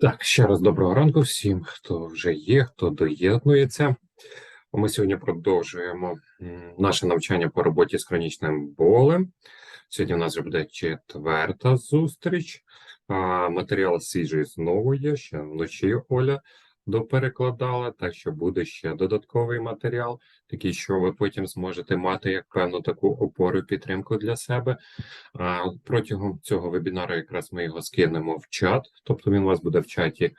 Так, ще раз доброго ранку всім, хто вже є, хто доєднується. Ми сьогодні продовжуємо наше навчання по роботі з хронічним болем. Сьогодні у нас вже буде 4-та зустріч. Матеріал свіжий знову є, ще вночі Оля доперекладала, так що буде ще додатковий матеріал, такий, що ви потім зможете мати як певну таку опору і підтримку для себе. Протягом цього вебінару якраз ми його скинемо в чат, тобто він у вас буде в чаті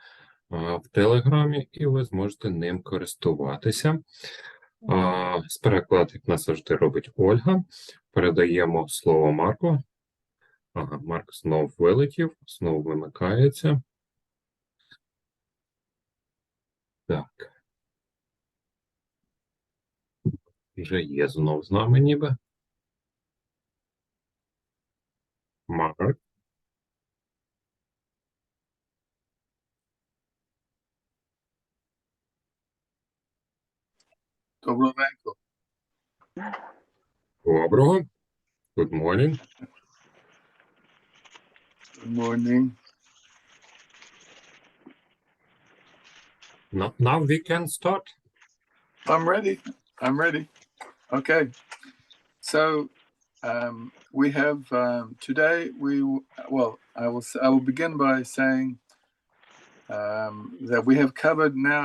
в Телеграмі, і ви зможете ним користуватися. З перекладу, як нас завжди робить Ольга, передаємо слово Марку. Ага, Марк знов вилетів, знову вимикається. Так. Вже є знов з нами ніби. Марк. Доброго ранку. Доброго. Good morning. Good morning. Now we can start. I'm ready. I'm ready. Okay. So we have today. I will begin by saying that we have covered now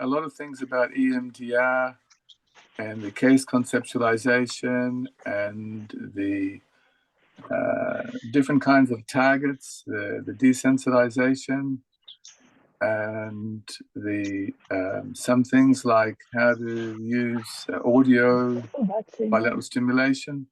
a lot of things about EMDR and the case conceptualization and the different kinds of targets, the desensitization, and the some things like how to use audio, bilateral stimulation.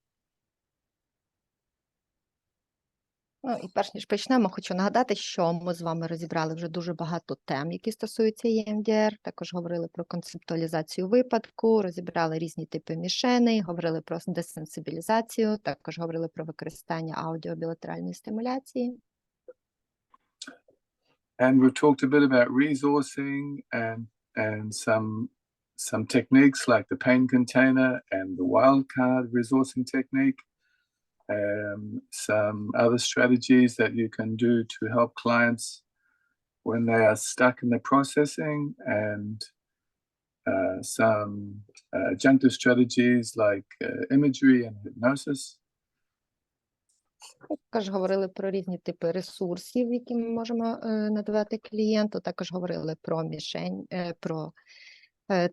І перш ніж почнемо, хочу нагадати, що ми з вами розібрали вже дуже багато тем, які стосуються EMDR, також говорили про концептуалізацію випадку, розібрали різні типи мішеней, говорили про десенсибілізацію, також говорили про використання аудіобілатеральної стимуляції. And we've talked a bit about resourcing and some techniques like the pain container and the wildcard resourcing technique. Some other strategies that you can do to help clients when they are stuck in the processing, and some adjunctive strategies like imagery and hypnosis. Також говорили про різні типи ресурсів, які ми можемо надавати клієнту. Також говорили про мішень, про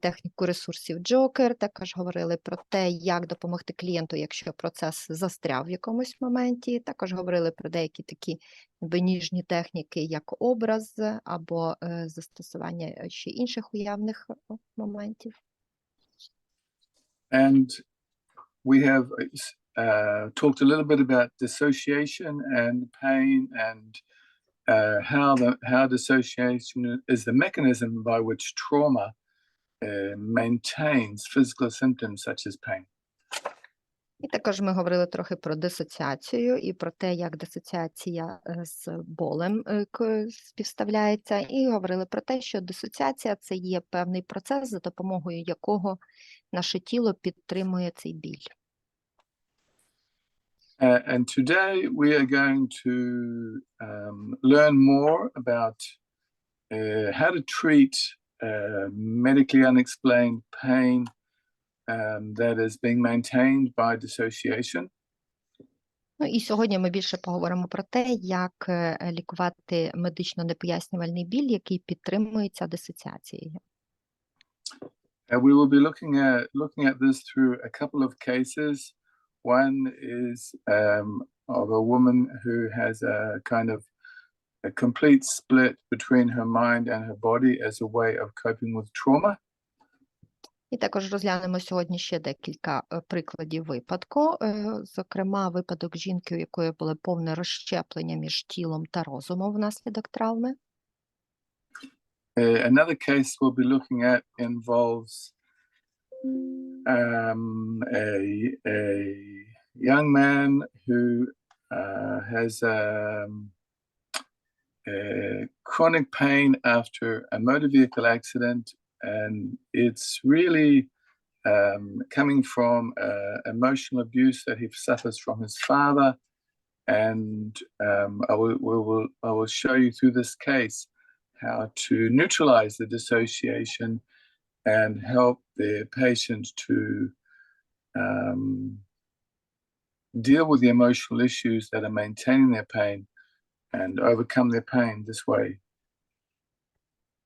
техніку ресурсів Джокер. Також говорили про те, як допомогти клієнту, якщо процес застряв в якомусь моменті. Також говорили про деякі такі ніжні техніки, як образ або застосування ще інших уявних моментів. And we have talked a little bit about dissociation and pain, and how dissociation is the mechanism by which trauma maintains physical symptoms such as pain. І також ми говорили трохи про дисоціацію і про те, як дисоціація з болем співставляється, і говорили про те, що дисоціація – це є певний процес, за допомогою якого наше тіло підтримує цей біль. And today we are going to learn more about how to treat medically unexplained pain that is being maintained by dissociation. І сьогодні ми більше поговоримо про те, як лікувати медично непояснювальний біль, який підтримується дисоціацією. We will be looking at this through a couple of cases. One is of a woman who has a kind of a complete split between her mind and her body as a way of coping with trauma. І також розглянемо сьогодні ще декілька прикладів випадку. Зокрема, випадок жінки, у якої було повне розщеплення між тілом та розумом внаслідок травми. Another case we'll be looking at involves a young man who has chronic pain after a motor vehicle accident, and it's really coming from emotional abuse that he suffers from his father. And I will show you through this case how to neutralize the dissociation and help the patient to deal with the emotional issues that are maintaining their pain and overcome their pain this way.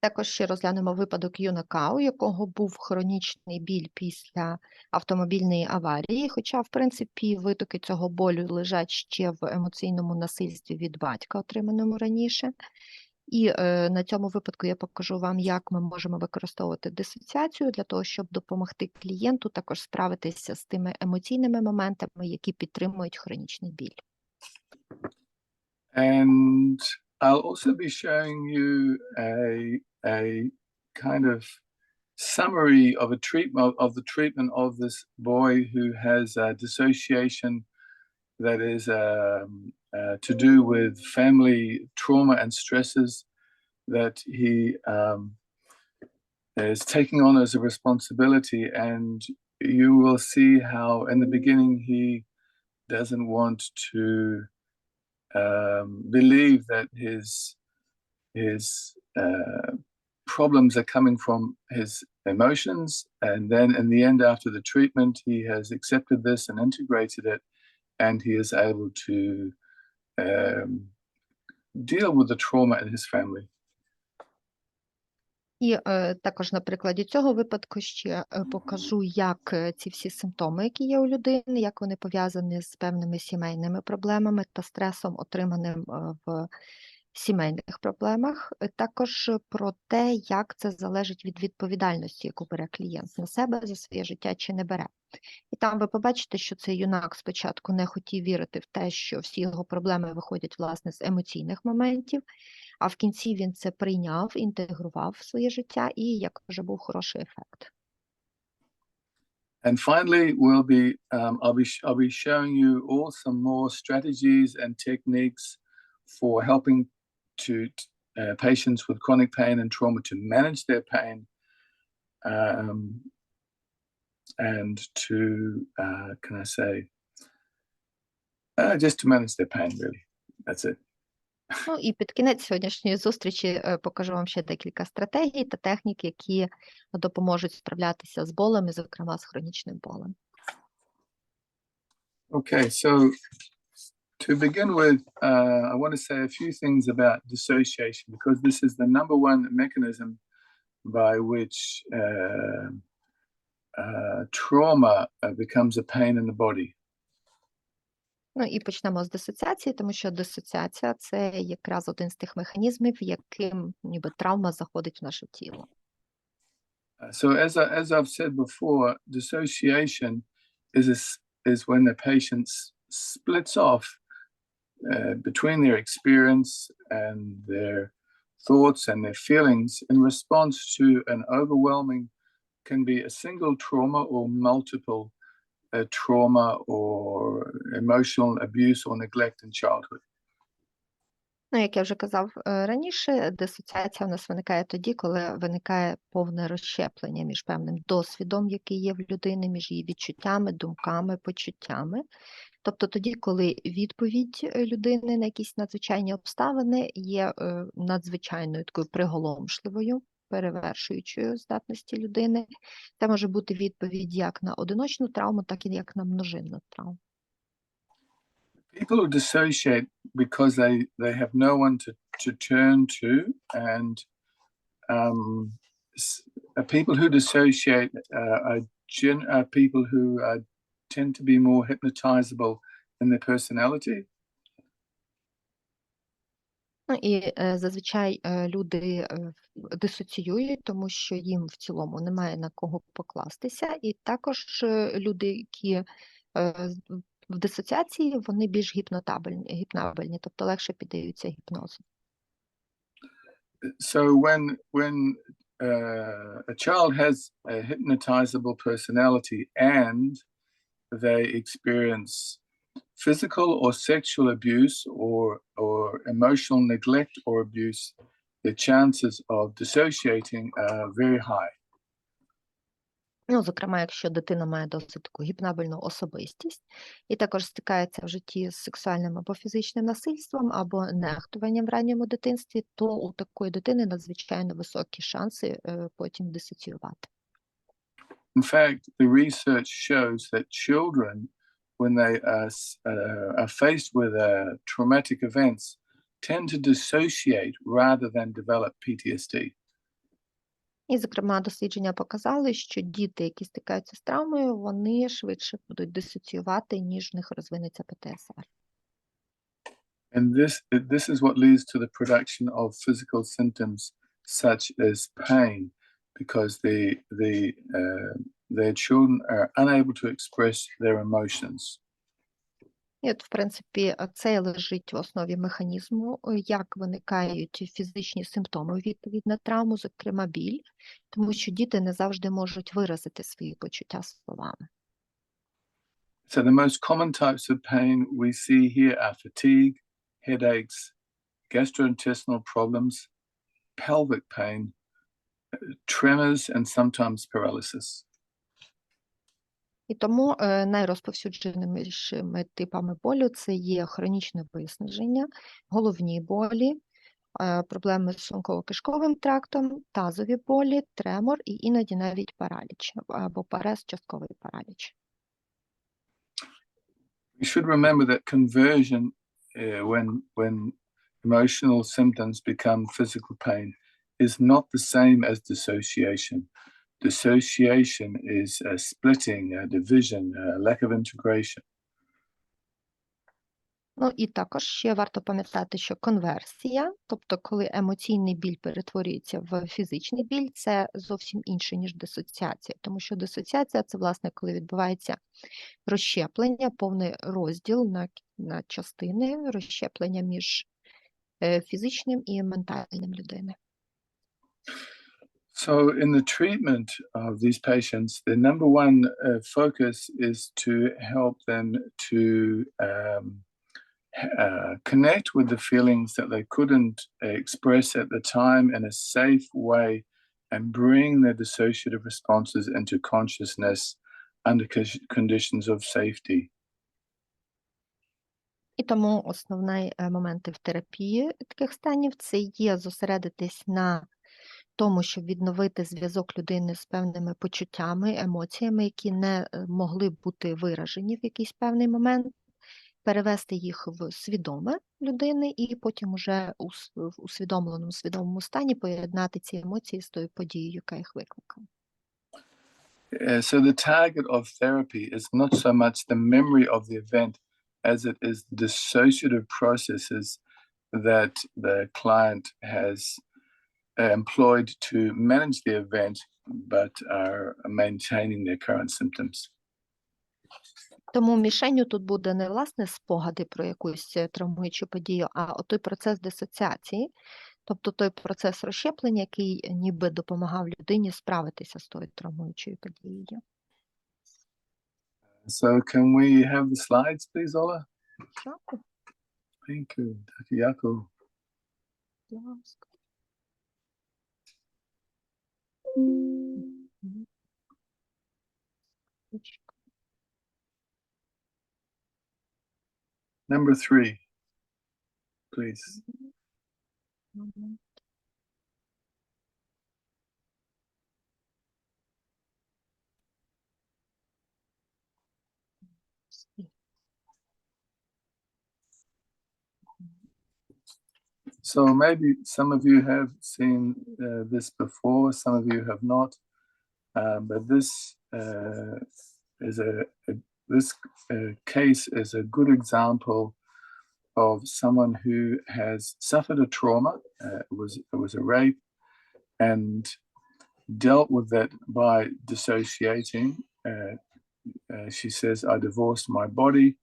Також ще розглянемо випадок юнака, у якого був хронічний біль після автомобільної аварії, хоча, в принципі, витоки цього болю лежать ще в емоційному насильстві від батька, отриманому раніше. І на цьому випадку я покажу вам, як ми можемо використовувати дисоціацію для того, щоб допомогти клієнту також справитися з тими емоційними моментами, які підтримують хронічний біль. And I'll also be showing you a kind of summary of a treatment of the treatment of this boy who has dissociation that is to do with family trauma and stresses that he is taking on as a responsibility. And you will see how in the beginning he doesn't want to believe that his problems are coming from his emotions, and then in the end, after the treatment, he has accepted this and integrated it, and he is able to deal with the trauma in his family. І також на прикладі цього випадку ще покажу, як ці всі симптоми, які є у людини, як вони пов'язані з певними сімейними проблемами та стресом, отриманим в сімейних проблемах. Також про те, як це залежить від відповідальності, яку бере клієнт на себе за своє життя чи не бере. І там ви побачите, що цей юнак спочатку не хотів вірити в те, що всі його проблеми виходять, власне, з емоційних моментів, а в кінці він це прийняв, інтегрував в своє життя, і, як вже був хороший ефект. And finally, I'll be showing you all some more strategies and techniques for helping patients with chronic pain and trauma to manage their pain, and to can I say just to manage their pain, really. That's it. Ну і під кінець сьогоднішньої зустрічі покажу вам ще декілька стратегій та технік, які допоможуть справлятися з болем, і, зокрема, з хронічним болем. Okay, so to begin with, I want to say a few things about dissociation, because this is the number one mechanism by which trauma becomes a pain in the body. Ну і почнемо з дисоціації, тому що дисоціація – це якраз один з тих механізмів, яким ніби травма заходить в наше тіло. So as I've said before, dissociation is when the patient splits off between their experience and their thoughts and their feelings in response to an overwhelming, can be a single trauma or multiple trauma or emotional abuse or neglect in childhood. Ну, як я вже казав раніше, дисоціація у нас виникає тоді, коли виникає повне розщеплення між певним досвідом, який є в людини, між її відчуттями, думками, почуттями. Тобто тоді, коли відповідь людини на якісь надзвичайні обставини є надзвичайною такою приголомшливою, перевершуючою здатності людини. Це може бути відповідь як на одиночну травму, так і як на множинну травму. People who dissociate because they have no one to turn to, and people who dissociate are people who tend to be more hypnotizable in their personality. Ну, і зазвичай люди дисоціюють, тому що їм в цілому немає на кого покластися, і також люди, які в дисоціації, вони більш гіпнабельні, тобто легше піддаються гіпнозу. So when a child has a hypnotizable personality and they experience physical or sexual abuse or emotional neglect or abuse, the chances of dissociating are very high. Ну, зокрема, якщо дитина має досить таку гіпнабельну особистість і також стикається в житті з сексуальним або фізичним насильством, або нехтуванням в ранньому дитинстві, то у такої дитини надзвичайно високі шанси потім дисоціювати. In fact, the research shows that children, when they are faced with traumatic events, tend to dissociate rather than develop PTSD. І, зокрема, дослідження показали, що діти, які стикаються з травмою, вони швидше будуть дисоціювати, ніж в них розвинеться ПТСР. And this is what leads to the production of physical symptoms such as pain, because their children are unable to express their emotions. І от, в принципі, це і лежить в основі механізму, як виникають фізичні симптоми у відповідь на травму, зокрема біль, тому що діти не завжди можуть виразити свої почуття словами. So the most common types of pain we see here are fatigue, headaches, gastrointestinal problems, pelvic pain, tremors, and sometimes paralysis. І тому найрозповсюдженішими типами болю це є хронічне виснаження, головні болі, проблеми з шлунково-кишковим трактом, тазові болі, тремор і іноді навіть параліч або парез, частковий параліч. We should remember that conversion, when emotional symptoms become physical pain, is not the same as dissociation. Dissociation is a splitting, a division, a lack of integration. Ну і також ще варто пам'ятати, що конверсія, тобто коли емоційний біль перетворюється в фізичний біль, це зовсім інше, ніж дисоціація. Тому що дисоціація – це, власне, коли відбувається розщеплення, повний розділ на частини, розщеплення між фізичним і ментальним людини. So in the treatment of these patients, the number one focus is to help them to connect with the feelings that they couldn't express at the time in a safe way and bring their dissociative responses into consciousness under conditions of safety. І тому основні моменти в терапії таких станів – це є зосередитись на тому, щоб відновити зв'язок людини з певними почуттями, емоціями, які не могли бути виражені в якийсь певний момент, перевести їх в свідоме людини і потім уже у свідомому стані поєднати ці емоції з тою подією, яка їх викликала. So the target of therapy is not so much the memory of the event as it is the dissociative processes that the client has employed to manage the event, but are maintaining their current symptoms. Тому мішенню тут буде не власне спогади про якусь травмуючу подію, а той процес дисоціації, тобто той процес розщеплення, який ніби допомагав людині справитися з тою травмуючою подією. So can we have the slides, please, Ola? Дякую. Thank you, Dr. Jaco. Будь ласка. Number 3, please. So maybe some of you have seen this before, some of you have not, but this case is a good example of someone who has suffered a trauma. It was a rape, and dealt with that by dissociating. She says, "I divorced my body."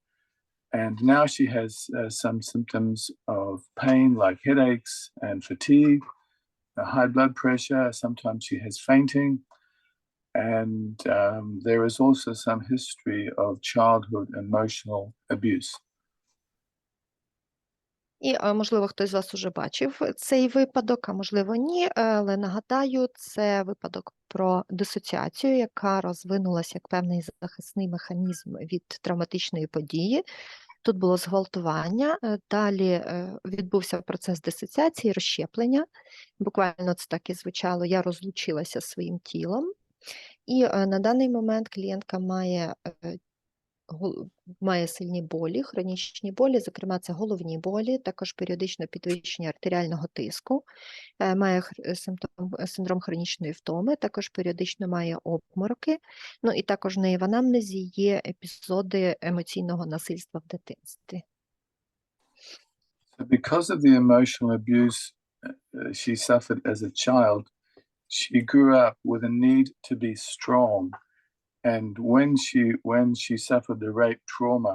And now she has some symptoms of pain like headaches and fatigue, high blood pressure. Sometimes she has fainting. And there is also some history of childhood emotional abuse. І, можливо, хтось з вас уже бачив цей випадок, а можливо ні, але нагадаю, це випадок про дисоціацію, яка розвинулася як певний захисний механізм від травматичної події. Тут було зґвалтування, далі відбувся процес дисоціації, розщеплення. Буквально це так і звучало, я розлучилася зі своїм тілом. І на даний момент клієнтка має сильні болі, хронічні болі, зокрема це головні болі, також періодично підвищення артеріального тиску, має синдром хронічної втоми, також періодично має обмороки, ну і також в неї в анамнезі є епізоди емоційного насильства в дитинстві. So because of the emotional abuse she suffered as a child, she grew up with a need to be strong. And when she suffered the rape trauma,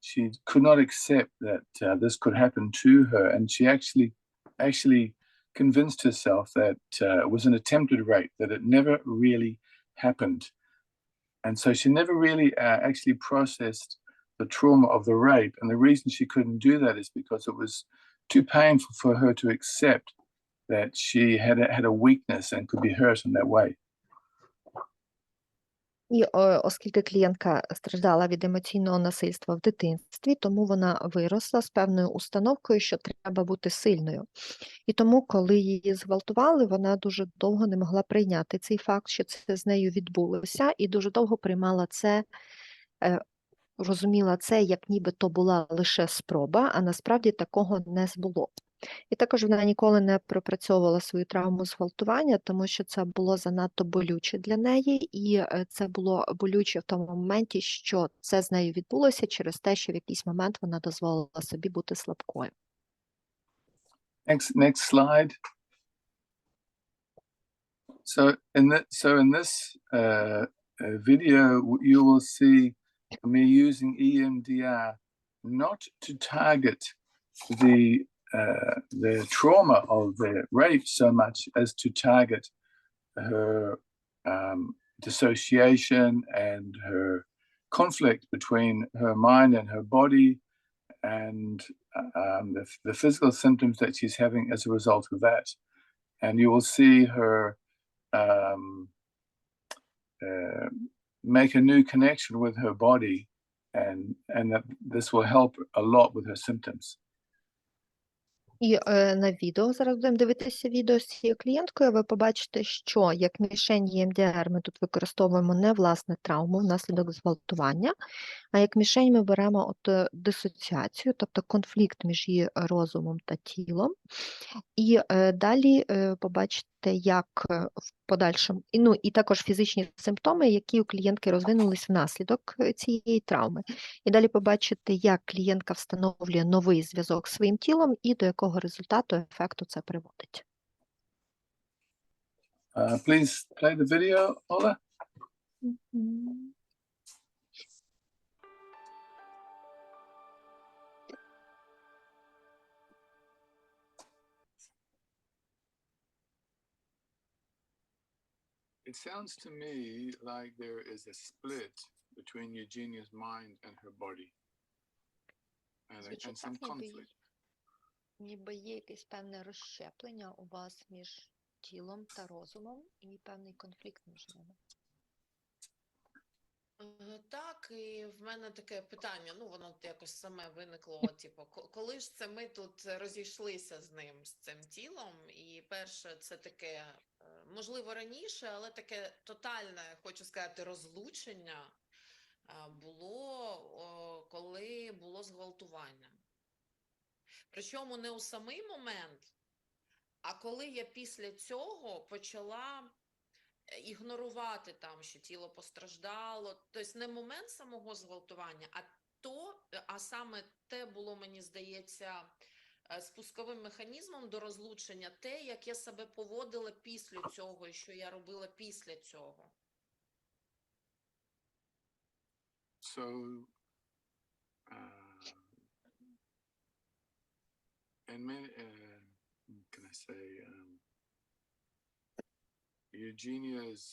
she could not accept that this could happen to her, and she actually convinced herself that it was an attempted rape, that it never really happened. And so she never really actually processed the trauma of the rape. And the reason she couldn't do that is because it was too painful for her to accept that she had a weakness and could be hurt in that way. І оскільки клієнтка страждала від емоційного насильства в дитинстві, тому вона виросла з певною установкою, що треба бути сильною. І тому, коли її зґвалтували, вона дуже довго не могла прийняти цей факт, що це з нею відбулося, і дуже довго приймала це, розуміла це, як ніби то була лише спроба, а насправді такого не було. І також вона ніколи не пропрацьовувала свою травму зґвалтування, тому що це було занадто болюче для неї, і це було болюче в тому моменті, що це з нею відбулося через те, що в якийсь момент вона дозволила собі бути слабкою. Next slide. So in this video, you will see me using EMDR not to target the trauma of the rape so much as to target her dissociation and her conflict between her mind and her body, and the physical symptoms that she's having as a result of that. And you will see her make a new connection with her body, and that this will help a lot with her symptoms. І на відео, зараз будемо дивитися відео з цією клієнткою, ви побачите, що як мішень EMDR ми тут використовуємо не власне травму внаслідок зґвалтування, а як мішень ми беремо дисоціацію, тобто конфлікт між її розумом та тілом. І далі побачите, як в подальшому, і також фізичні симптоми, які у клієнтки розвинулись внаслідок цієї травми. І далі побачите, як клієнтка встановлює новий зв'язок з своїм тілом і до якого результату, ефекту це приводить. Please play the video, Ola. It sounds to me like there is a split between Eugenia's mind and her body, and some conflict. Ніби є якесь певне розщеплення у вас між тілом та розумом і певний конфлікт між ними. Так, і в мене таке питання, воно якось саме виникло, коли ж це ми тут розійшлися з ним, з цим тілом, і перше, це таке, можливо, раніше, але таке тотальне, хочу сказати, розлучення було, коли було зґвалтування. Причому не у самий момент, а коли я після цього почала ігнорувати там, що тіло постраждало. Тобто не момент самого зґвалтування, а саме те було, мені здається, спусковим механізмом до розлучення, те, як я себе поводила після цього, і що я робила після цього. So, and many, can I say, Eugenia's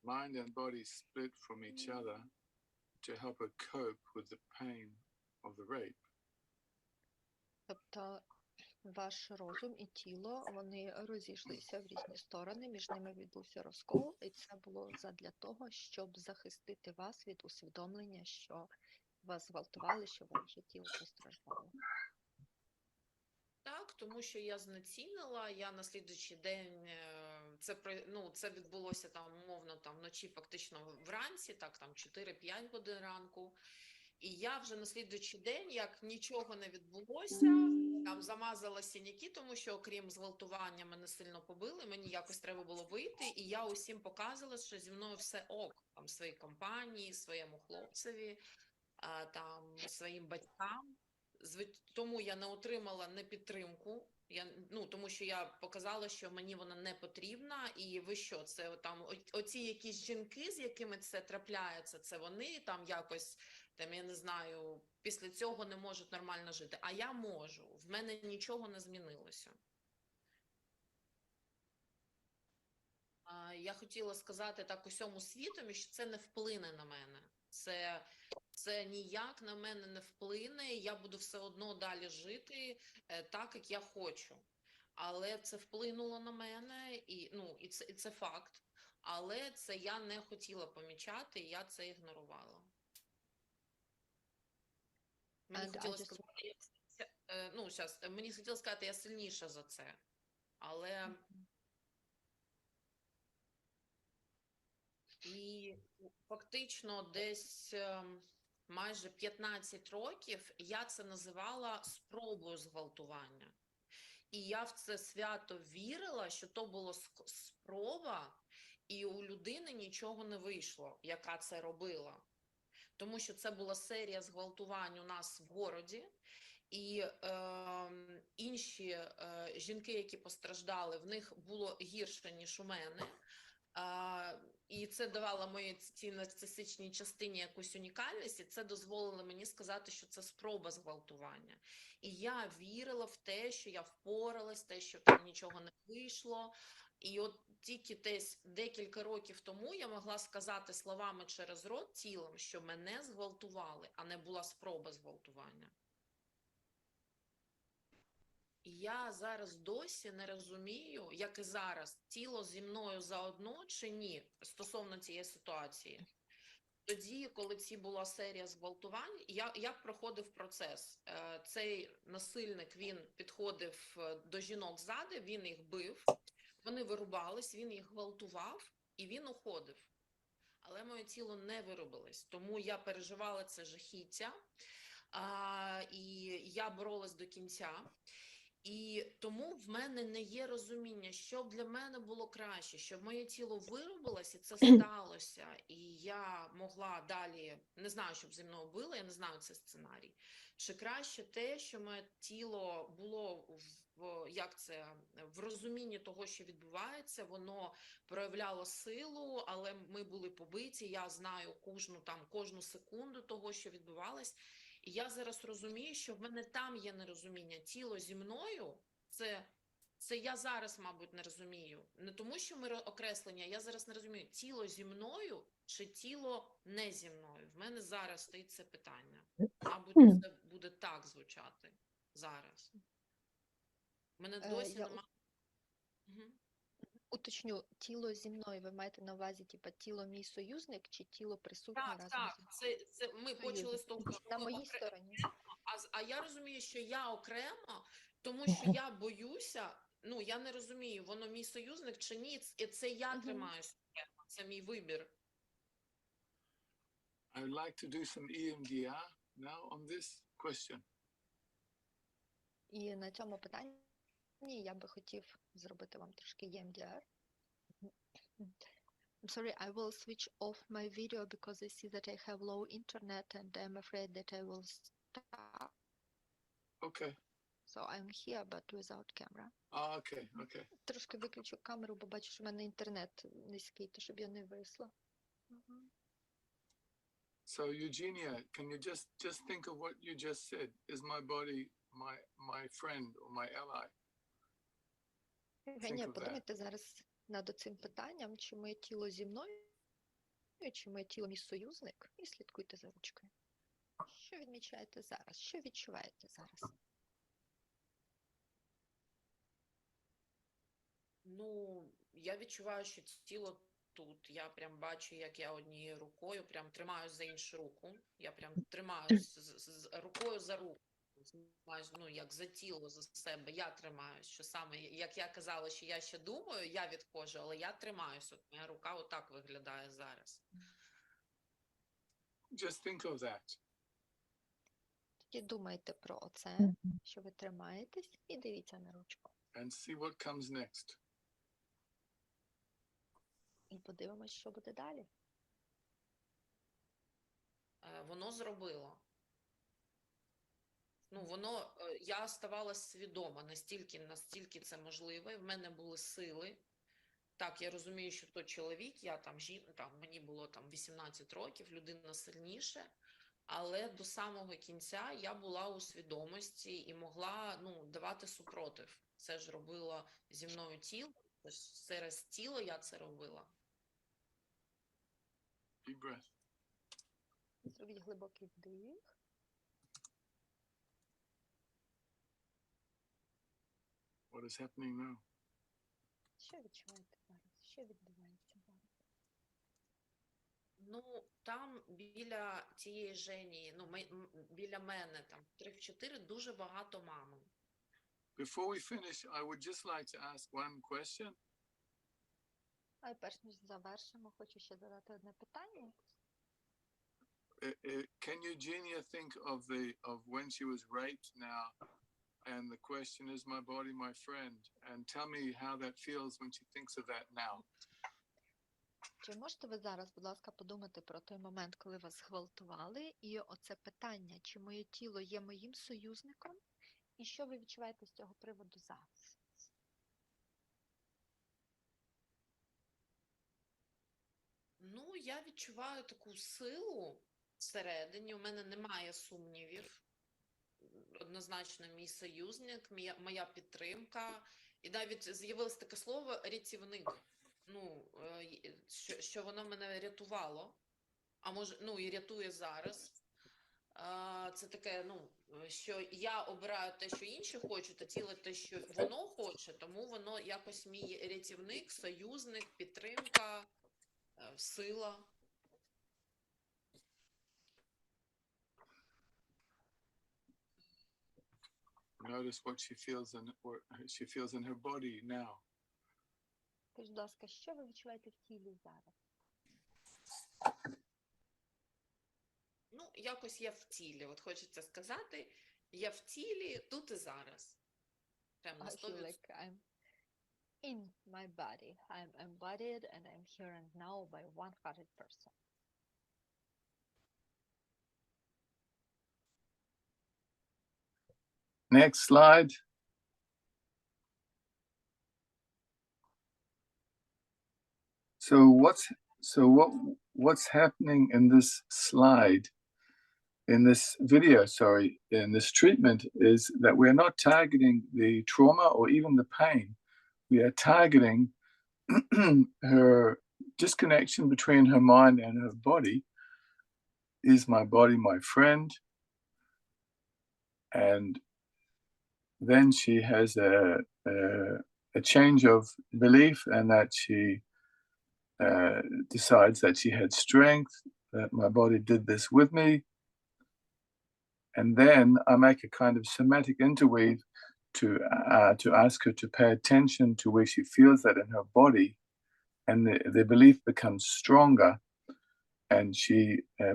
mind and body split from each other to help her cope with the pain of the rape. Тобто ваш розум і тіло, вони розійшлися в різні сторони, між ними відбувся розкол, і це було задля того, щоб захистити вас від усвідомлення, що вас зґвалтували, що ваше тіло постраждало. Так, тому що я знецінила, я на слідуючий день, це відбулося там, умовно, там вночі, фактично вранці, так, там 4-5 годин ранку. І я вже на слідуючий день, як нічого не відбулося, там замазала синяки, тому що окрім зґвалтування мене сильно побили, мені якось треба було вийти, і я усім показувала, що зі мною все ок, там, своїй компанії, своєму хлопцеві, там, своїм батькам. Тому я не отримала не підтримку, тому що я показала, що мені вона не потрібна, і ви що, це там оці якісь жінки, з якими це трапляється, це вони там якось, там, я не знаю, після цього не можуть нормально жити, а я можу, в мене нічого не змінилося. Я хотіла сказати так усьому світові, що це не вплине на мене. Це ніяк на мене не вплине, я буду все одно далі жити так, як я хочу. Але це вплинуло на мене, і це факт. Але це я не хотіла помічати, і я це ігнорувала. Мені хотілося сказати, я сильніша за це. Але... І фактично десь майже 15 років я це називала спробою зґвалтування. І я в це свято вірила, що то була спроба, і у людини нічого не вийшло, яка це робила. Тому що це була серія зґвалтувань у нас в городі, і інші жінки, які постраждали, в них було гірше, ніж у мене. І це давало моїй цій нарцисичній частині якусь унікальність, і це дозволило мені сказати, що це спроба зґвалтування. І я вірила в те, що я впоралась, те, що там нічого не вийшло. І от тільки десь декілька років тому я могла сказати словами через рот, тілом, що мене зґвалтували, а не була спроба зґвалтування. І я зараз досі не розумію, як і зараз, тіло зі мною заодно чи ні, стосовно цієї ситуації. Тоді, коли була серія зґвалтувань, як проходив процес? Цей насильник, він підходив до жінок ззади, він їх бив, вони вирубались, він їх гвалтував і він уходив. Але моє тіло не виробилось, тому я переживала це жахіття, і я боролась до кінця. І тому в мене не є розуміння, що б для мене було краще, щоб моє тіло виробилось і це сталося, і я могла далі, не знаю, що б зі мною було, я не знаю цей сценарій. Чи краще те, що моє тіло було в розумінні того, що відбувається, воно проявляло силу, але ми були побиті, я знаю кожну секунду того, що відбувалось. І я зараз розумію, що в мене там є нерозуміння. Тіло зі мною, це я зараз, мабуть, не розумію. Не тому, що ми окреслення, я зараз не розумію, тіло зі мною чи тіло не зі мною. В мене зараз стоїть це питання. Мабуть, це буде так звучати зараз. В мене досі немає... Уточню, тіло зі мною ви маєте на увазі, тіло мій союзник чи тіло присутнє разом зі мною? Так, це ми почали з того, що на моїй стороні. А я розумію, що я окремо, тому що я боюся, я не розумію, воно мій союзник чи ні, і це я тримаюся окремо, це мій вибір. I would like to do some EMDR now on this question. І на цьому питанні я би хотів зробити вам трошки EMDR. I'm sorry, I will switch off my video because I see that I have low internet and I'm afraid that I will stop. Okay. So I'm here, but without camera. Okay. Трошки виключу камеру, бо бачу, що в мене інтернет низький, то щоб я не висла. So Eugenia, can you just think of what you just said? Is my body my friend or my ally? Євгенія, подумайте зараз над цим питанням, чи моє тіло зі мною, чи моє тіло мій союзник, і слідкуйте за ручкою. Що відмічаєте зараз? Що відчуваєте зараз? Ну, я відчуваю, що тіло тут. Я прям бачу, як я однією рукою прям тримаюсь за іншу руку. Я прям тримаюсь з рукою за руку. Ну, як за тіло, за себе. Я тримаюсь. Що саме, як я казала, що я ще думаю, я відходжу, але я тримаюсь. От моя рука отак виглядає зараз. Just think of that. Тоді думайте про це, що ви тримаєтесь, і дивіться на ручку. And see what comes next. І подивимось, що буде далі. Воно зробило. Ну, я ставалась свідома, настільки це можливо, і в мене були сили. Так, я розумію, що то чоловік, я там мені було там 18 років, людина сильніша, але до самого кінця я була у свідомості і могла, давати супротив. Це ж робило зі мною тіло, через тіло я це робила. Deep breath. Зробіть глибокий вдих. What is happening now? Що відчуваєте зараз? Що відбувається зараз? Ну, там біля цієї Жені, біля мене, там 3-4 дуже багато мами. Before we finish, I would just like to ask one question. А перш ніж завершимо, хочу ще задати одне питання. Can Eugenia think of when she was raped now, and the question is my body, my friend, and tell me how that feels when she thinks of that now. Чи можете ви зараз, будь ласка, подумати про той момент, коли вас зґвалтували, і оце питання, чи моє тіло є моїм союзником, і що ви відчуваєте з цього приводу зараз? Ну, я відчуваю таку силу всередині, у мене немає сумнівів. Однозначно мій союзник, моя підтримка. І навіть з'явилось таке слово «рятівник». Що воно мене рятувало, а може, і рятує зараз. Це таке, що я обираю те, що інші хочуть, а тіло те, що воно хоче, тому воно якось мій рятівник, союзник, підтримка, сила. Notice what she feels in her body now. Скажіть, будь ласка, що ви відчуваєте в тілі зараз? Якось я в тілі. От хочеться сказати, я в тілі тут і зараз. Прямо на 100%. I feel like I'm in my body. I'm embodied and I'm here and now by 100%. Next slide. What's happening in this slide, in this video, in this treatment, is that we're not targeting the trauma or even the pain. We are targeting her disconnection between her mind and her body. Is my body my friend? And then she has a change of belief, and that she decides that she had strength, that my body did this with me. And then I make a kind of somatic interweave to ask her to pay attention to where she feels that in her body, and the belief becomes stronger, and she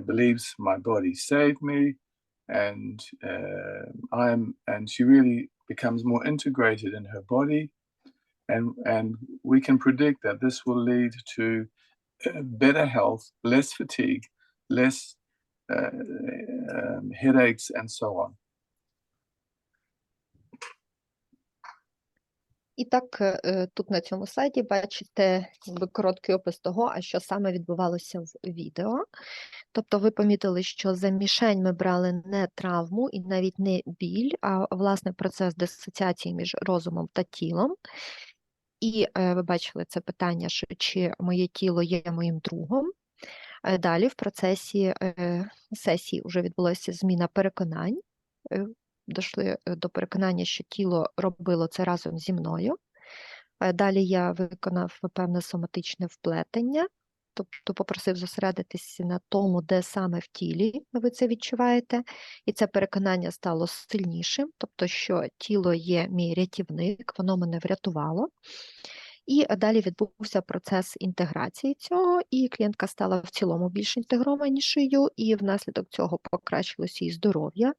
believes my body saved me, and she really becomes more integrated in her body, and we can predict that this will lead to better health, less fatigue, less headaches, and so on. І так, тут на цьому слайді бачите короткий опис того, а що саме відбувалося в відео. Тобто ви помітили, що за мішень ми брали не травму і навіть не біль, а власне процес дисоціації між розумом та тілом. І ви бачили це питання, що чи моє тіло є моїм другом. Далі в процесі сесії вже відбулася зміна переконань. Дійшли до переконання, що тіло робило це разом зі мною. Далі я виконав певне соматичне вплетення, тобто попросив зосередитись на тому, де саме в тілі ви це відчуваєте, і це переконання стало сильнішим, тобто що тіло є мій рятівник, воно мене врятувало. І далі відбувся процес інтеграції цього, і клієнтка стала в цілому більш інтегрованішою, і внаслідок цього покращилося її здоров'я,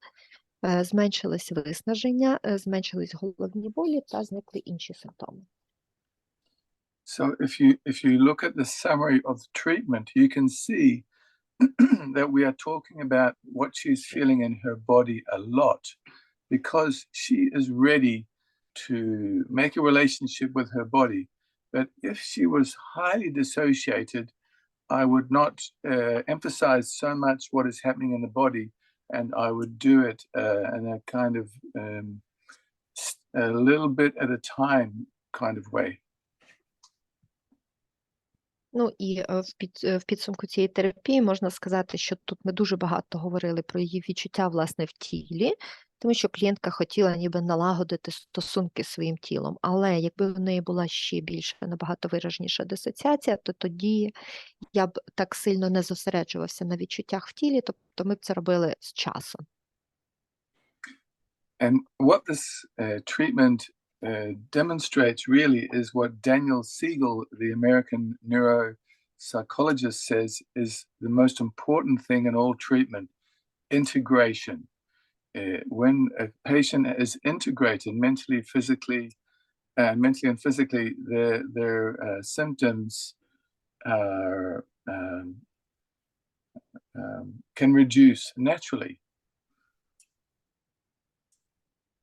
зменшилось виснаження, зменшились головні болі та зникли інші симптоми. So if you look at the summary of the treatment, you can see that we are talking about what she's feeling in her body a lot, because she is ready to make a relationship with her body. But if she was highly dissociated, I would not emphasize so much what is happening in the body, and I would do it in a kind of a little bit at a time kind of way. Ну і в підсумку цієї терапії можна сказати, що тут ми дуже багато говорили про її відчуття, власне, в тілі, тому що клієнтка хотіла ніби налагодити стосунки з своїм тілом, але якби в неї була ще більше, набагато вираженіша дисоціація, то тоді я б так сильно не зосереджувався на відчуттях в тілі, тобто ми б це робили з часом. And what this treatment demonstrates really is what Daniel Siegel, the American neuropsychologist, says is the most important thing in all treatment: integration. When a patient is integrated mentally and physically, their symptoms can reduce naturally.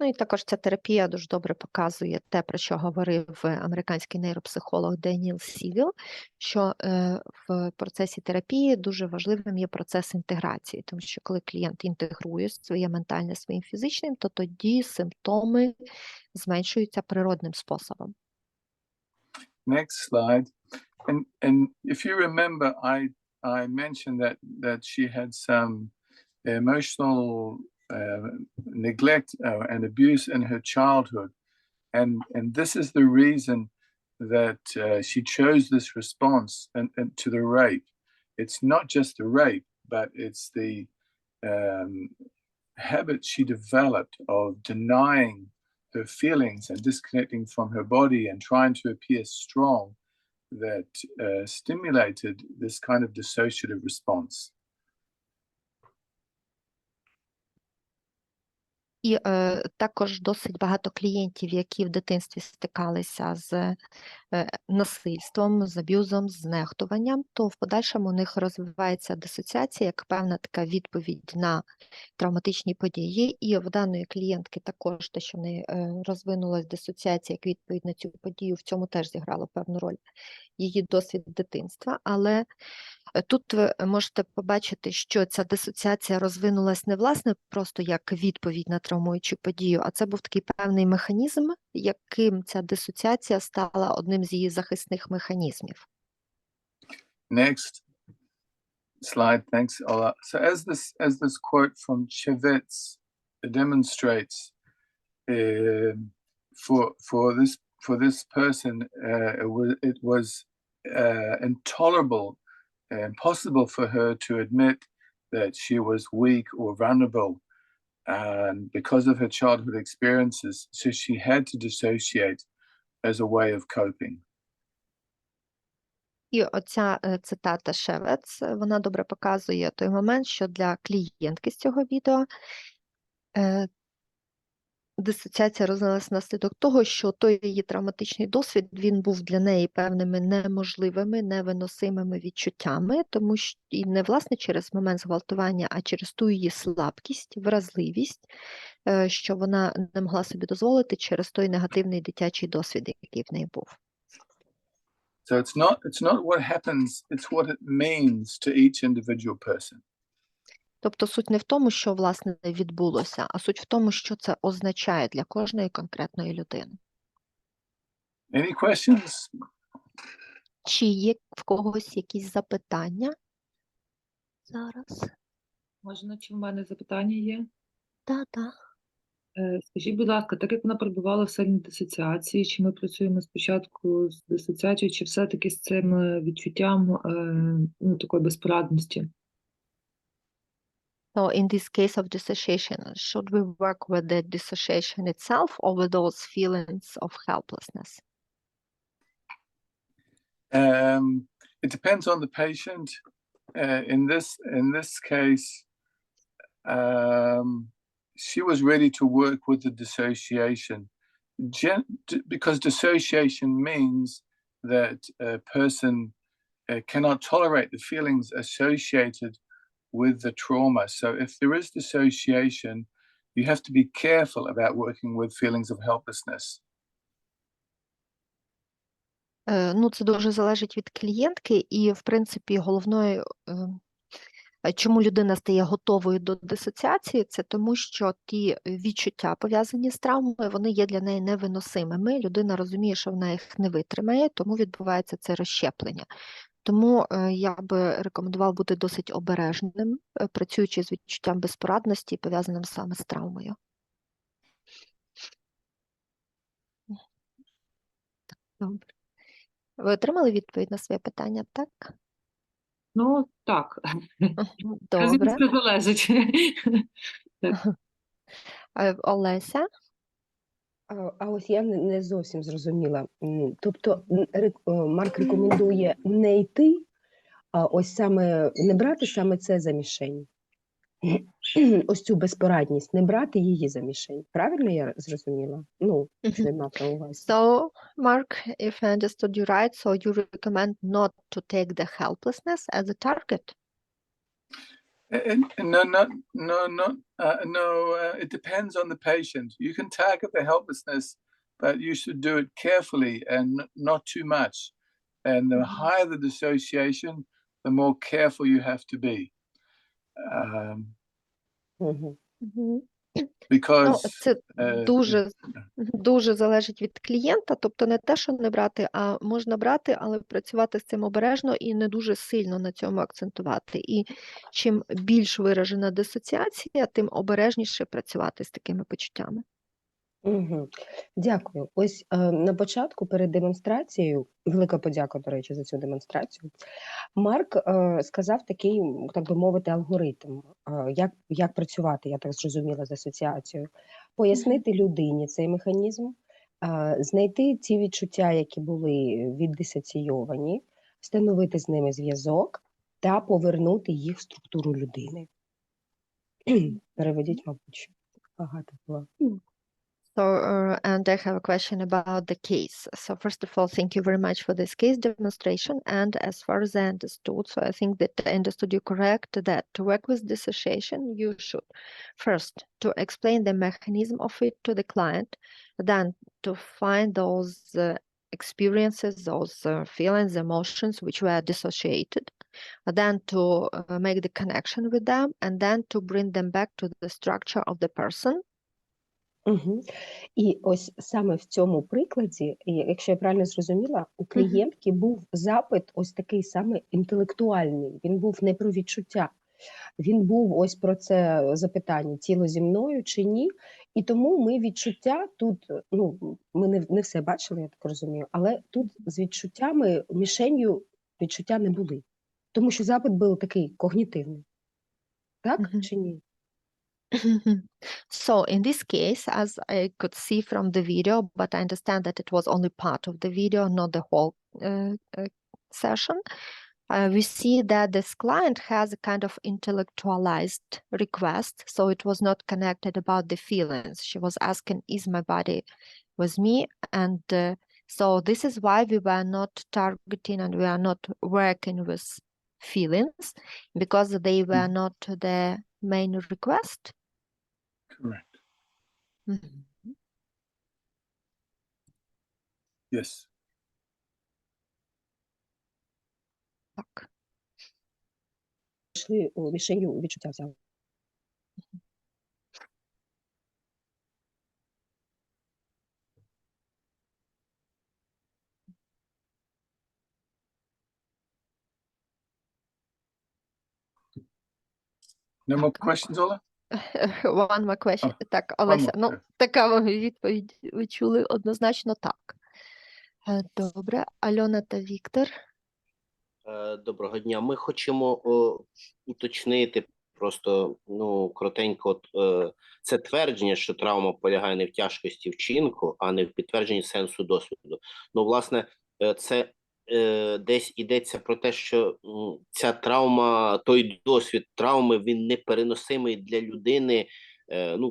Ну і також ця терапія дуже добре показує те, про що говорив американський нейропсихолог Деніел Сігел, що в процесі терапії дуже важливим є процес інтеграції, тому що коли клієнт інтегрує своє ментальне своїм фізичним, то тоді симптоми зменшуються природним способом. Next slide. And if you remember, I mentioned that she had some emotional neglect and abuse in her childhood, and this is the reason that she chose this response and to the rape. It's not just the rape, but it's the habit she developed of denying her feelings and disconnecting from her body and trying to appear strong that stimulated this kind of dissociative response. І також досить багато клієнтів, які в дитинстві стикалися з насильством, з аб'юзом, з нехтуванням, то в подальшому у них розвивається дисоціація як певна така відповідь на травматичні події. І в даної клієнтки також те, що в неї розвинулась дисоціація як відповідь на цю подію, в цьому теж зіграло певну роль її досвід дитинства, але тут ви можете побачити, що ця дисоціація розвинулась не, власне, просто як відповідь на травмуючу подію, а це був такий певний механізм, яким ця дисоціація стала одним з її захисних механізмів. Next slide, thanks, Ola. So as this quote from Chevets demonstrates, for this person, it was intolerable, impossible for her to admit that she was weak or vulnerable, and because of her childhood experiences, so she had to dissociate as a way of coping. І оця цитата Шевец, вона добре показує той момент, що для клієнтки з цього відео дисоціація розвинулася внаслідок того, що той її травматичний досвід, він був для неї певними неможливими, невиносимими відчуттями, тому що і не, власне, через момент зґвалтування, а через ту її слабкість, вразливість, що вона не могла собі дозволити через той негативний дитячий досвід, який в неї був. So it's not what happens, it's what it means to each individual person. Тобто суть не в тому, що, власне, відбулося, а суть в тому, що це означає для кожної конкретної людини. Any questions? Чи є в когось якісь запитання зараз? Можна, чи в мене запитання є? Так. Скажіть, будь ласка, так як вона перебувала в сильній дисоціації, чи ми працюємо спочатку з дисоціацією, чи все-таки з цим відчуттям ну, такої безпорадності? So in this case of dissociation, should we work with the dissociation itself or with those feelings of helplessness? It depends on the patient. In this case, she was ready to work with the dissociation, because dissociation means that a person cannot tolerate the feelings associated with the trauma. So if there is dissociation, you have to be careful about working with feelings of helplessness. Ну, це дуже залежить від клієнтки і, в принципі, головною, чому людина стає готовою до дисоціації, це тому, що ті відчуття, пов'язані з травмою, вони є для неї невиносимими. Людина розуміє, що вона їх не витримає, тому відбувається це розщеплення. Тому я би рекомендувала бути досить обережним, працюючи з відчуттям безпорадності, пов'язаним саме з травмою. Добре. Ви отримали відповідь на своє питання, так? Ну, так. Добре. Це залежить. Олеся? А ось я не зовсім зрозуміла. Тобто Марк рекомендує не йти, а ось саме не брати саме це за мішень. Ось цю безпорадність, не брати її за мішень. Правильно я зрозуміла? Ну, що він мав на увазі. So, Mark, if I understood you right, so you recommend not to take the helplessness as a target? No. It depends on the patient. You can target the helplessness, but you should do it carefully and not too much. And the higher the dissociation, the more careful you have to be. Because це дуже залежить від клієнта, тобто не те, що не брати, а можна брати, але працювати з цим обережно і не дуже сильно на цьому акцентувати. І чим більш виражена дисоціація, тим обережніше працювати з такими почуттями. Дякую. Ось на початку перед демонстрацією, велика подяка, до речі, за цю демонстрацію, Марк сказав такий, так би мовити, алгоритм, як працювати, я так зрозуміла, з асоціацією. Пояснити людині цей механізм, знайти ті відчуття, які були віддисоційовані, встановити з ними зв'язок та повернути їх в структуру людини. Переведіть, мабуть, що багато було. So, and I have a question about the case. So first of all, thank you very much for this case demonstration. And as far as I understood, so I think that I understood you correct, that to work with dissociation, you should first to explain the mechanism of it to the client, then to find those experiences, those feelings, emotions which were dissociated, then to make the connection with them, and then to bring them back to the structure of the person. І ось саме в цьому прикладі, якщо я правильно зрозуміла, у клієнтки був запит ось такий саме інтелектуальний, він був не про відчуття, він був ось про це запитання, тіло зі мною чи ні, і тому ми відчуття тут, ну, ми не все бачили, я так розумію, але тут з відчуттями, мішенью відчуття не були, тому що запит був такий когнітивний, так чи ні? So in this case, as I could see from the video, but I understand that it was only part of the video, not the whole session, we see that this client has a kind of intellectualized request. So it was not connected about the feelings. She was asking, is my body with me? And so this is why we were not targeting and we are not working with feelings, because they were not the main request. correct. Yes. Так. Йшли мішенью відчуття взяли. No more questions, Ola? One more question. Так, Олеся, ну, така відповідь ви чули однозначно так. Добре, Альона та Віктор. Доброго дня. Ми хочемо уточнити просто, коротенько, це твердження, що травма полягає не в тяжкості вчинку, а не в підтвердженні сенсу досвіду. Власне, це десь йдеться про те, що ця травма, той досвід травми, він непереносимий для людини,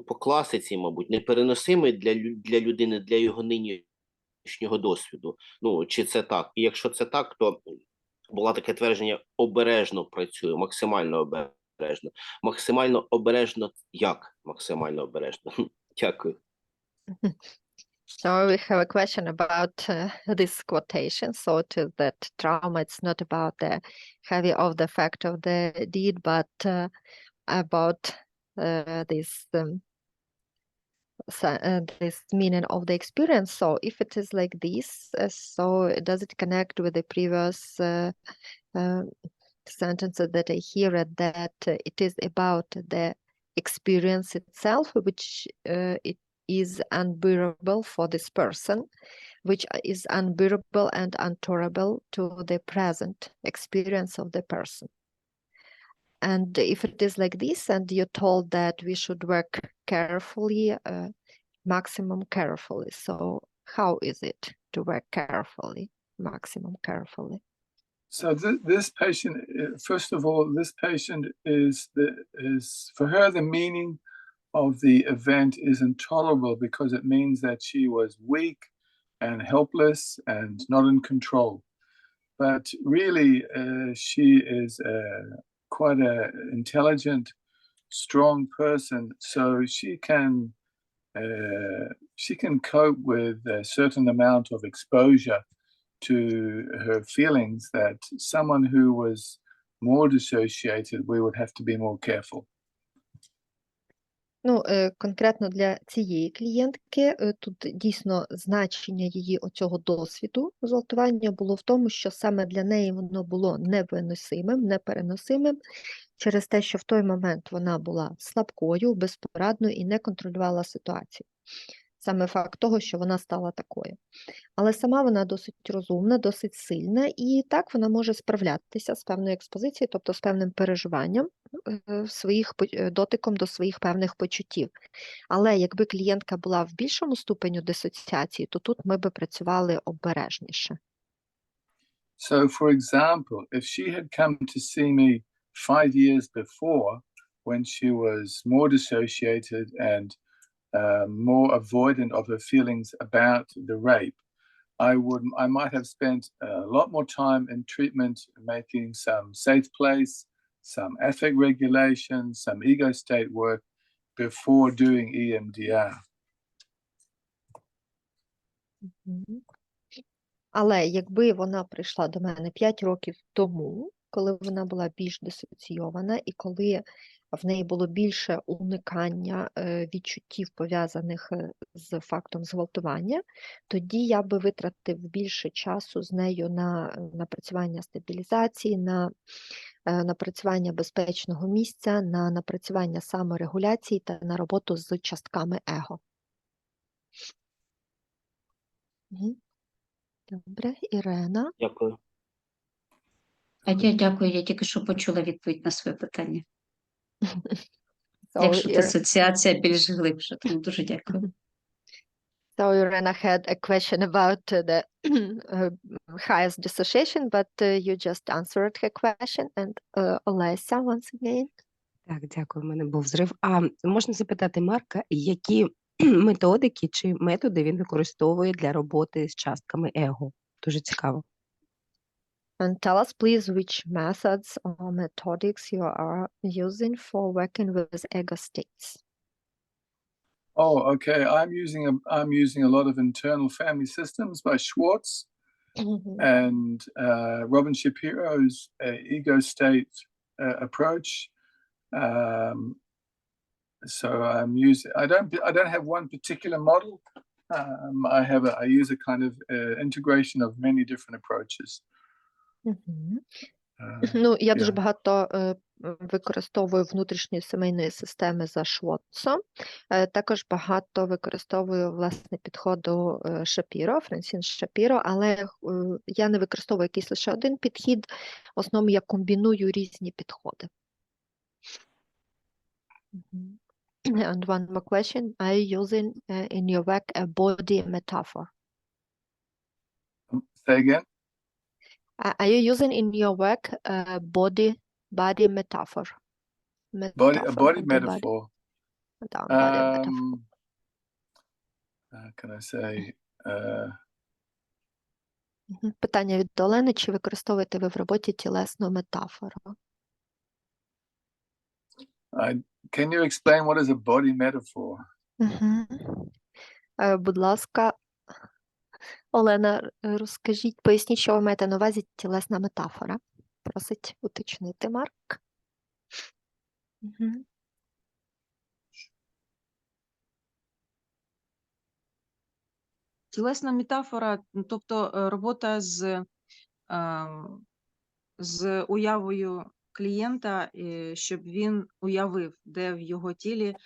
по класиці, мабуть, непереносимий для людини, для його нинішнього досвіду. Чи це так? І якщо це так, то було таке твердження: обережно працюю, максимально обережно. Максимально обережно як? Максимально обережно. Дякую. So we have a question about this quotation. So to that trauma, it's not about the heavy of the fact of the deed, but about this this meaning of the experience. So if it is like this, so does it connect with the previous sentences that I hear that it is about the experience itself, which it is unbearable for this person, which is unbearable and intolerable to the present experience of the person. And if it is like this, and you're told that we should work carefully, maximum carefully. So how is it to work carefully, maximum carefully? So this patient, first of all, this patient is for her, the meaning of the event is intolerable because it means that she was weak and helpless and not in control. But really, she is quite an intelligent, strong person, so she can cope with a certain amount of exposure to her feelings that someone who was more dissociated, we would have to be more careful. Конкретно для цієї клієнтки тут дійсно значення її оцього досвіду зґвалтування було в тому, що саме для неї воно було невиносимим, непереносимим, через те, що в той момент вона була слабкою, безпорадною і не контролювала ситуацію. Саме факт того, що вона стала такою. Але сама вона досить розумна, досить сильна, і так вона може справлятися з певною експозицією, тобто з певним переживанням, дотиком до своїх певних почуттів. Але якби клієнтка була в більшому ступеню дисоціації, то тут ми би працювали обережніше. So, for example, if she had come to see me 5 years before, when she was more dissociated and more avoidant of her feelings about the rape, I might have spent a lot more time in treatment, making some safe place, some affect regulation, some ego state work before doing EMDR. Але якби вона прийшла до мене 5 років тому, коли вона була більш дисоційована і коли в неї було більше уникання відчуттів, пов'язаних з фактом зґвалтування, тоді я би витратив більше часу з нею на напрацювання стабілізації, на напрацювання безпечного місця, на напрацювання саморегуляції та на роботу з частками его. Добре, Ірена. Дякую. Дякую, я тільки що почула відповідь на своє питання. So, Якщо дисоціація більш глибша, тому дуже дякую. So Irena had a question about the highest dissociation, but you just answered her question. And Olesa, once again. Так, дякую, у мене був зрив. А можна запитати Марка, які методики чи методи він використовує для роботи з частками его? Дуже цікаво. And tell us, please, which methods or methodics you are using for working with ego states. Oh, okay. I'm using a lot of internal family systems by Schwartz and Robin Shapiro's ego state approach. So I'm using. I don't have one particular model. I use a kind of integration of many different approaches. Ну, я дуже yeah. багато використовую внутрішньої сімейної системи за Швоцом. Також багато використовую, власне, підходу Шапіро, Франсін Шапіро, але я не використовую якийсь лише один підхід. В основному я комбіную різні підходи. And one more question. Are you using in your work a body metaphor? Say again. Are you using in your work a body metaphor? A body of the metaphor. Body metaphor. Can I say? Питання від Олени. Чи використовуєте ви в роботі тілесну метафору? Can you explain what is a body metaphor? Будь ласка, Олена, розкажіть, поясніть, що ви маєте на увазі тілесна метафора. Просить уточнити Марк. Тілесна метафора, тобто робота з уявою клієнта, щоб він уявив, де в його тілі,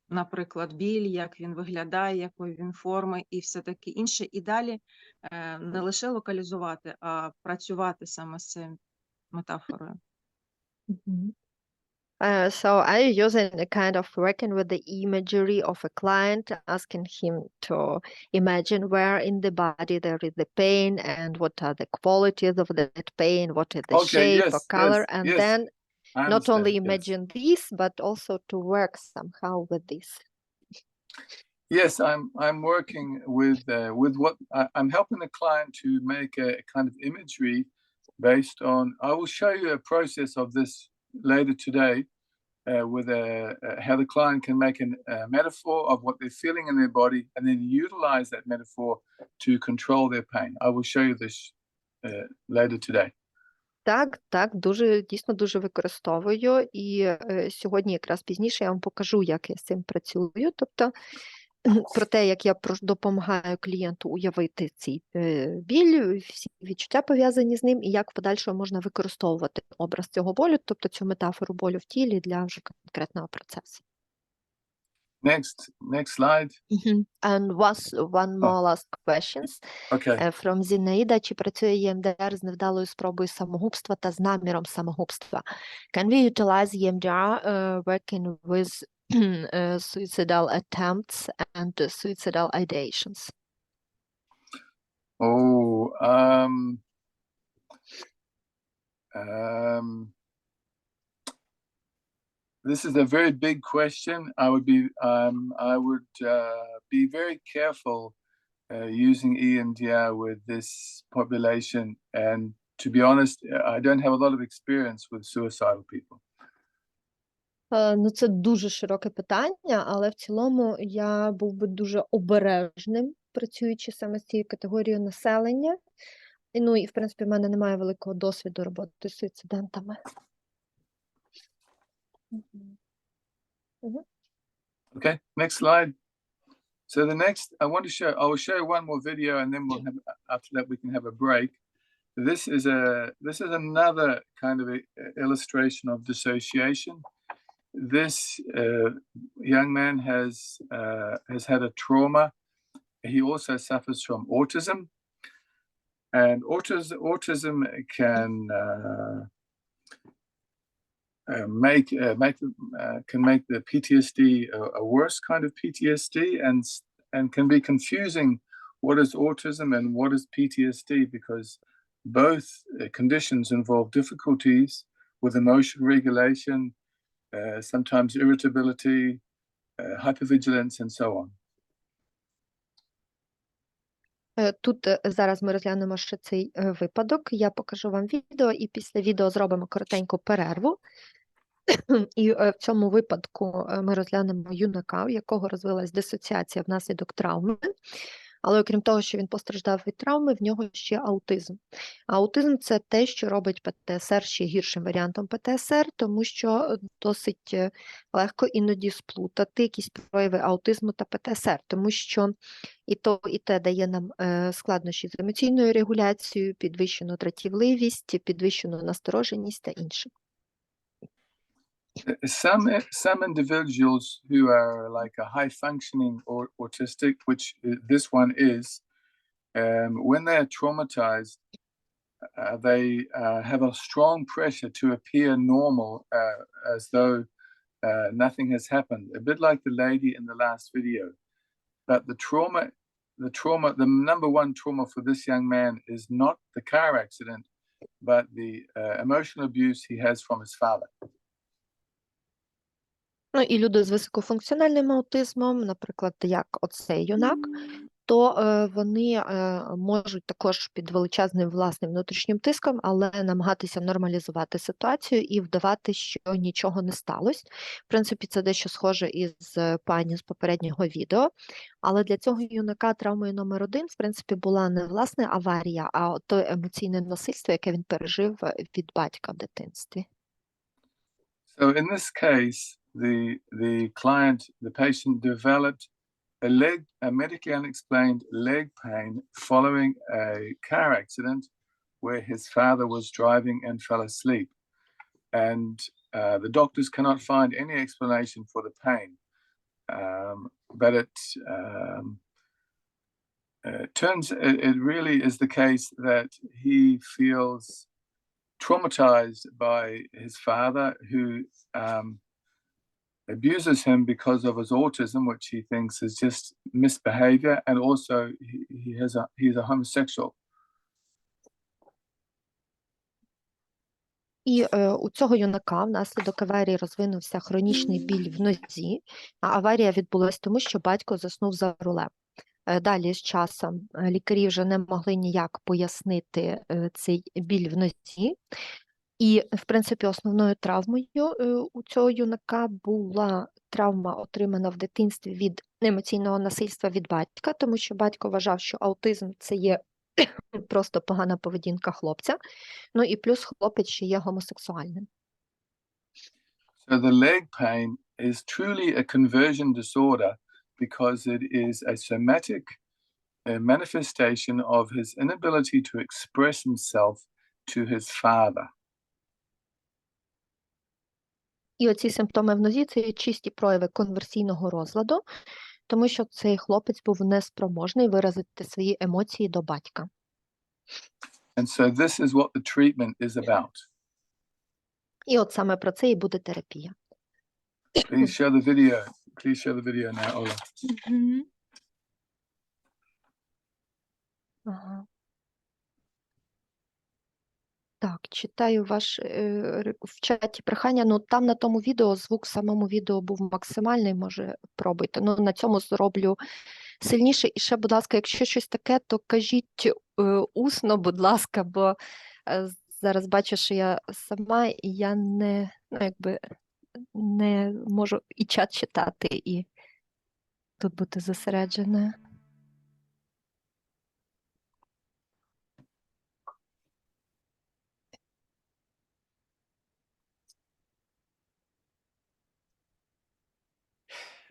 наприклад, біль, як він виглядає, якої він форми і все таке інше. І далі не лише локалізувати, а працювати саме з цією метафорою. So are you using a kind of working with the imagery of a client, asking him to imagine where in the body there is the pain and what are the qualities of that pain, what is the shape or color, and then not only imagine this, but also to work somehow with this. Yes, I'm working with what I'm helping the client to make a kind of imagery based on. I will show you a process of this later today, with how the client can make a metaphor of what they're feeling in their body and then utilize that metaphor to control their pain. I will show you this later today. Так, дійсно дуже використовую, і сьогодні якраз пізніше я вам покажу, як я з цим працюю, тобто про те, як я допомагаю клієнту уявити цей біль, всі відчуття пов'язані з ним, і як в подальшому можна використовувати образ цього болю, тобто цю метафору болю в тілі для вже конкретного процесу. Next slide. And one more last questions. Okay. From Зінаїда. Чи працює EMDR з невдалою спробою самогубства та з наміром самогубства? Can we utilize EMDR working with suicidal attempts and suicidal ideations? This is a very big question. I would be very careful using EMDR with this population. And to be honest, I don't have a lot of experience with suicidal people. Ну, це дуже широке питання, але в цілому я був би дуже обережним, працюючи саме з цією категорією населення. Ну, і, в принципі, в мене немає великого досвіду роботи з суїцидентами. Okay, next slide. So the next, I will show you one more video, and then we'll have, after that we can have a break. This is another kind of illustration of dissociation. This young man has had a trauma. He also suffers from autism, and autism can make the PTSD a worse kind of PTSD, and can be confusing what is autism and what is PTSD, because both conditions involve difficulties with emotion regulation, sometimes irritability, hypervigilance, and so on. Тут зараз ми розглянемо ще цей випадок. Я покажу вам відео, і після відео зробимо коротеньку перерву. І в цьому випадку ми розглянемо юнака, у якого розвилась дисоціація внаслідок травми. Але окрім того, що він постраждав від травми, в нього ще аутизм. А аутизм – це те, що робить ПТСР ще гіршим варіантом ПТСР, тому що досить легко іноді сплутати якісь прояви аутизму та ПТСР, тому що і то, і те дає нам складнощі з емоційною регуляцією, підвищену дратівливість, підвищену настороженість та інше. Some individuals who are like a high functioning or autistic, which this one is, when they are traumatized, they have a strong pressure to appear normal, as though nothing has happened. A bit like the lady in the last video. But the number one trauma for this young man is not the car accident, but the emotional abuse he has from his father. Ну і люди з високофункціональним аутизмом, наприклад, як оцей юнак, то вони можуть також під величезним власним внутрішнім тиском, але намагатися нормалізувати ситуацію і вдавати, що нічого не сталося. В принципі, це дещо схоже із пані з попереднього відео, але для цього юнака травмою номер 1, в принципі, була не власне аварія, а те емоційне насильство, яке він пережив від батька в дитинстві. So in this case, the patient developed a medically unexplained leg pain following a car accident where his father was driving and fell asleep. And the doctors cannot find any explanation for the pain. But it really is the case that he feels traumatized by his father, who abuses him because of his autism, which he thinks is just misbehavior, and also he's a homosexual. І у цього юнака внаслідок аварії розвинувся хронічний біль в нозі, а аварія відбулась тому, що батько заснув за рулем. Далі з часом лікарі вже не могли ніяк пояснити цей біль в нозі. І, в принципі, основною травмою у цього юнака була травма, отримана в дитинстві від емоційного насильства від батька, тому що батько вважав, що аутизм – це є просто погана поведінка хлопця, ну і плюс хлопець ще є гомосексуальним. So the leg pain is truly a conversion disorder because it is a somatic manifestation of his inability to express himself to his father. І оці симптоми в нозі – це є чисті прояви конверсійного розладу, тому що цей хлопець був неспроможний виразити свої емоції до батька. And so this is what the treatment is about. І от саме про це і буде терапія. Please show the video. Please show the video now, Ola. Ага. Так, читаю ваш в чаті прохання. Ну, там на тому відео, звук в самому відео був максимальний, може, пробуйте. Ну, на цьому зроблю сильніше. І ще, будь ласка, якщо щось таке, то кажіть усно, будь ласка, бо зараз бачу, що я сама, і я не можу і чат читати, і тут бути зосередженою.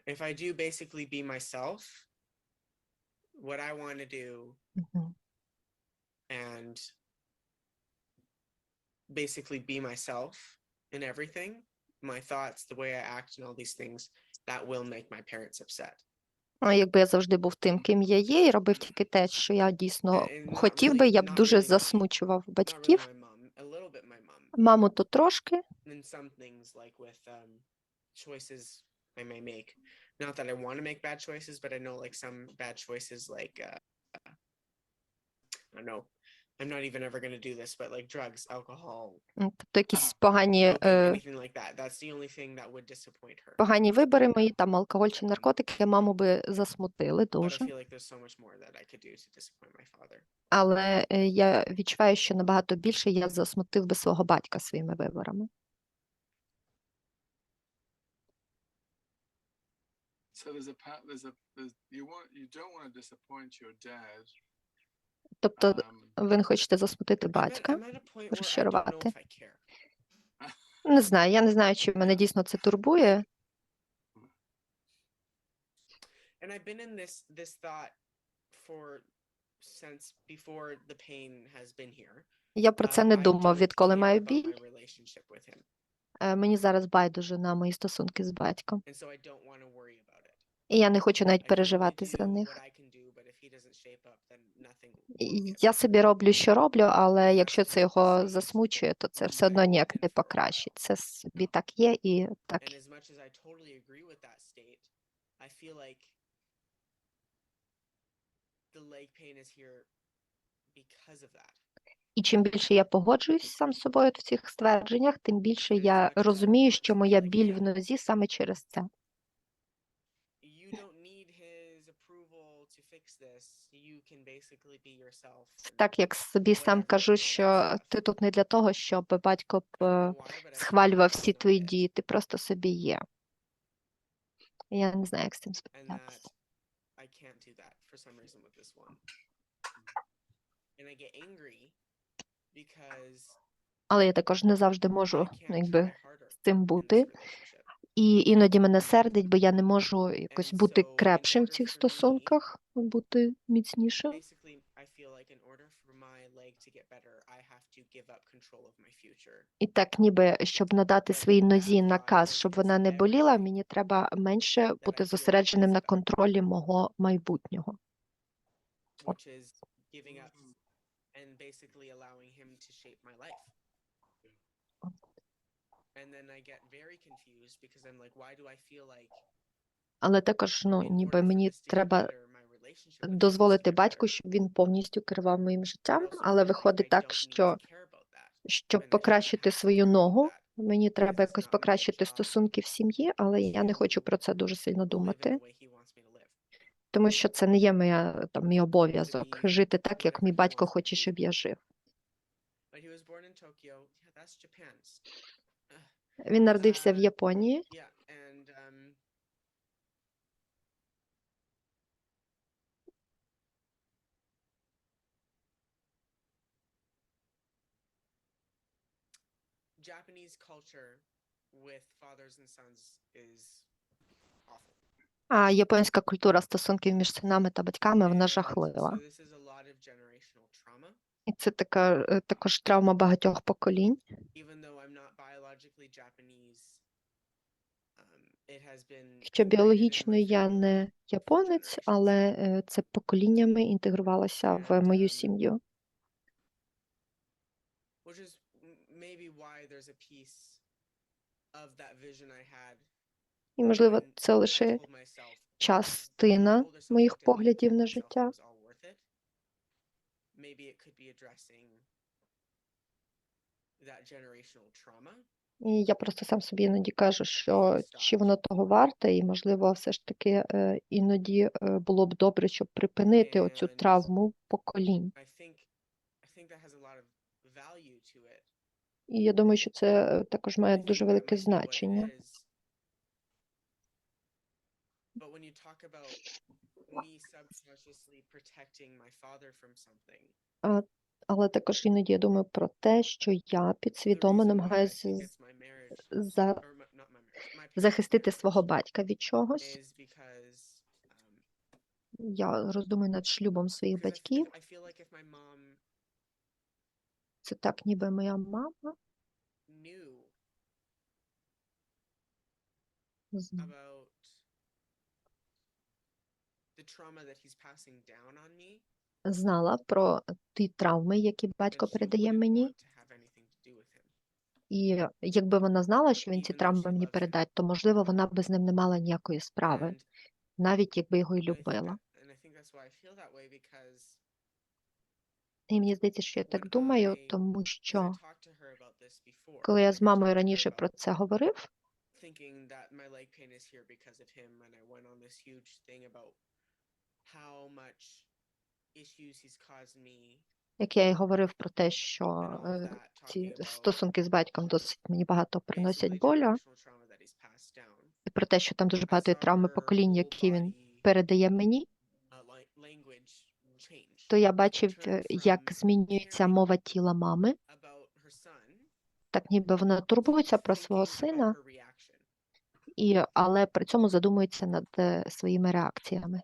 If I do basically be myself, what I want to do, and basically be myself in everything, my thoughts, the way I act and all these things, that will make my parents upset. Якби я завжди був тим, ким я є, і робив тільки те, що я дійсно хотів би, я б дуже засмучував батьків. Маму то трошки. And some things like with choices I may make. Not that I want to make bad choices, but I know like some bad choices like I don't know. I'm not even ever going to do this, but like drugs, alcohol. Тобто якісь погані Anything like that. That's the only thing that would disappoint her. Погані вибори мої, там алкоголь чи наркотики, маму би засмутили But I дуже. feel like there's so much more that I could do to disappoint my father. Але я відчуваю, що набагато більше я засмутив би свого батька своїми виборами. So there's a part, you don't want to disappoint your dad. Тобто ви не хочете засмутити I'm at, батька, I'm at a point where I don't know розчарувати. if I care. Не знаю, я не знаю, чи мене дійсно це турбує. And I've been in this thought since before the pain has been here. Я про це не I думав, don't відколи care маю about біль. my relationship with him. Мені зараз байдуже на мої стосунки з батьком. And so I don't want to worry about it. І я не хочу навіть I can only переживати do за what них. I can do, but if he doesn't shape up, then nothing will І get я better. собі роблю, що роблю, але And якщо that's це kind of the його state засмучує, то це I'm все одно kind of ніяк in не for a while. покращить. Це собі так є і так. And as much as I totally agree with that state, I feel like the leg pain is here because of that. І чим більше я погоджуюсь сам з собою в цих ствердженнях, тим більше And as я much as I розумію, want що to be моя like біль в him, нозі саме через це. you don't need his approval to fix this. You can basically be yourself. And Так як собі сам whatever кажу, and all that що stuff. ти тут не для того, щоб батько I don't know why, but I feel like схвалював that's всі not твої it. дії, ти просто собі є. Я не знаю, як з цим And справлятися. that I can't do that for some reason with this one. And I get angry because Але я також не завжди можу, I can't якби, try harder з цим in бути. this relationship. І іноді мене сердить, бо я не можу якось And бути so in крепшим в order цих for me, стосунках, бути міцнішим. basically, I feel like in order for my leg to get better, I have to give up control of my future. І так, ніби, щоб надати But своїй that нозі thought наказ, goes щоб вона against не боліла, everything мені треба менше that I бути feel зосередженим is на about, контролі мого майбутнього. which is giving up and basically allowing him to shape my life. And then I get very confused because I'm like, why do I feel like Але також, in ніби order for мені this to get треба better, my relationship with him needs to дозволити get батьку, better. щоб він повністю керував моїм But життям, also але feel like виходить I так, don't need що to care about that щоб when I shouldn't покращити have to свою care about ногу, that мені because треба it's якось not my покращити job стосунки в сім'ї, але я не хочу про це дуже сильно to live in думати, the way he wants me to live. тому що це не є мій To обов'язок be жити так, як whatever мій he батько wants me хоче, to be. щоб я жив. But he was born in Tokyo. Yeah, that's Japan. Він народився в Японії, Yeah, and Japanese culture with fathers and sons is awful. а японська культура стосунків між синами та батьками, вона And жахлива. so this is a lot of generational trauma. І це також травма багатьох поколінь. Even though I'm not biologically Japanese, it has been Хоча ingrained in біологічно my я family не for японець, generations. але це поколіннями інтегрувалося в And, мою сім'ю. which is maybe why there's a piece of that vision I had І, можливо, when це I лише told myself, when my частина older self моїх looked at me and поглядів told на myself it життя. was all worth it. Maybe it could be addressing that generational trauma. І я просто сам собі іноді кажу, що чи воно того варте, і, можливо, все ж таки іноді було б добре, щоб припинити оцю And травму поколінь. I think that has a lot of value to it. І я думаю, що це також має I think дуже that велике might be what it значення. is. But when you talk about me subconsciously protecting my father from something, Але також іноді я думаю про те, що я the підсвідомо reason why I намагаюся think it's my marriage, за- or not my marriage, my parents' захистити marriage свого батька від чогось. is because Я роздумую над шлюбом своїх because батьків. I feel like if my mom Це так, ніби моя мама knew з- about the trauma that he's passing down on me, знала про ті травми, які then батько she передає wouldn't мені. want to have anything to do with him. І якби вона знала, що він ці Even though травми she мені loves him. передасть, то, можливо, вона б з ним не мала ніякої справи, And навіть якби його і I think любила. and I think that's why I feel that way because І мені здається, що я так when думаю, I тому because I що, talked to her about this before, коли я like з I мамою talked to her раніше about про це говорив, thinking that my leg pain is here because of him, and I went on this huge thing about how much issues he's caused me як я й говорив про те, що and all of that, ці talking about стосунки з батьком досить мені багато приносять basically болю, generational trauma that he's passed down. про те, що там дуже багато є травми поколінь, які він передає мені, то я бачив, як змінюється мова тіла мами, так ніби вона турбується про свого сина, але при цьому задумується над своїми реакціями.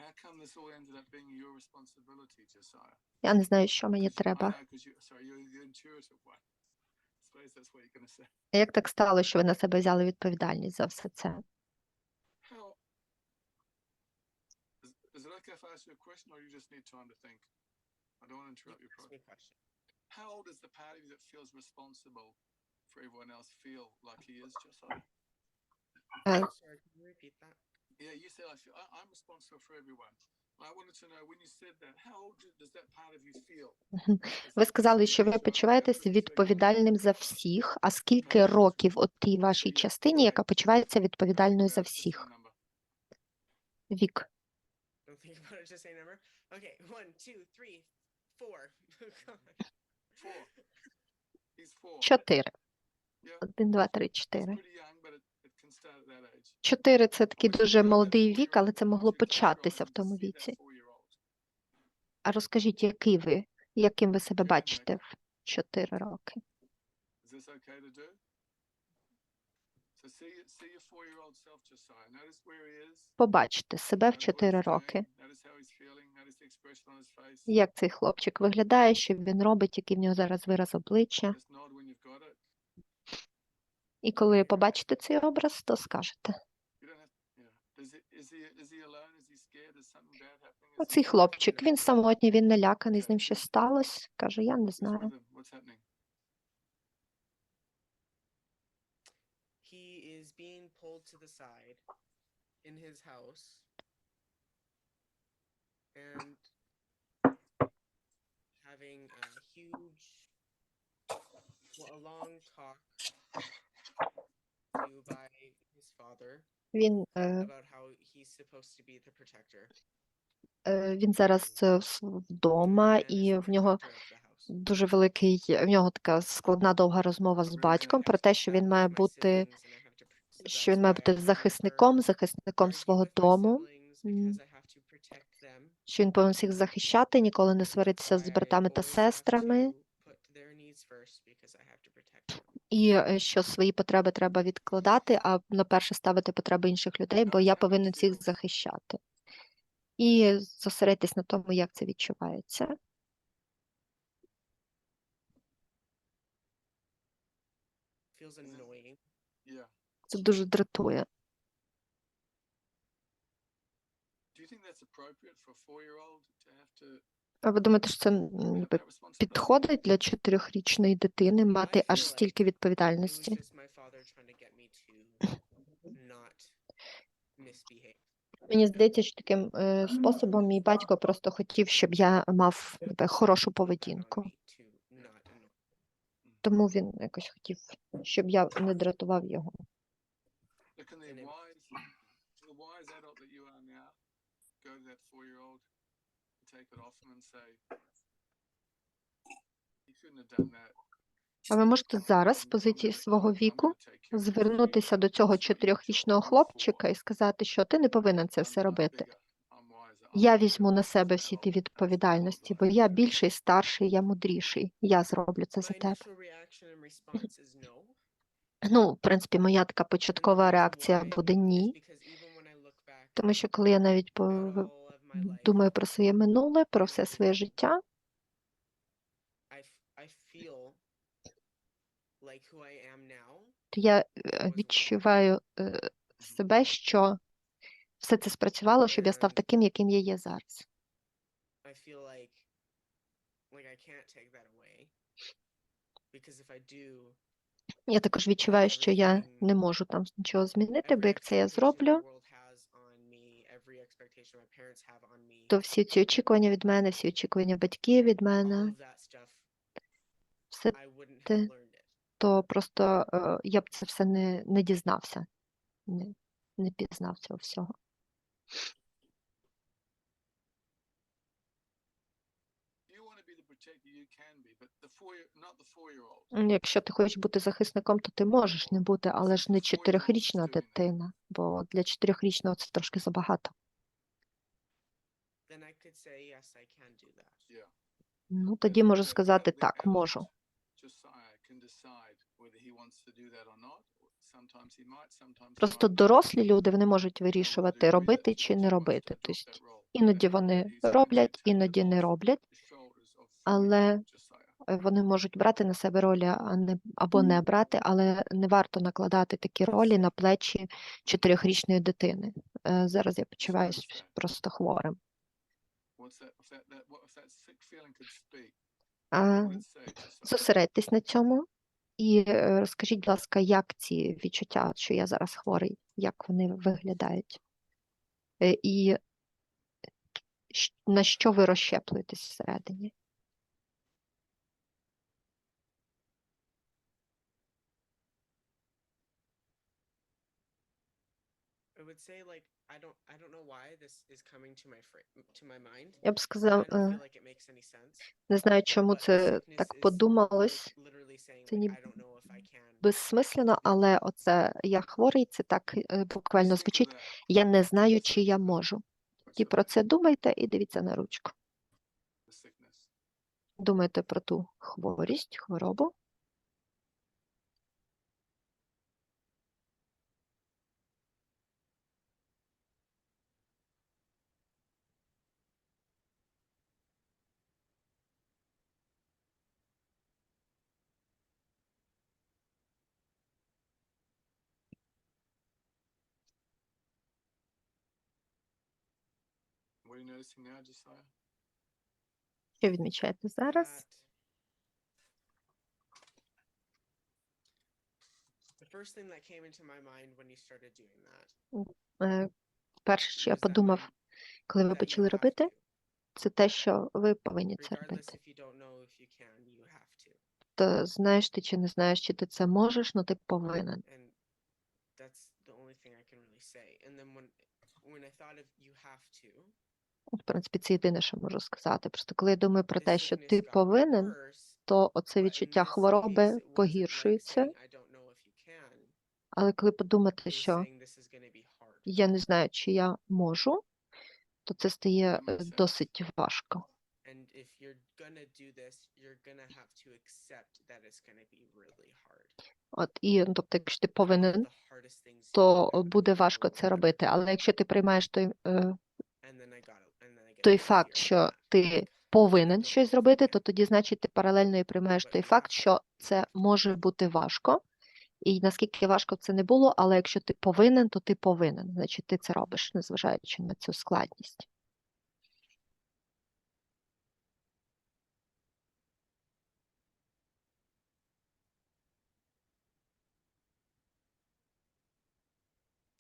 How come this all ended up being your responsibility, Josiah? Я не знаю, що мені 'Cause I треба. know, 'cause sorry, you're the intuitive one. I suppose that's what you're going to say. Як так стало, що ви на себе взяли відповідальність за все це? How is it okay if I ask you a question, or you just need time to think? I don't want to interrupt your process. How old is the part of you that feels responsible for everyone else feel like he is, Josiah? Sorry, can you repeat that? Yeah, you said I'm responsible for everyone. I wanted to know when you said that, how old does that part of you feel? Ви сказали, що ви почуваєтесь відповідальним за всіх, а скільки років от тій вашій частині, яка почувається відповідальною за всіх? Вік. Don't think about it, just say a number. Okay, 1, 2, 3, 4. 4. He's 4. 4. Yeah. 1, 2, 3, It's 4. pretty young, but it can start at that age. 4 – це такий I want you дуже to know that молодий вік, 4-year-old, але це I want могло you to close your eyes початися в and тому see that віці. 4-year-old. А розкажіть, який ви, яким ви себе Okay, бачите в 4 роки? Is this okay to do? So see your 4-year-old self, Josiah. Notice where he is. Побачте себе в Notice what 4 he's роки. doing. Notice how he's feeling. Notice the expression on his face. Як цей хлопчик виглядає, що він робить, який в нього зараз вираз обличчя. Just nod when you've got it. І коли побачите цей образ, то скажете. You don't have, yeah. Is he alone? Is he scared? Is something bad happening? Is Оцей he хлопчик, він самотній, він наляканий, з ним щось сталося. Каже, я не Who's знаю. with him? What's happening? He is being pulled to the side in his house. And having a huge, a long talk to by his father Він, about how he's supposed to be the protector. він зараз вдома, і в нього дуже великий, в нього така складна довга розмова з батьком про те, що він має бути захисником свого дому, що він повинен всіх захищати, ніколи не сваритися з братами та сестрами, і що свої потреби треба відкладати, а на перше ставити потреби інших людей, бо я повинен всіх захищати. І зосередитись на тому, як це відчувається. Yeah. Це дуже дратує. Do you think that's appropriate for a 4-year-old to have to А ви думаєте, що це have that responsibility? підходить для 4-річної дитини мати аж стільки відповідальності? Мені здається, що таким способом мій батько просто хотів, щоб я мав хорошу поведінку. Тому він якось хотів, щоб я не дратував його. Look, can the wise adult that you are now go to that 4-year-old and take it off him and say, you shouldn't have done that. А ви можете зараз з позиції свого віку звернутися до цього 4-річного хлопчика і сказати, що ти не повинен це все робити. Я візьму на себе всі ті відповідальності, бо я більший, старший, я мудріший. Я зроблю це за тебе. Ну, в принципі, моя така початкова реакція буде ні. Тому що коли я навіть думаю про своє минуле, про все своє життя, то я відчуваю себе, що все це спрацювало, щоб я став таким, яким я є зараз. Я також відчуваю, що я не можу там нічого змінити, бо як це я зроблю, то всі ці очікування від мене, всі очікування батьків від мене, все те, то просто я б це все не дізнався, не пізнав цього всього. Do Якщо ти хочеш бути захисником, то ти можеш не бути, але ж не 4-річна дитина, бо для 4-річного це трошки забагато. Then I could say, yes, I can do that. Ну, тоді можу сказати так, можу. Просто дорослі люди, вони можуть вирішувати, робити чи не робити. Тобто іноді вони роблять, іноді не роблять, але вони можуть брати на себе ролі або не брати, але не варто накладати такі ролі на плечі 4-річної дитини. Зараз я почуваюся просто хворим. Зосередьтесь на цьому і розкажіть, будь ласка, як ці відчуття, що я зараз хворий, як вони виглядають? І на що ви розщеплюєтесь всередині? I would say, like, I don't know why this is coming to my mind. Я б сказав, I don't feel like it makes any sense. не знаю, чому But це sickness так is, подумалось. like, literally saying, Це like, ніби I don't know if I can. безсмислено, але оце «я хворий» – це так буквально звучить «я не знаю, чи я можу». І про це думайте і дивіться на ручку. Думайте про ту хворість, хворобу. Що відмічаєте зараз? The first thing that came into my mind when you started doing that Перше, що я was that подумав, коли ви that you почали have робити, to. це те, що ви повинні це Regardless робити. if you don't know if you can, you have to. То знаєш ти чи не знаєш, чи ти це можеш, але ти повинен. And that's the only thing I can really say. And then when I thought of you have to, В принципі, це єдине, що можу сказати. Просто коли я думаю про the те, що sickness ти got повинен, worse, то оце but in відчуття this хвороби case, it wasn't like погіршується. saying, I don't know if you can. Але коли подумати, It was що saying this is going to be hard. я не знаю, чи я можу, то це стає досить важко. And if you're gonna do this, you're gonna have to accept that it's gonna be really hard. От, і, тобто, якщо ти One of повинен, the hardest things то that буде важко will це ever робити. do. Але якщо ти приймаєш And then I get той the факт, fear що from that. ти Like, повинен I don't щось know if I зробити, can. то тоді, значить, ти паралельно і приймаєш But той you факт, have to. що це може бути важко. І наскільки важко б це не було, але якщо ти повинен, то ти повинен. Значить, ти це робиш, незважаючи на цю складність.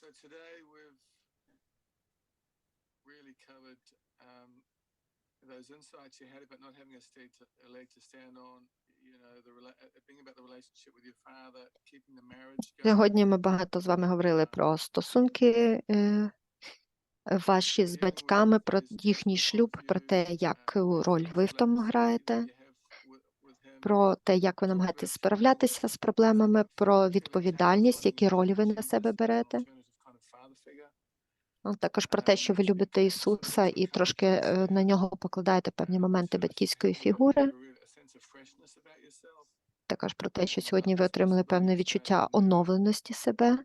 So today we've really covered those insights you had about not having a leg to stand on, you know, being about the relationship with your father, keeping the marriage going. Сьогодні ми багато з вами говорили про стосунки ваші з батьками, про їхній шлюб, про те, яку роль ви в тому граєте, про те, як ви намагаєтесь справлятися з проблемами, про відповідальність, які ролі ви на себе берете. Також про те, що ви любите Ісуса і трошки на нього покладаєте певні моменти батьківської фігури. Також про те, що сьогодні ви отримали певне відчуття оновленості себе,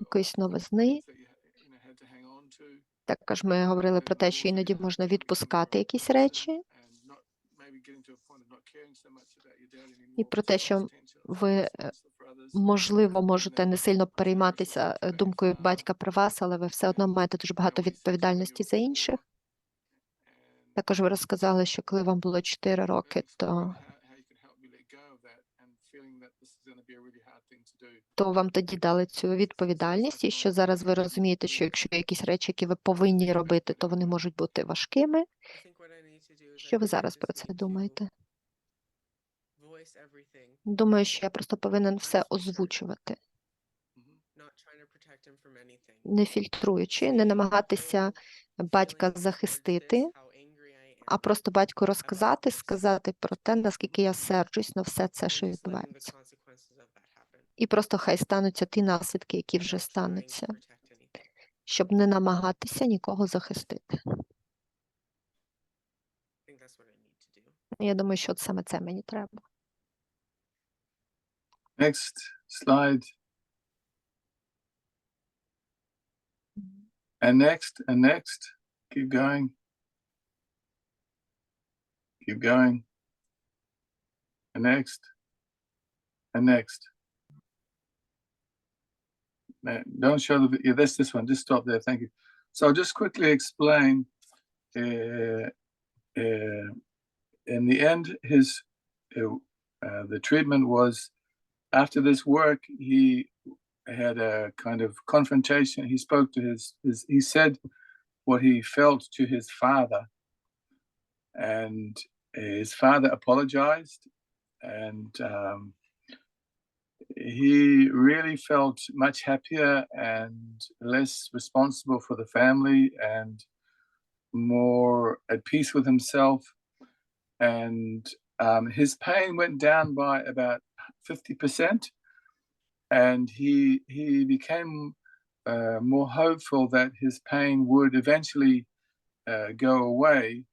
якоїсь новизни. Також ми говорили про те, що іноді можна відпускати якісь речі. І про те, що ви, можливо, можете не сильно перейматися думкою батька про вас, але ви все одно маєте дуже багато відповідальності за інших. Також ви розказали, що коли вам було 4 роки, то вам тоді дали цю відповідальність, і що зараз ви розумієте, що якщо є якісь речі, які ви повинні робити, то вони можуть бути важкими. Що ви зараз про це думаєте? Думаю, що я просто повинен все озвучувати, не фільтруючи, не намагатися батька захистити, а просто батьку розказати, сказати про те, наскільки я серджусь на все це, що and just letting the відбувається. consequences of that happen. І просто хай стануться ті наслідки, які вже Not trying to стануться, protect anything. щоб не намагатися нікого захистити. I think that's what I need to do. Я думаю, що от саме це мені треба. Next slide. And next, and next. Keep going. Keep going. And next. And next. Don't show the video. That's this one. Just stop there. Thank you. So I'll just quickly explain. In the end, the treatment was, after this work, he had a kind of confrontation. He spoke to he said what he felt to his father, and his father apologized, and he really felt much happier and less responsible for the family and more at peace with himself. And his pain went down by about 50%. And he became more hopeful that his pain would eventually go away,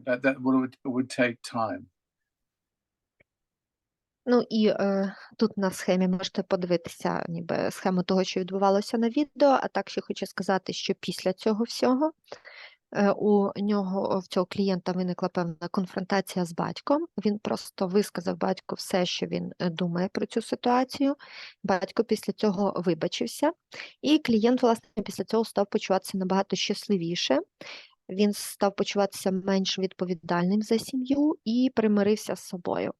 but that would take time. Ну і тут на схемі можете подивитися ніби схему того, що відбувалося на відео, а так ще хочу сказати, що після цього всього у цього клієнта виникла певна конфронтація з батьком. Він просто висказав батьку все, що він думає про цю ситуацію. Батько після цього вибачився, і клієнт, власне, після цього став почуватися набагато щасливіше. Він став почуватися менш відповідальним за сім'ю і примирився з собою.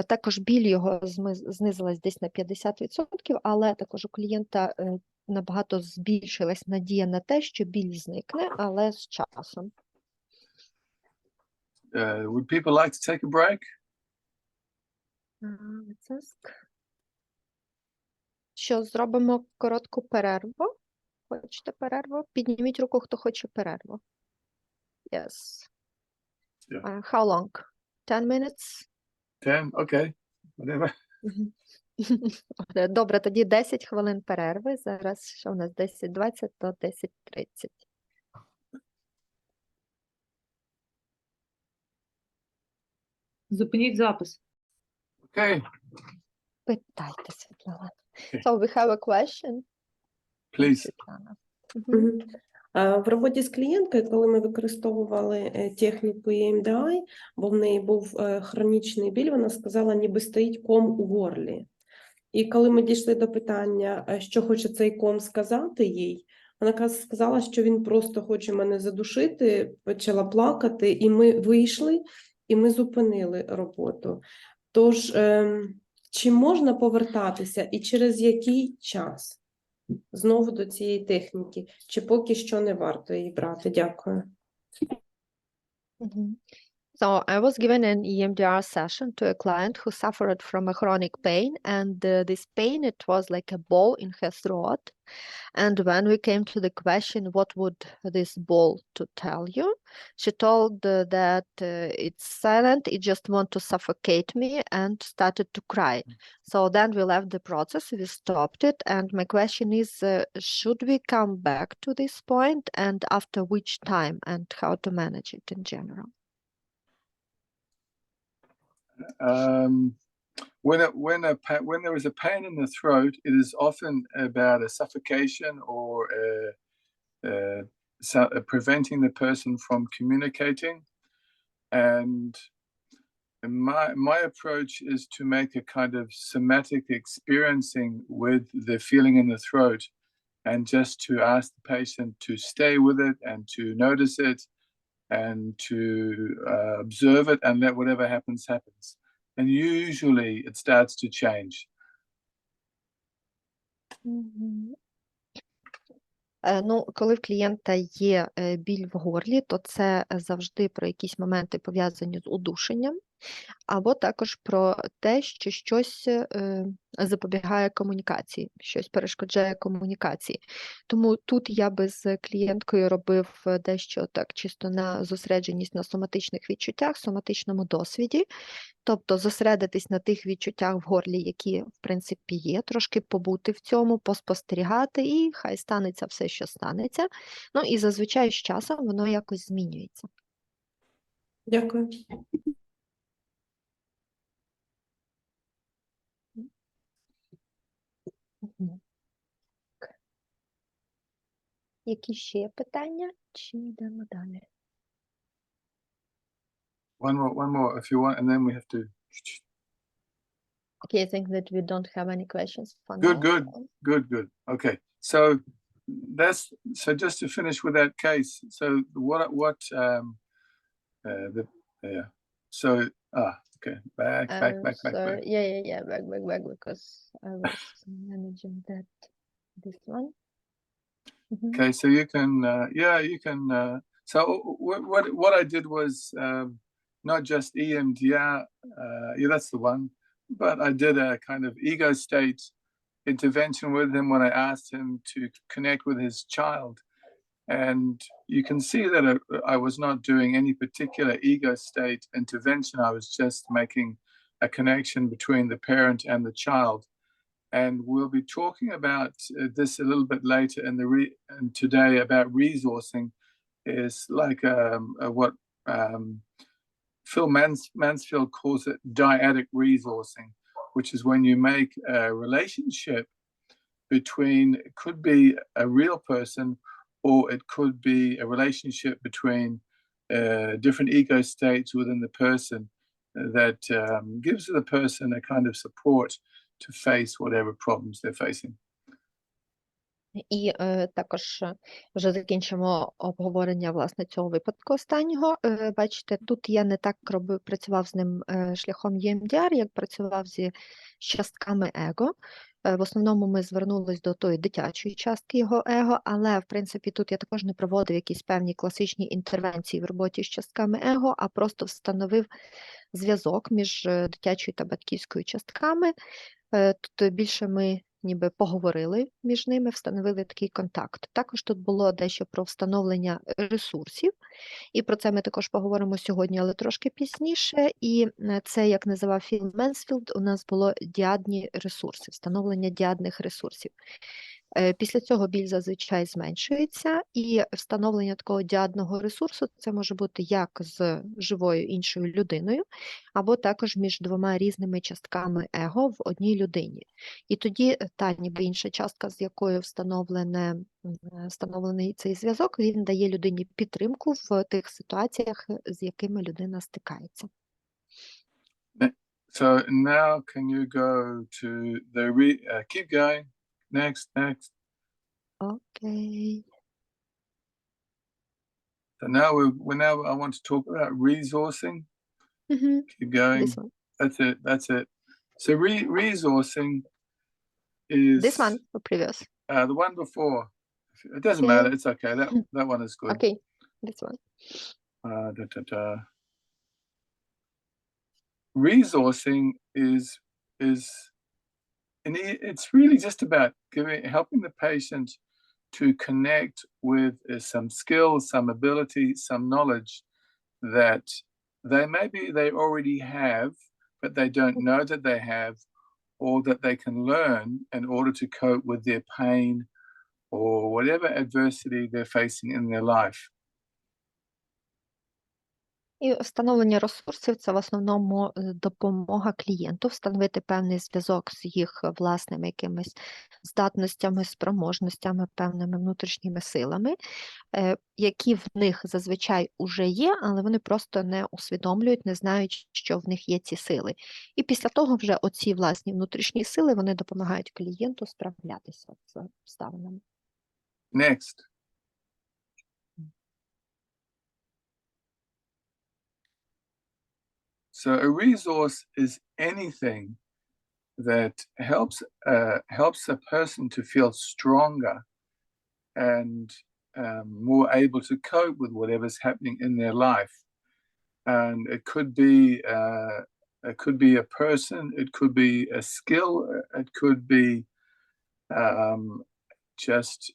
Також біль його знизилась десь на 50%, але також у клієнта набагато збільшилась надія на те, що біль зникне, але з часом. Would people like to take a break? Що, зробимо коротку перерву? Хочете перерву? Підніміть руку, хто хоче перерву. Yes. How long? 10 minutes? 10? Okay. Whatever. Добре, тоді 10 хвилин перерви. Зараз що у нас 10:20 до 10:30. Зупиніть запис. Okay. Питайте, Світлана. So we have a question. Please. Світлана. В роботі з клієнткою, коли ми використовували техніку EMDR, бо в неї був хронічний біль, вона сказала, ніби стоїть ком у горлі. І коли ми дійшли до питання, що хоче цей ком сказати їй, вона сказала, що він просто хоче мене задушити, почала плакати, і ми вийшли, і ми зупинили роботу. Тож, чи можна повертатися і через який час? Знову до цієї техніки, чи поки що не варто її брати? Дякую. So I was given an EMDR session to a client who suffered from a chronic pain, and this pain, it was like a ball in her throat. And when we came to the question, what would this ball to tell you? She told that it's silent, it just want to suffocate me, and started to cry. So then we left the process, we stopped it, and my question is, should we come back to this point, and after which time, and how to manage it in general? When there is a pain in the throat, it is often about a suffocation or preventing the person from communicating. And my approach is to make a kind of somatic experiencing with the feeling in the throat, and just to ask the patient to stay with it and to notice it and to observe it and let whatever happens, happens. And usually it starts to change. Ну, коли в клієнта є біль в горлі, то це завжди про якісь моменти пов'язані з удушенням. або також про те, що щось запобігає комунікації, щось перешкоджає комунікації. Тому тут я би з клієнткою робив дещо так чисто на зосередженість на соматичних відчуттях, соматичному досвіді, тобто зосередитись на тих відчуттях в горлі, які, в принципі, є, трошки побути в цьому, поспостерігати, і хай станеться все, що станеться. Ну і зазвичай з часом воно якось змінюється. Дякую. Мгм. Які ще питання? Чи йдемо далі? One more if you want, and then we have to. Okay, I think that we don't have any questions for Good, now. good. Okay, so just to finish with that case. So what yeah. So okay, back. Sorry. Yeah. Back because I was managing this one. Mhm. Okay, so you can so what I did was not just EMDR, yeah, that's the one, but I did a kind of ego state intervention with him when I asked him to connect with his child. And you can see that I was not doing any particular ego state intervention. I was just making a connection between the parent and the child. And we'll be talking about this a little bit later and today about resourcing is like what Phil Mansfield calls it dyadic resourcing, which is when you make a relationship between, it could be a real person or it could be a relationship between different ego states within the person that gives the person a kind of support to face whatever problems they're facing. І також вже закінчимо обговорення власне цього випадку останнього. Бачите, тут я не так працював з ним шляхом EMDR, як працював зі частками его. В основному ми звернулись до тої дитячої частки його его, але, в принципі, тут я також не проводив якісь певні класичні інтервенції в роботі з частками его, а просто встановив зв'язок між дитячою та батьківською частками. Тут більше ми ніби поговорили між ними, встановили такий контакт. Також тут було дещо про встановлення ресурсів, і про це ми також поговоримо сьогодні, але трошки пізніше. І це, як називав Філ Менсфілд, у нас було діадні ресурси, встановлення діадних ресурсів. Після цього біль зазвичай зменшується, і встановлення такого діадного ресурсу це може бути як з живою іншою людиною, або також між двома різними частками его в одній людині. І тоді та ніби інша частка, з якою встановлений цей зв'язок, він дає людині підтримку в тих ситуаціях, з якими людина стикається. So now can you go to the keep going. Next. Okay. So now I want to talk about resourcing. Mm-hmm. Keep going. This one. That's it. So resourcing is This one or previous? The one before. It doesn't Okay. matter. It's okay. That one is good. Okay, this one. Resourcing is and it's really just about helping the patient to connect with some skills, some ability, some knowledge that they already have, but they don't know that they have, or that they can learn in order to cope with their pain or whatever adversity they're facing in their life. І встановлення ресурсів – це в основному допомога клієнту встановити певний зв'язок з їх власними якимись здатностями, спроможностями, певними внутрішніми силами, які в них зазвичай уже є, але вони просто не усвідомлюють, не знають, що в них є ці сили. І після того вже оці власні внутрішні сили, вони допомагають клієнту справлятися з обставинами. Next. So a resource is anything that helps a person to feel stronger and more able to cope with whatever's happening in their life. and it could be a person, it could be a skill, it could be just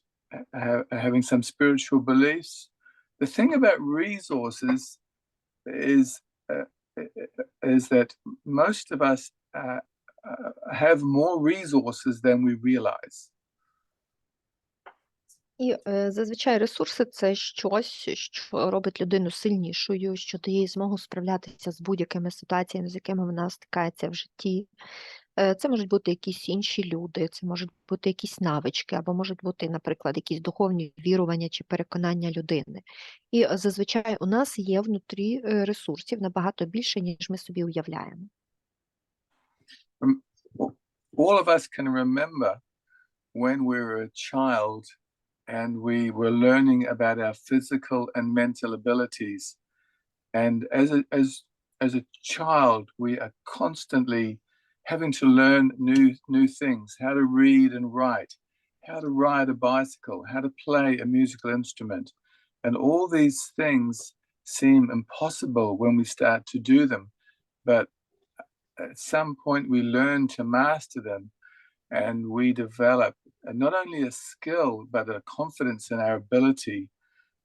having some spiritual beliefs. The thing about resources is that most of us have more resources than we realize. І зазвичай ресурси це щось, що робить людину сильнішою, що дає їй змогу справлятися з будь-якими ситуаціями, з якими вона стикається в житті. Це можуть бути якісь інші люди, це можуть бути якісь навички, або можуть бути, наприклад, якісь духовні вірування чи переконання людини. І зазвичай у нас є внутрі ресурсів набагато більше, ніж ми собі уявляємо. All of us can remember when we were a child and we were learning about our physical and mental abilities. And as a child, we are constantly having to learn new things, how to read and write, how to ride a bicycle, how to play a musical instrument. And all these things seem impossible when we start to do them. But at some point we learn to master them, and we develop not only a skill, but a confidence in our ability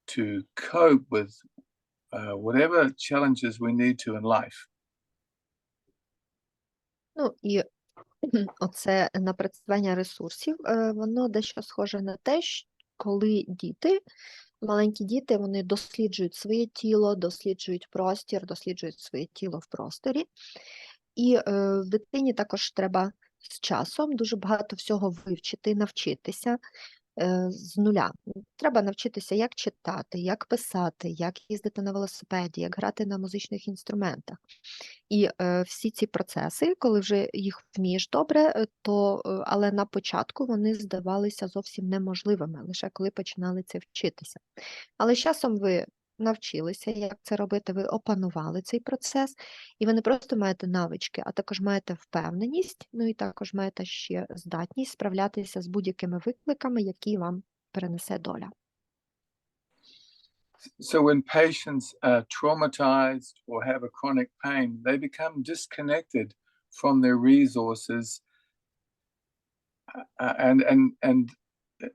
to cope with whatever challenges we need to in life. Ну, і оце напрацювання ресурсів, воно дещо схоже на те, коли маленькі діти, вони досліджують своє тіло, досліджують простір, досліджують своє тіло в просторі. І дитині також треба з часом дуже багато всього вивчити, навчитися з нуля. Треба навчитися, як читати, як писати, як їздити на велосипеді, як грати на музичних інструментах. І всі ці процеси, коли вже їх вмієш добре, але на початку вони здавалися зовсім неможливими, лише коли починали це вчитися. Але з часом ви навчилися, як це робити, ви опанували цей процес, і ви не просто маєте навички, а також маєте впевненість, ну і також маєте ще здатність справлятися з будь-якими викликами, які вам перенесе доля. So when patients are traumatized or have a chronic pain, they become disconnected from their resources. And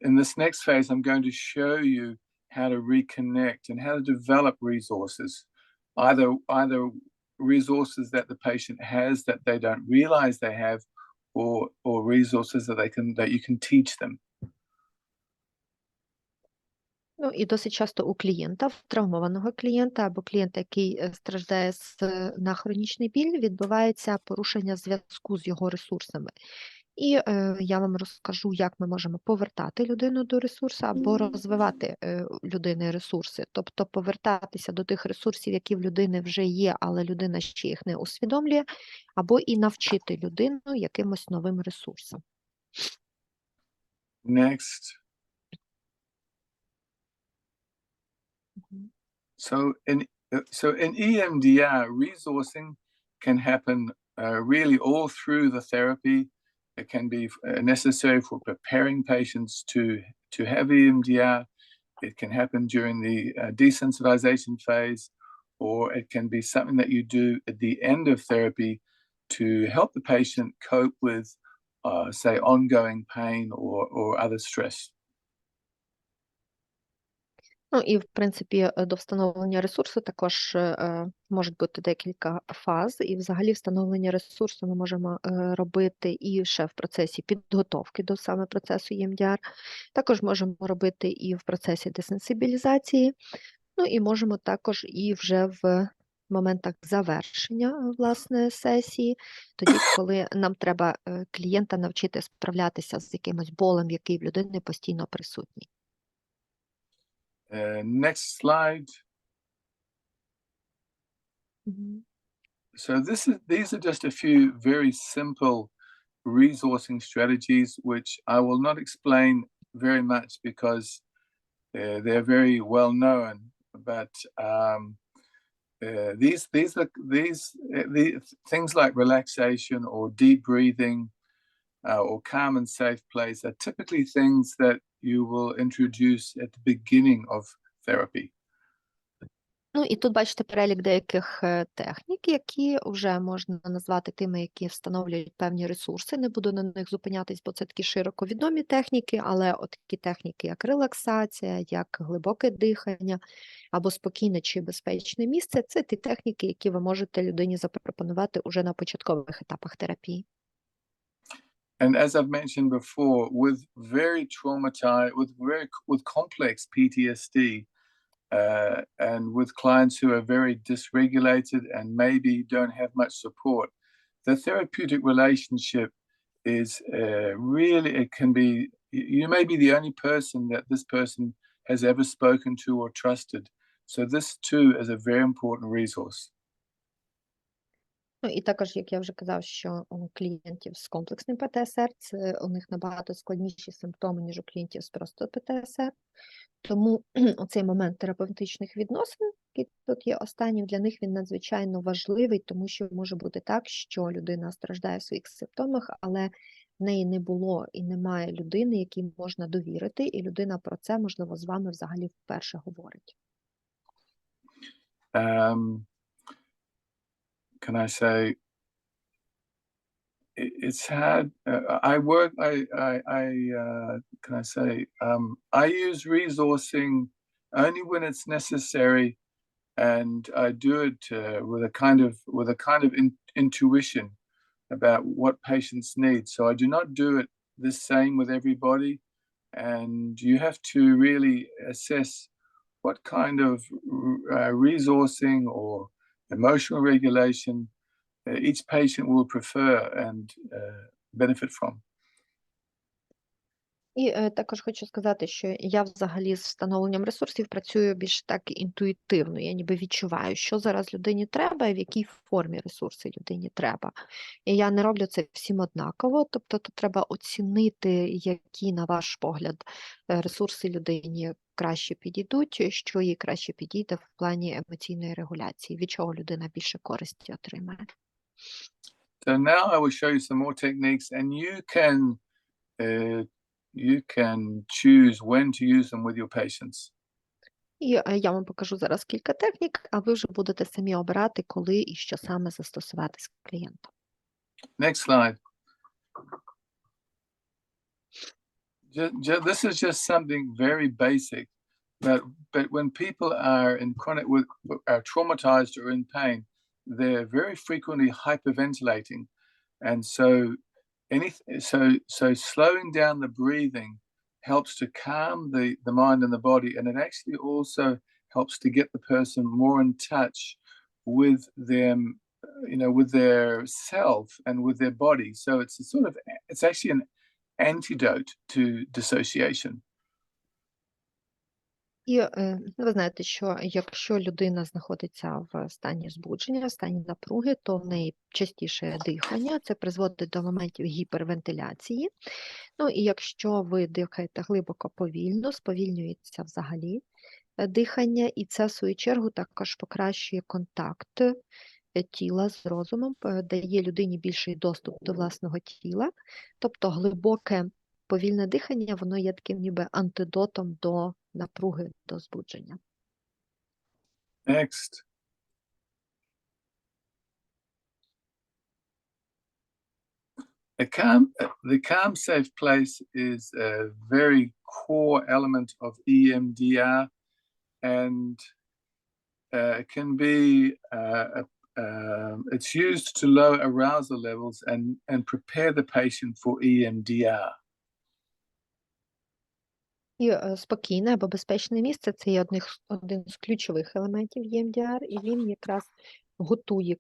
in this next phase, I'm going to show you how to reconnect and how to develop resources, either resources that the patient has that they don't realize they have, or resources that you can teach them. Ну, і досить часто у клієнта, в травмованого клієнта або клієнта, який страждає на хронічний біль, відбувається порушення зв'язку з його ресурсами. І я вам розкажу, як ми можемо повертати людину до ресурсу або розвивати людини ресурси. Тобто повертатися до тих ресурсів, які в людини вже є, але людина ще їх не усвідомлює, або і навчити людину якимось новим ресурсам. Next. So in EMDR, resourcing can happen really all through the therapy. It can be necessary for preparing patients to have EMDR. It can happen during the desensitization phase, or it can be something that you do at the end of therapy to help the patient cope with, say, ongoing pain or other stress. Ну і, в принципі, до встановлення ресурсу також можуть бути декілька фаз, і взагалі встановлення ресурсу ми можемо робити і ще в процесі підготовки до саме процесу EMDR, також можемо робити і в процесі десенсибілізації, ну і можемо також і вже в моментах завершення, власне, сесії, тоді, коли нам треба клієнта навчити справлятися з якимось болем, який в людини постійно присутній. Next slide. So these are just a few very simple resourcing strategies, which I will not explain very much because they're very well known. But these things like relaxation or deep breathing or calm and safe place are typically things that you will introduce at the beginning of therapy. Ну і тут бачите перелік деяких технік, які вже можна назвати тими, які встановлюють певні ресурси. Не буду на них зупинятись, бо це такі широко відомі техніки, але от такі техніки, як релаксація, як глибоке дихання або спокійне чи безпечне місце, це ті техніки, які ви можете людині запропонувати уже на початкових етапах терапії. And as I've mentioned before, with very traumatized, with complex PTSD, and with clients who are very dysregulated and maybe don't have much support, the therapeutic relationship is really, it can be, you may be the only person that this person has ever spoken to or trusted. So this too is a very important resource. Ну і також, як я вже казав, що у клієнтів з комплексним ПТСР у них набагато складніші симптоми, ніж у клієнтів з просто ПТСР. Тому оцей момент терапевтичних відносин, який тут є останнім, для них він надзвичайно важливий, тому що може бути так, що людина страждає в своїх симптомах, але в неї не було і немає людини, якій можна довірити, і людина про це, можливо, з вами взагалі вперше говорить. Can I say, it's hard. Can I say, I use resourcing only when it's necessary, and I do it with a kind of intuition about what patients need. So I do not do it the same with everybody, and you have to really assess what kind of resourcing or emotional regulation each patient will prefer and benefit from. І також хочу сказати, що я взагалі з встановленням ресурсів працюю більш так інтуїтивно. Я ніби відчуваю, що зараз людині треба і в якій формі ресурси людині треба. І я не роблю це всім однаково, тобто тут треба оцінити, які, на ваш погляд, ресурси людині краще підійдуть, що їй краще підійде в плані емоційної регуляції, від чого людина більше користі отримає. So now I will show you some more techniques, and you can choose when to use them with your patients. І я вам покажу зараз кілька технік, а ви вже будете самі обирати, коли і що саме застосувати з клієнтом. Next slide. This is just something very basic, but when people are in are traumatized or in pain, they're very frequently hyperventilating, and so slowing down the breathing helps to calm the mind and the body, and it actually also helps to get the person more in touch with them, with their self and with their body. So it's actually an antidote to dissociation. І ви знаєте, що якщо людина знаходиться в стані збудження, в стані напруги, то в неї частіше дихання, це призводить до моментів гіпервентиляції. Ну і якщо ви дихаєте глибоко повільно, сповільнюється взагалі дихання, і це в свою чергу також покращує контакт тіла з розумом, дає людині більший доступ до власного тіла, тобто глибоке повільне дихання, воно є таким ніби антидотом до напруги, до збудження. Next. The calm, safe place is a very core element of EMDR, and it can be it's used to lower arousal levels and prepare the patient for EMDR. І спокійне або безпечне місце – це є один з ключових елементів EMDR, і він якраз готує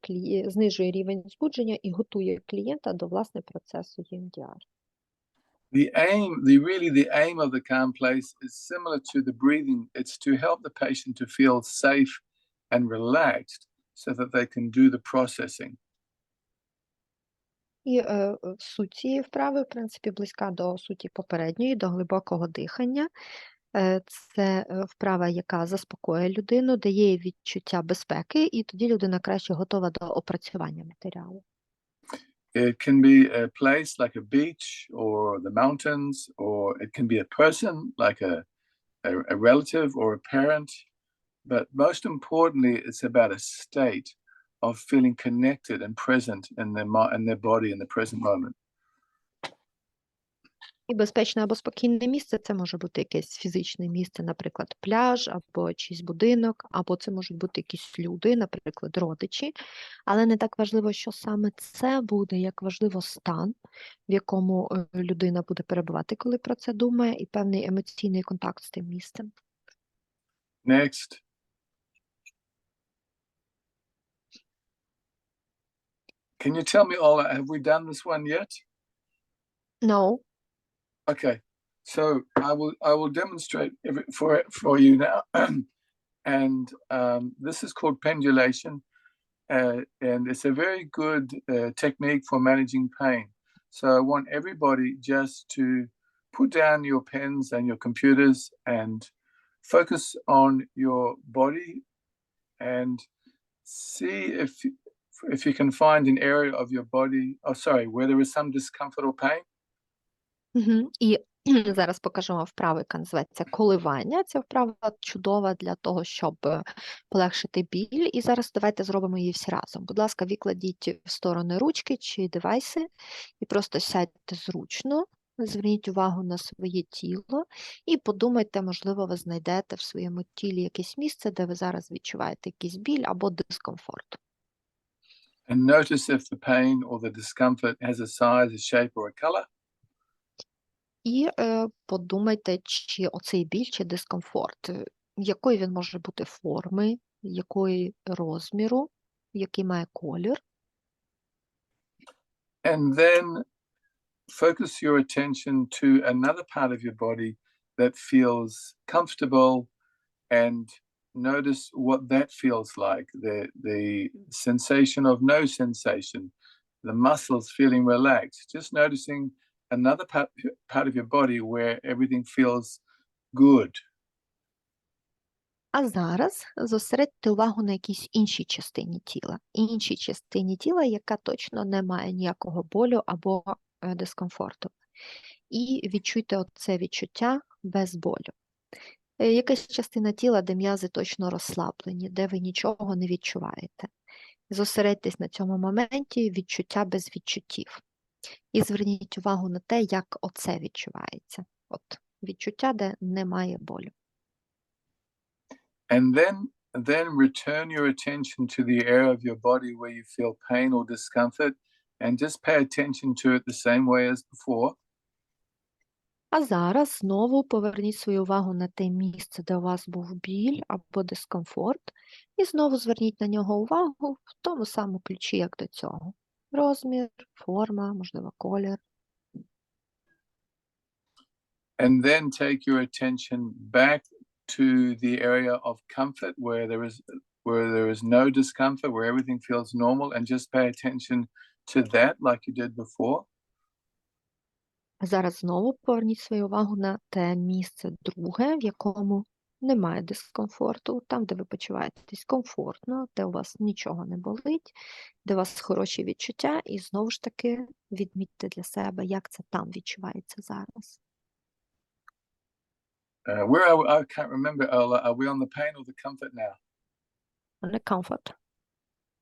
знижує рівень збудження і готує клієнта до, власне, процесу EMDR. The aim of the calm place is similar to the breathing. It's to help the patient to feel safe and relaxed so that they can do the processing. І суть цієї вправи, в принципі, близька до суті попередньої, до глибокого дихання. Це вправа, яка заспокоює людину, дає їй відчуття безпеки, і тоді людина краще готова до опрацювання матеріалу. It can be a place like a beach or the mountains, or it can be a person like a relative or a parent. but most importantly, it's about a state of feeling connected and present in their body in the present moment. І безпечне або спокійне місце – це може бути якесь фізичне місце, наприклад, пляж, або чийсь будинок, або це можуть бути якісь люди, наприклад, родичі. Але не так важливо, що саме це буде, як важливо стан, в якому людина буде перебувати, коли про це думає, і певний емоційний контакт з тим місцем. Next. Can you tell me, Ola, have we done this one yet? No. Okay, so I will demonstrate for you now, and this is called pendulation, and it's a very good technique for managing pain. So I want everybody just to put down your pens and your computers and focus on your body and see if you can find an area of your body, where there is some discomfort or pain. І зараз покажу вам вправу, яка називається коливання. Ця вправа чудова для того, щоб полегшити біль. І зараз давайте зробимо її всі разом. Будь ласка, викладіть в сторони ручки чи девайси і просто сядьте зручно, зверніть увагу на своє тіло і подумайте, можливо, ви знайдете в своєму тілі якесь місце, де ви зараз відчуваєте якийсь біль або дискомфорт. And notice if the pain or the discomfort has a size, a shape or a color. І подумайте, чи оцей біль, чи дискомфорт, якої він може бути форми, якої розміру, який має колір. And then focus your attention to another part of your body that feels comfortable and notice what that feels like, the sensation of no sensation, the muscles feeling relaxed, just noticing another part of your body where everything feels good. А зараз зосередьте увагу на якійсь іншій частині тіла, яка точно не має ніякого болю або дискомфорту. І відчуйте оце відчуття без болю. Якась частина тіла, де м'язи точно розслаблені, де ви нічого не відчуваєте. Зосередьтесь на цьому моменті відчуття без відчуттів. І зверніть увагу на те, як оце відчувається. От відчуття, де немає болю. And then return your attention to the area of your body where you feel pain or discomfort and just pay attention to it the same way as before. А зараз знову поверніть свою увагу на те місце, де у вас був біль або дискомфорт, і знову зверніть на нього увагу в тому самому ключі, як до цього. Розмір, форма, можливо, колір. And then take your attention back to the area of comfort where there is no discomfort, where everything feels normal, and just pay attention to that like you did before. А зараз знову поверніть свою увагу на те місце друге, в якому немає дискомфорту, там, де ви почуваєтесь комфортно, де у вас нічого не болить, де у вас хороші відчуття, і знову ж таки відмітьте для себе, як це там відчувається зараз. I can't remember, Ola, are we on the pain or the comfort now? On the comfort.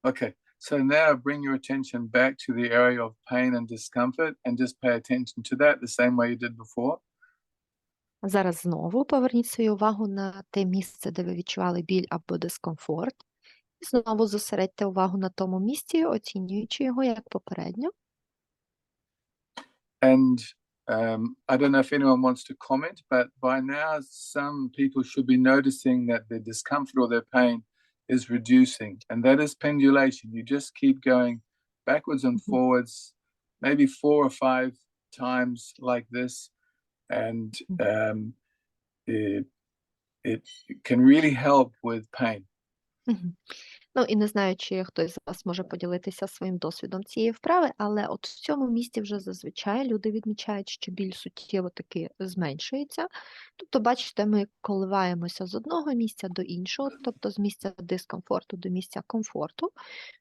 Okay, so now bring your attention back to the area of pain and discomfort and just pay attention to that the same way you did before. Зараз знову поверніть свою увагу на те місце, де ви відчували біль або дискомфорт. І знову зосередьте увагу на тому місці, оцінюючи його як попередньо. And I don't know if anyone wants to comment, but by now some people should be noticing that their discomfort or their pain is reducing, and that is pendulation. You just keep going backwards and forwards, maybe 4 or 5 times like this, and it can really help with pain. Ну, і не знаю, чи хтось з вас може поділитися своїм досвідом цієї вправи, але от в цьому місці вже зазвичай люди відмічають, що біль суттєво таки зменшується. Тобто, бачите, ми коливаємося з одного місця до іншого, тобто з місця дискомфорту до місця комфорту.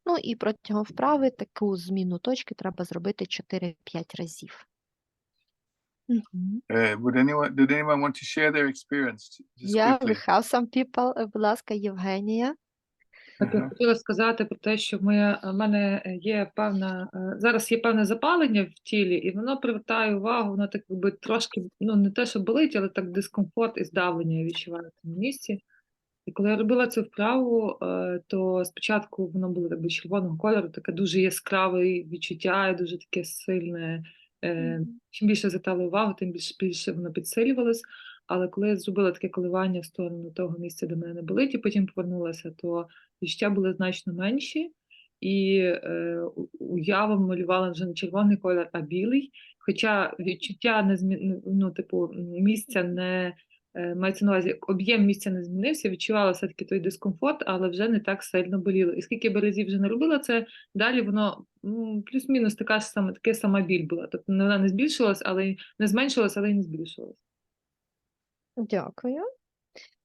Ну, і протягом вправи таку зміну точки треба зробити 4-5 разів. Мгм. Did anyone want to share their experience just Yeah, we quickly? have some people. Будь ласка, Євгенія. Так, я Ага. хотіла сказати про те, що в мене є зараз є певне запалення в тілі, і воно привертає увагу, воно так якби трошки, ну не те, що болить, але так дискомфорт і здавлення я відчуваю в цьому місці. І коли я робила цю вправу, то спочатку воно було так би червоного кольору, таке дуже яскраве відчуття, і дуже таке сильне. Чим більше звертала увагу, тим більше воно підсилювалось. Але коли я зробила таке коливання в сторону того місця, де мене болить, і потім повернулася, то відчуття були значно менші, і уява малювала вже не червоний колір, а білий. Хоча відчуття не ну, типу, місця не мається на увазі, об'єм місця не змінився, відчувала все-таки той дискомфорт, але вже не так сильно боліло. І скільки би разів вже не робила це, далі воно плюс-мінус така сама біль була. Тобто вона не збільшилась, але не зменшилась, але й не збільшилась. Дякую.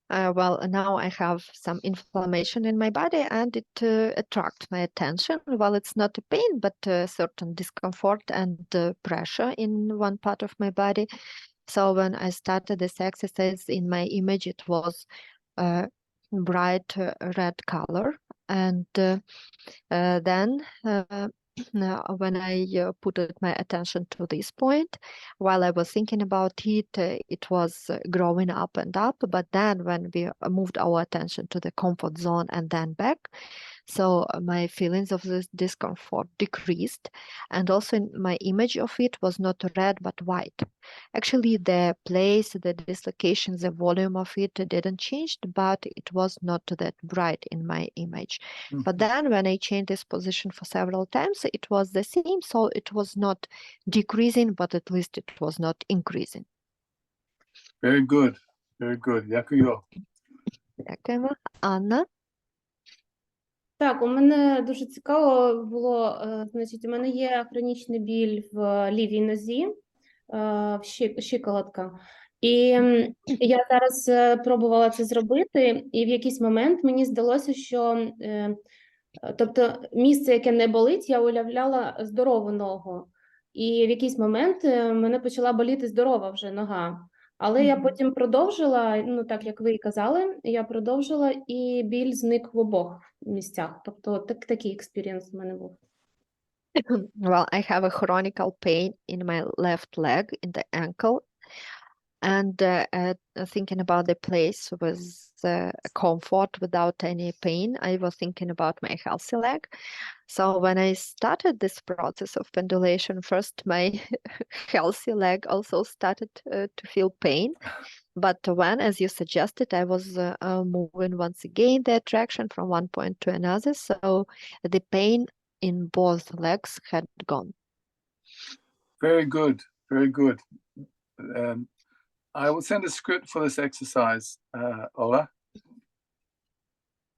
Well, now I have some inflammation in my body and it attracts my attention. Well, it's not a pain, but a certain discomfort and pressure in one part of my body. So when I started this exercise, in my image, it was bright red color. And then when I put my attention to this point, while I was thinking about it, it was growing up and up. But then when we moved our attention to the comfort zone and then back, so my feelings of this discomfort decreased. And also my image of it was not red, but white. Actually, the place, the dislocation, the volume of it didn't change, but it was not that bright in my image. But then when I changed this position for several times, it was the same. So it was not decreasing, but at least it was not increasing. Very good. Very good. Дякую. Дякуємо. Анна? Так, у мене дуже цікаво було, значить, у мене є хронічний біль в лівій нозі, щиколотка. І я зараз пробувала це зробити, і в якийсь момент мені здалося, що тобто місце, яке не болить, я уявляла здорову ногу. І в якийсь момент мене почала боліти здорова вже нога. Але я потім продовжила, ну так як ви і казали, я продовжила, і біль зник в обох місцях. Тобто такий експірієнс в мене був. Well, I have a chronic pain in my left leg, in the ankle. And thinking about the place with comfort without any pain, I was thinking about my healthy leg. So when I started this process of pendulation, first my healthy leg also started to feel pain. But when, as you suggested, I was moving once again the attraction from one point to another, so the pain in both legs had gone. Very good. Very good. I will send a script for this exercise, Ola.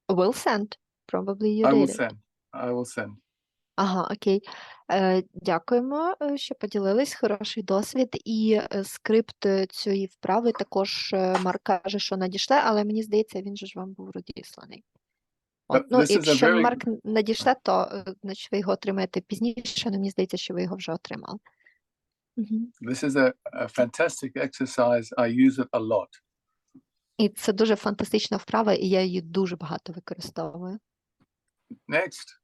Will send. Probably you I did will it. send. I will send. Ага, окей. Дякуємо, що поділились. Хороший досвід. І скрипт цієї вправи також Марк каже, що надійшли, але мені здається, він же ж вам був розісланий. От, ну, This is a якщо very- Марк надійшли, то значить, ви його отримаєте пізніше, але мені здається, що ви його вже отримали. This is a fantastic exercise. I use it a lot. І це дуже фантастична вправа, і я її дуже багато використовую. Next.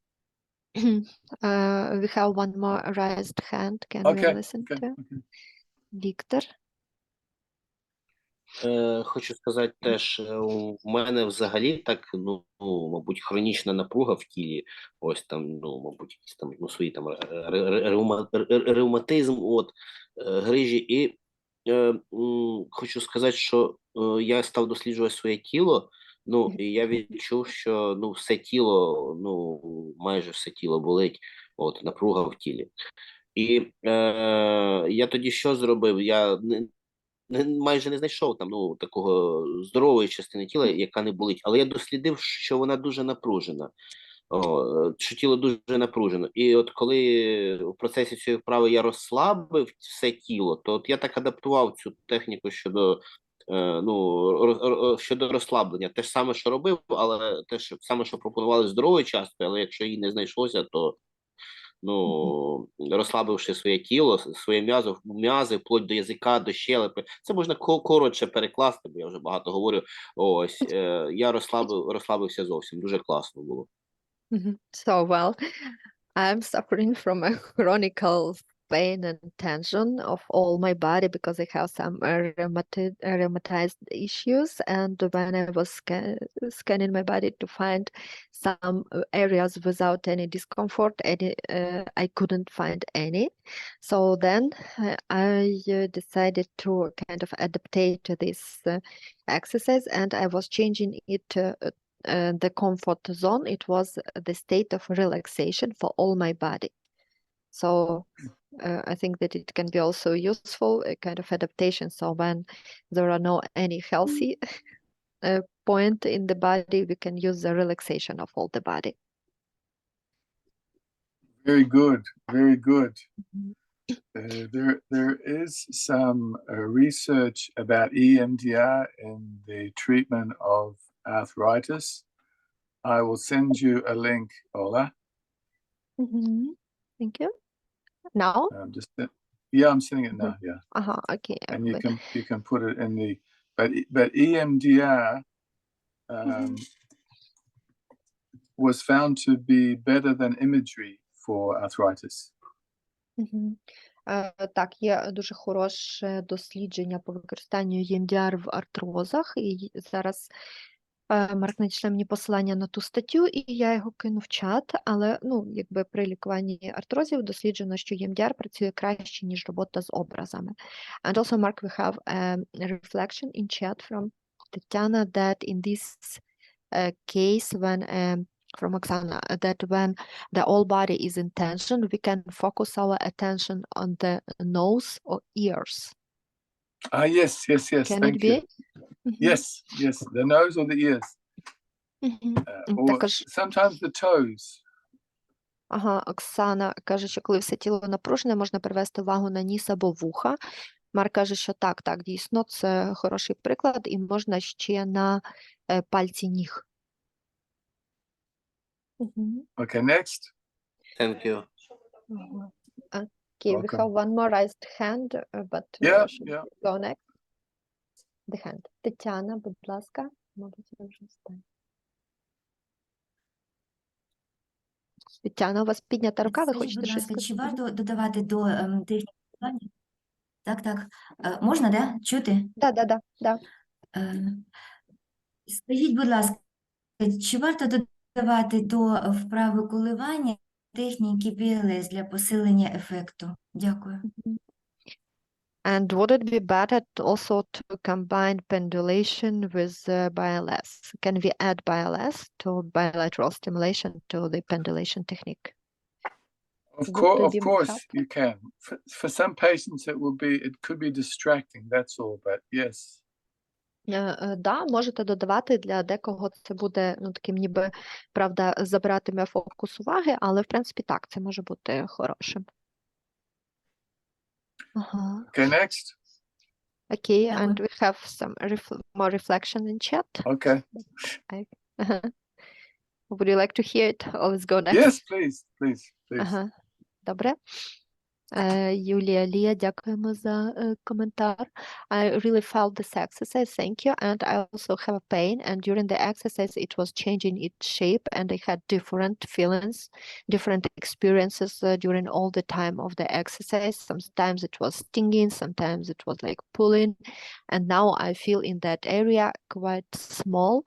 We have one more raised hand. Can we Okay. listen Okay. to? Віктор? Хочу сказати теж, у мене взагалі так, мабуть, хронічна напруга в тілі, ось там, мабуть, якісь там свої там ревматизм, грижі. І хочу сказати, що я став досліджувати своє тіло, і я відчув, що все тіло, майже все тіло болить, напруга в тілі. І я тоді що зробив? Я майже не знайшов там такого здорової частини тіла, яка не болить, але я дослідив, що вона дуже напружена, що тіло дуже напружено. І от коли в процесі цієї вправи я розслабив все тіло, то от я так адаптував цю техніку щодо розслаблення. Те ж саме, що робив, але те ж саме, що пропонували здоровою часткою, але якщо її не знайшлося, то ну, розслабивши своє тіло, своє м'язи, вплоть до язика, до щелепи. Це можна коротше перекласти, бо я вже багато говорю. Ось, я розслабився зовсім, дуже класно було. So, well, I'm suffering from a chronic pain and tension of all my body because I have some rheumatized issues. And when I was scanning my body to find some areas without any discomfort, I couldn't find any. So then I decided to kind of adaptate to this exercise, and I was changing it the comfort zone. It was the state of relaxation for all my body. So I think that it can be also useful, a kind of adaptation. So when there are no any healthy point in the body, we can use the relaxation of all the body. Very good, very good. There is some research about EMDR in the treatment of arthritis. I will send you a link, Ola. Thank you. Now? I'm sending it now. Yeah. Okay. And you can put it in the but EMDR was found to be better than imagery for arthritis. Так, є дуже хороше дослідження по використанню EMDR в артрозах, і зараз Марк надійшли мені посилання на ту статтю, і я його кину в чат, але, ну, якби при лікуванні артрозів досліджено, що EMDR працює краще, ніж робота з образами. And also, Mark, we have a reflection in chat from Tatiana that in this case, when from Oksana, that when the whole body is in tension, we can focus our attention on the nose or ears. Yes. Can Thank it be? you. Yes, the nose or the ears. Or sometimes the toes. Оксана каже, що коли все тіло напружене, можна перевести увагу на ніс або вуха. Марк каже, що так, дійсно, це хороший приклад, і можна ще на пальці ніг. Okay, next. Thank you. Okay, we have one more raised hand, but Yeah. Go next. The hand. Тетяна, будь ласка, мабуть, я вже встань. Тетяна, у вас піднята рука, ви хочете щось сказати? Чи варто додавати до техніки лікування? Так. Можна, да? Чути? Да. Скажіть, будь ласка, чи варто додавати до вправи коливання техніки BLS для посилення ефекту? Дякую. And would it be better also to combine pendulation with BLS? Can we add BLS to bilateral stimulation to the pendulation technique? Of course you can. For some patients it could be distracting, that's all, but yes. Да, можете додавати, для декого це буде, ну, таким ніби, правда, забиратиме фокус уваги, але, в принципі, так, це може бути хорошим. Okay, next. Okay, and we have some more reflection in chat. Okay. Would you like to hear it, or let's go next? Yes, please. Добре. Юлія Лія, дякуємо за коментар. I really felt this exercise, thank you, and I also have a pain, and during the exercise it was changing its shape, and I had different feelings, different experiences during all the time of the exercise. Sometimes it was stinging, sometimes it was like pulling, and now I feel in that area quite small,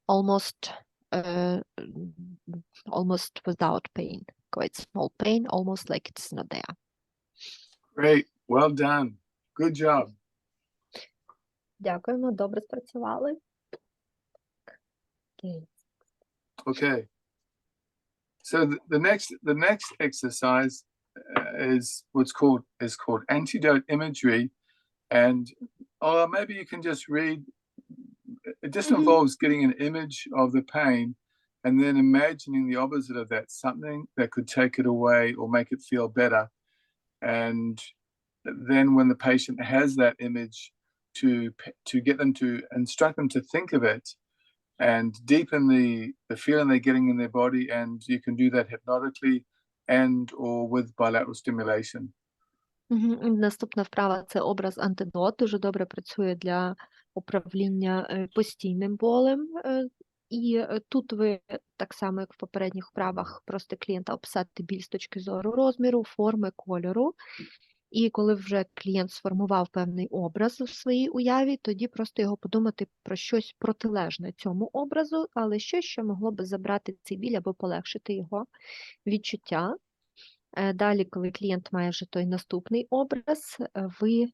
almost without pain, quite small pain, almost like it's not there. Great, well done, good job. Дякуємо, добре спрацювали. Okay. So the next exercise is called antidote imagery, and maybe you can just read. It just involves getting an image of the pain and then imagining the opposite of that, something that could take it away or make it feel better. And then when the patient has that image, to get them to instruct them to think of it and deepen the feeling they're getting in their body. And you can do that hypnotically and or with bilateral stimulation. Наступна вправа – це образ антидот. Дуже добре працює для управління постійним болем. І тут ви, так само як в попередніх вправах, просите клієнта описати біль з точки зору розміру, форми, кольору. І коли вже клієнт сформував певний образ у своїй уяві, тоді просто його подумати про щось протилежне цьому образу, але щось, що могло би забрати цей біль або полегшити його відчуття. Далі, коли клієнт має вже той наступний образ, ви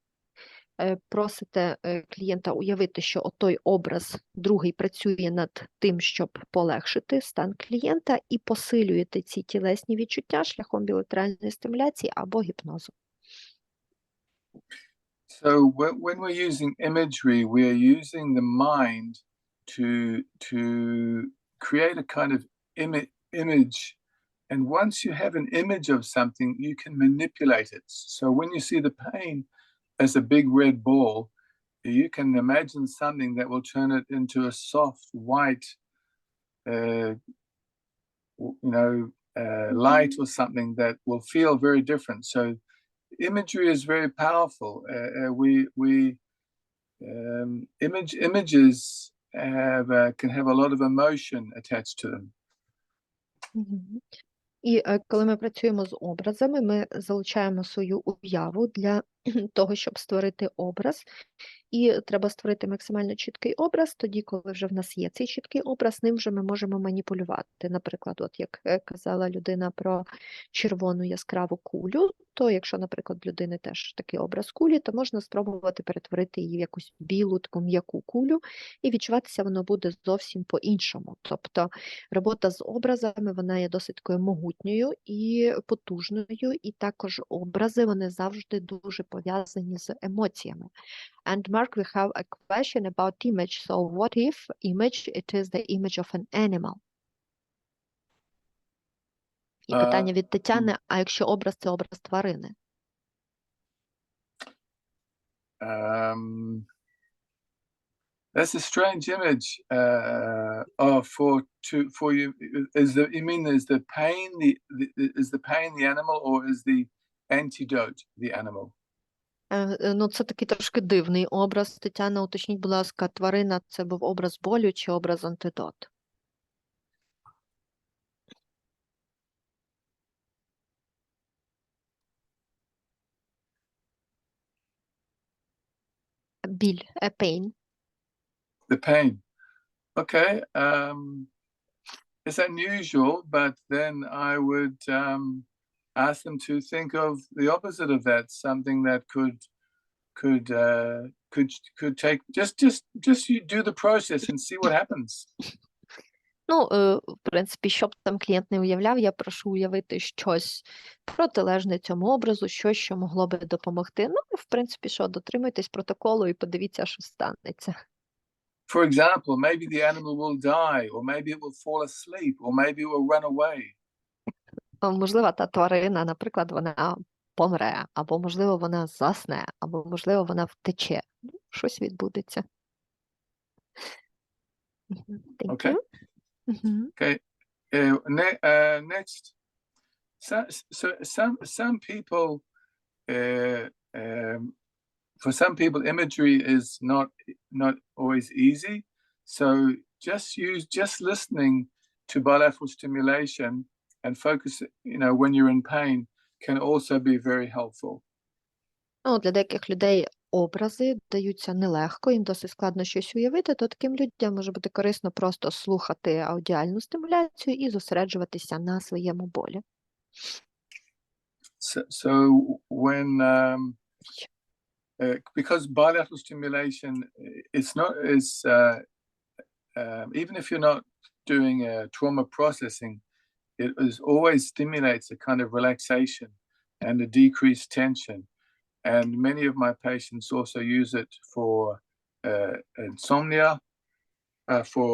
просите клієнта уявити, що отой образ другий працює над тим, щоб полегшити стан клієнта, і посилюєте ці тілесні відчуття шляхом білатеральної стимуляції або гіпнозу. So when we're using imagery, we are using the mind to create a kind of image. And once you have an image of something, you can manipulate it. So when you see the pain as a big red ball, you can imagine something that will turn it into a soft, white, light or something that will feel very different. So imagery is very powerful. Images can have a lot of emotion attached to them. І коли ми працюємо з образами, ми залучаємо свою уяву для того, щоб створити образ. І треба створити максимально чіткий образ, тоді, коли вже в нас є цей чіткий образ, ним вже ми можемо маніпулювати. Наприклад, от як казала людина про червону яскраву кулю, то якщо, наприклад, в людини теж такий образ кулі, то можна спробувати перетворити її в якусь білу, таку м'яку кулю, і відчуватися воно буде зовсім по-іншому. Тобто робота з образами, вона є досить такою могутньою і потужною, і також образи, вони завжди дуже пов'язані з емоціями. And Mark, we have a question about image. So what if image, it is the image of an animal? І питання від Тетяни, а якщо образ – це образ тварини? That's a strange image for you. You mean is the pain the animal, or is the antidote the animal? Ну, це такий трошки дивний образ. Тетяна, уточніть, будь ласка, тварина – це був образ болю чи образ антидот? Біль, pain. The pain. Okay. It's unusual, but then I would ask them to think of the opposite of that, something that could take just you do the process and see what happens. Ну, в принципі, щоб там клієнт не уявляв, я прошу уявити щось протилежне цьому образу, щось, що могло би допомогти. Ну, в принципі, що, дотримуйтесь протоколу і подивіться, що станеться. For example, maybe the animal will die, or maybe it will fall asleep, or maybe it will run away. Можливо, та тварина, наприклад, вона помре, або, можливо, вона засне, або, можливо, вона втече. Щось відбудеться. Okay. Okay. Next. Some people, for some people, imagery is not always easy. So just listening to bilateral stimulation and focus, when you're in pain, can also be very helpful. Ну, для деяких людей образи даються нелегко, їм досить складно щось уявити, то таким людям може бути корисно просто слухати аудіальну стимуляцію і зосереджуватися на своєму болі. So when because bilateral stimulation, even if you're not doing trauma processing, it always stimulates a kind of relaxation and a decreased tension. And many of my patients also use it for insomnia, for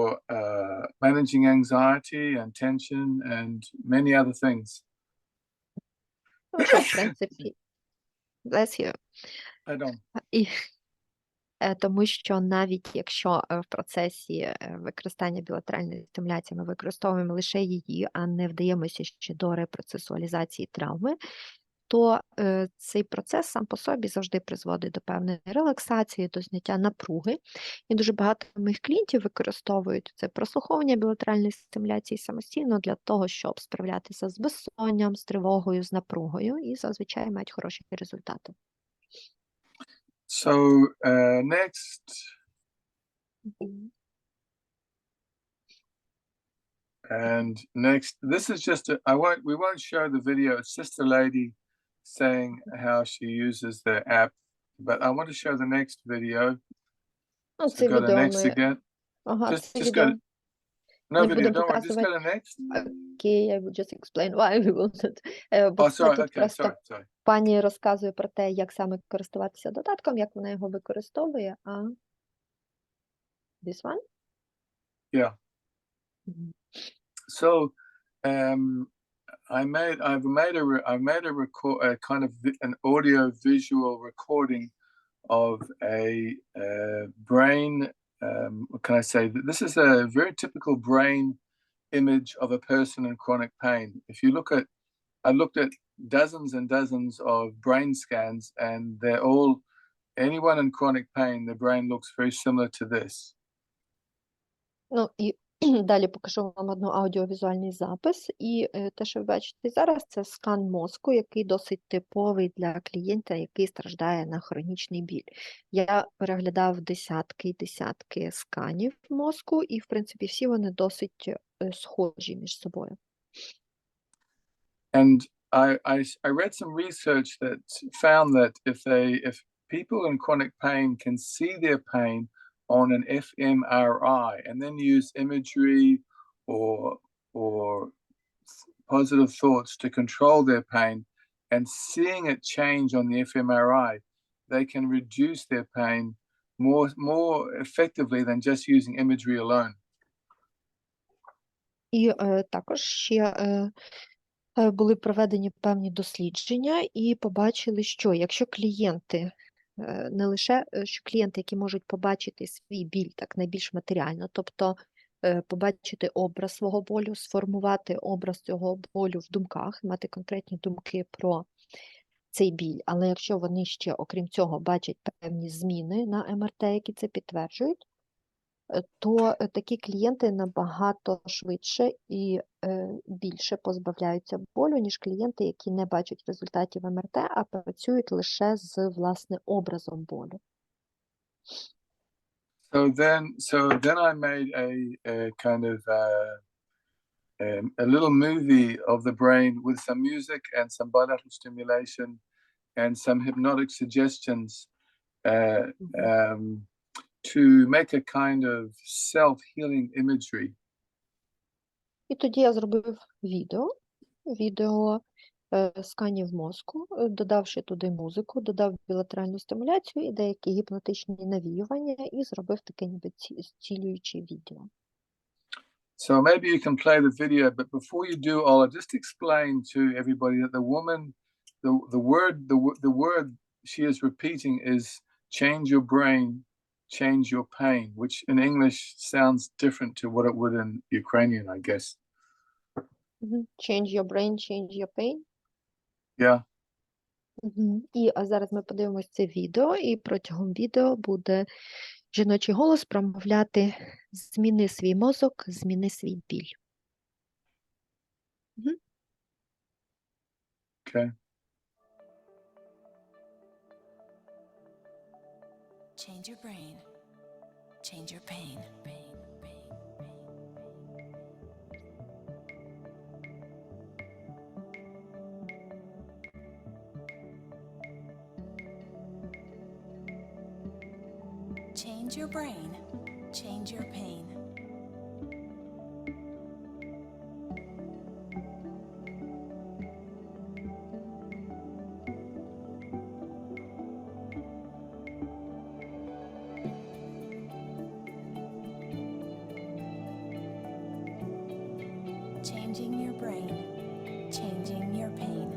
managing anxiety and tension, and many other things. Ну, що, в принципі, bless you. I don't. Тому що навіть якщо в процесі використання білатеральної стимуляції ми використовуємо лише її, а не вдаємося ще до репроцесуалізації травми, то цей процес сам по собі завжди призводить до певної релаксації, до зняття напруги. І дуже багато моїх клієнтів використовують це прослуховування білатеральної стимуляції самостійно для того, щоб справлятися з безсонням, з тривогою, з напругою, і зазвичай мають хороші результати. So next, and next, this is just we won't show the video. It's just a lady saying how she uses the app, but I want to show the next video. Ну, So це go to відео next ми... again. Ага, це Just go відео to, no не video, будемо don't worry, just показувати. go to next. Окей, I will just explain why we will not. Бо Oh, це sorry, тут okay, просто sorry. пані розказує про те, як саме користуватися додатком, як вона його використовує, а this one? Yeah. So, I've made a record, a kind of an audio visual recording of a brain. What can I say? This is a very typical brain image of a person in chronic pain. If you look at, I looked at dozens and dozens of brain scans, and they're all, anyone in chronic pain, the brain looks very similar to this. Ну, і далі покажу вам одну аудіовізуальний запис. І те, що ви бачите зараз, це скан мозку, який досить типовий для клієнта, який страждає на хронічний біль. Я переглядав десятки сканів мозку, і, в принципі, всі вони досить схожі між собою. And I read some research that found that if people in chronic pain can see their pain on an fMRI and then use imagery or positive thoughts to control their pain, and seeing it change on the fMRI, they can reduce their pain more effectively than just using imagery alone. І також ще були проведені певні дослідження і побачили, що якщо клієнти, не лише що клієнти, які можуть побачити свій біль так найбільш матеріально, тобто побачити образ свого болю, сформувати образ цього болю в думках, мати конкретні думки про цей біль, але якщо вони ще, окрім цього, бачать певні зміни на МРТ, які це підтверджують, то такі клієнти набагато швидше і більше позбавляються болю, ніж клієнти, які не бачать результатів МРТ, а працюють лише з, власне, образом болю. So then I made a kind of a little movie of the brain with some music and some bilateral stimulation and some hypnotic suggestions to make a kind of self-healing imagery. І тоді я зробив відео сканів мозку, додавши туди музику, додав білатеральну стимуляцію і деякі гіпнотичні навіювання, і зробив таке ніби зцілююче відео. So maybe you can play the video, but before you do, I'll just explain to everybody that the woman, the word she is repeating is change your brain, change your pain, which in English sounds different to what it would in Ukrainian, I guess. Change your brain, change your pain. Yeah. І зараз ми подивимось це відео, і протягом відео буде жіночий голос промовляти «Зміни свій мозок, зміни свій біль». Okay. Change your brain, change your pain. Change your brain, change your pain. Changing your brain, changing your pain.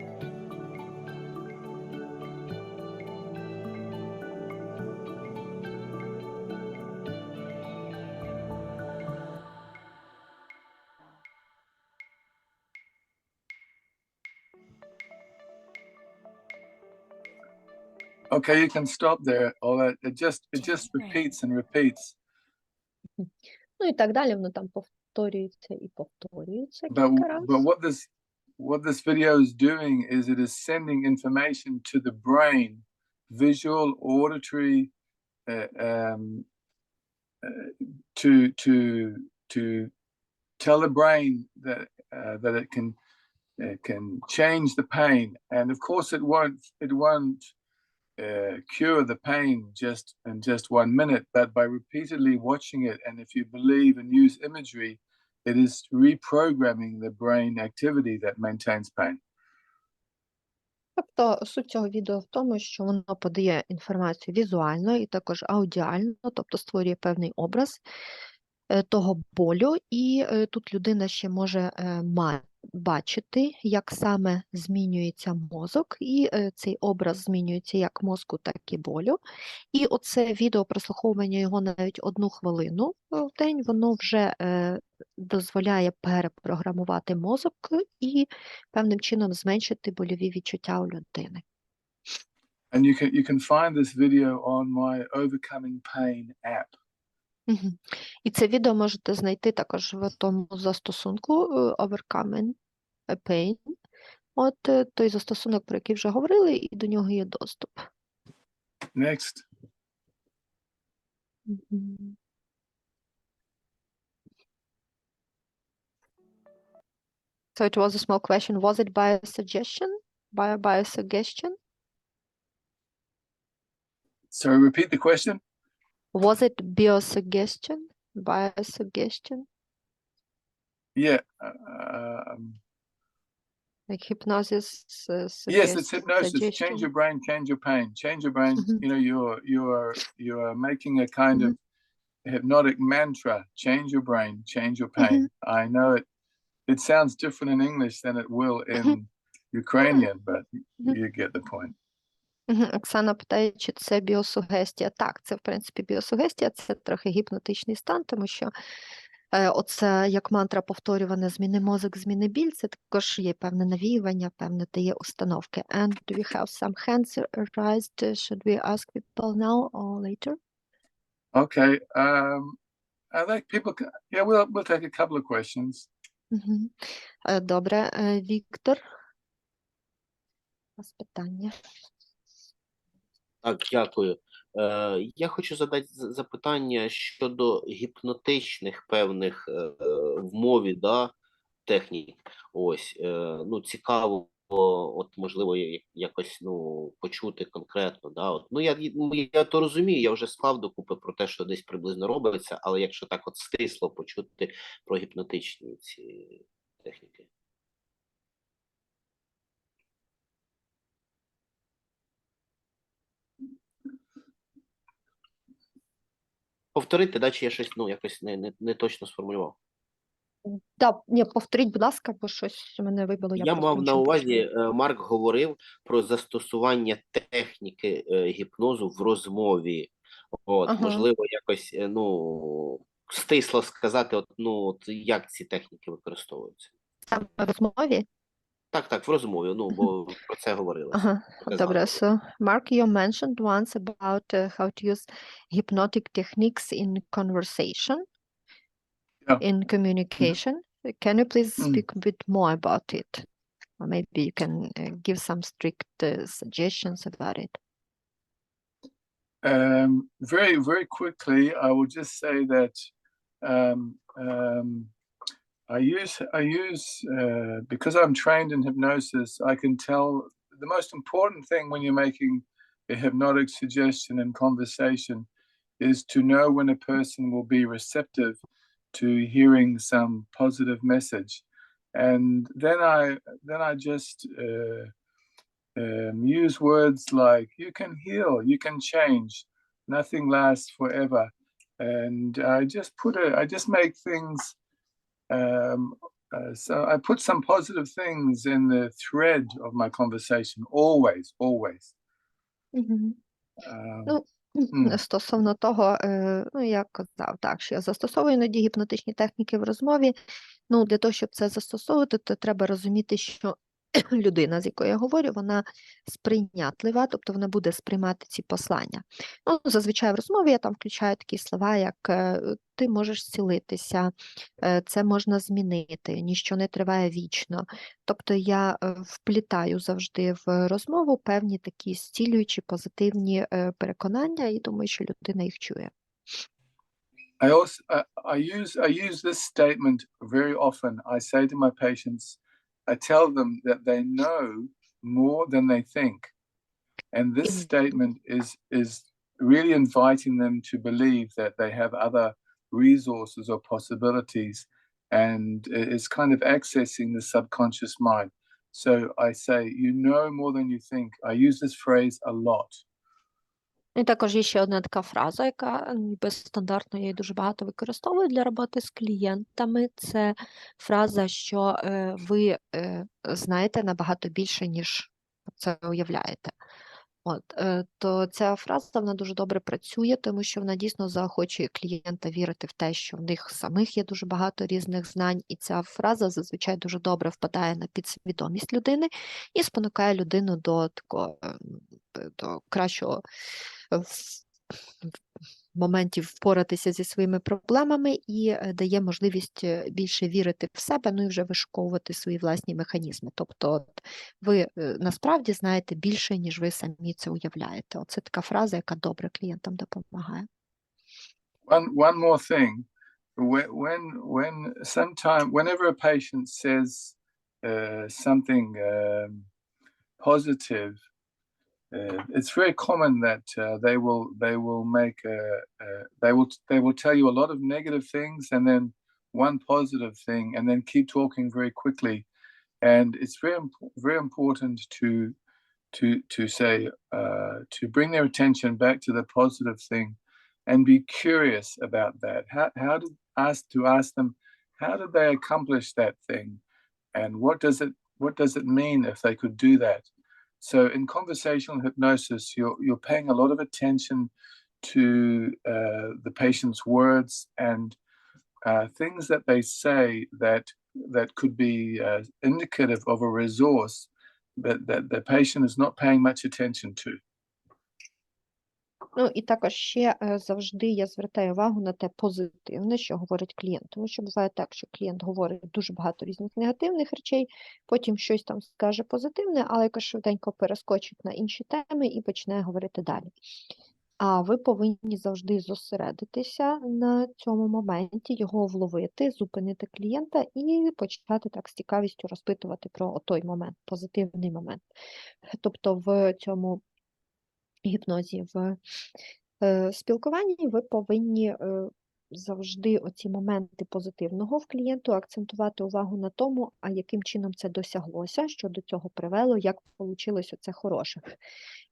Okay, you can stop there, or it just repeats and repeats. Ну і так далі, воно там повторюється і повторюється But кілька разів. what this video is doing is it is sending information to the brain, visual, auditory, to tell the brain that it can change the pain. And of course, it won't cure the pain in just 1 minute, but by repeatedly watching it, and if you believe and use imagery, it is reprogramming the brain activity that maintains pain. Тобто суть цього відео в тому, що воно подає інформацію візуально і також аудіально, тобто створює певний образ того болю, і тут людина ще може бачити, як саме змінюється мозок, і цей образ змінюється як мозку, так і болю. І оце відео, прослуховування його навіть 1 хвилину в день, воно вже дозволяє перепрограмувати мозок і певним чином зменшити больові відчуття у людини. And you can find this video on my Overcoming Pain app. І це відео можете знайти також в тому застосунку Overcoming Pain. От той застосунок, про який вже говорили, і до нього є доступ. Next. So it was a small question. Was it by a suggestion? By a suggestion? Sorry, repeat the question. Was it biosuggestion? By a suggestion? Yeah. Like hypnosis, Yes, it's hypnosis. suggestion. Change your brain, change your pain. Change your brain. You know, you are making a kind of hypnotic mantra. Change your brain, change your pain. I know it sounds different in English than it will in Ukrainian, but you get the point. Оксана питає, чи це біосугестія. Так, це, в принципі, біосугестія, це трохи гіпнотичний стан, тому що оце як мантра повторюване «зміни мозок, зміни біль», це також є певне навіювання, певне дає установки. And do we have some hands raised? Should we ask people now or later? Okay. I think people can, yeah, we'll take a couple of questions. Добре. Віктор, у вас питання. Так, дякую. Я хочу задати запитання щодо гіпнотичних певних в мові, да, технік. Ось, ну, цікаво, от, можливо, якось, ну, почути конкретно, да. От, ну, я то розумію, я вже склав докупи про те, що десь приблизно робиться, але якщо так от стисло почути про гіпнотичні ці техніки. Повторити, да, чи я щось, ну, якось не точно сформулював? Так, ні, повторіть, будь ласка, бо щось мене вибило. Я просто мав на нічого не увазі, почула. Марк говорив про застосування техніки гіпнозу в розмові. От, Ага. можливо, якось, ну, стисло сказати, от, ну, от, як ці техніки використовуються. Саме в розмові? Так, в розмові, ну, бо про це говорилося. Ага, добре. So, Mark, you mentioned once about how to use hypnotic techniques in conversation, in communication. Can you please speak a bit more about it? Or maybe you can give some strict suggestions about it. Very, very quickly, I will just say that I use because I'm trained in hypnosis, I can tell the most important thing when you're making a hypnotic suggestion in conversation is to know when a person will be receptive to hearing some positive message. And then I just use words like you can heal, you can change, nothing lasts forever. And I just make things so I put some positive things in the thread of my conversation, always. Стосовно того, ну, я казав так, що я застосовую іноді гіпнотичні техніки в розмові. Ну, для того, щоб це застосовувати, то треба розуміти, що людина, з якою я говорю, вона сприйнятлива, тобто вона буде сприймати ці послання. Ну, зазвичай в розмові я там включаю такі слова, як ти можеш зцілитися, це можна змінити, ніщо не триває вічно. Тобто я вплітаю завжди в розмову певні такі зцілюючі, позитивні переконання, і думаю, що людина їх чує. I also I use this statement very often. I say to my patients, I tell them that they know more than they think, and this statement is really inviting them to believe that they have other resources or possibilities, and it's kind of accessing the subconscious mind. So I say, you know more than you think. I use this phrase a lot. І також є ще одна така фраза, яка ніби стандартно, я її дуже багато використовую для роботи з клієнтами. Це фраза, що ви знаєте набагато більше, ніж це уявляєте. То ця фраза, вона дуже добре працює, тому що вона дійсно заохочує клієнта вірити в те, що в них самих є дуже багато різних знань, і ця фраза зазвичай дуже добре впадає на підсвідомість людини і спонукає людину до такого, до кращого моментів впоратися зі своїми проблемами і дає можливість більше вірити в себе, ну і вже вишуковувати свої власні механізми. Тобто ви насправді знаєте більше, ніж ви самі це уявляєте. Оце така фраза, яка добре клієнтам допомагає. One more thing. Whenever a patient says something positive, it's very common that they will tell you a lot of negative things and then one positive thing and then keep talking very quickly, and it's very important to say to bring their attention back to the positive thing and be curious about that. Ask them how did they accomplish that thing, and what does it mean if they could do that. So in conversational hypnosis, you're paying a lot of attention to the patient's words and things that they say that could be indicative of a resource that the patient is not paying much attention to. Ну, і також ще завжди я звертаю увагу на те позитивне, що говорить клієнт. Тому що буває так, що клієнт говорить дуже багато різних негативних речей, потім щось там скаже позитивне, але якось швиденько перескочить на інші теми і почне говорити далі. А ви повинні завжди зосередитися на цьому моменті, його вловити, зупинити клієнта і почати так з цікавістю розпитувати про той момент, позитивний момент. Тобто в цьому гіпнозі, в спілкуванні ви повинні завжди оці моменти позитивного в клієнту акцентувати увагу на тому, а яким чином це досяглося, що до цього привело, як вийшло це хороше.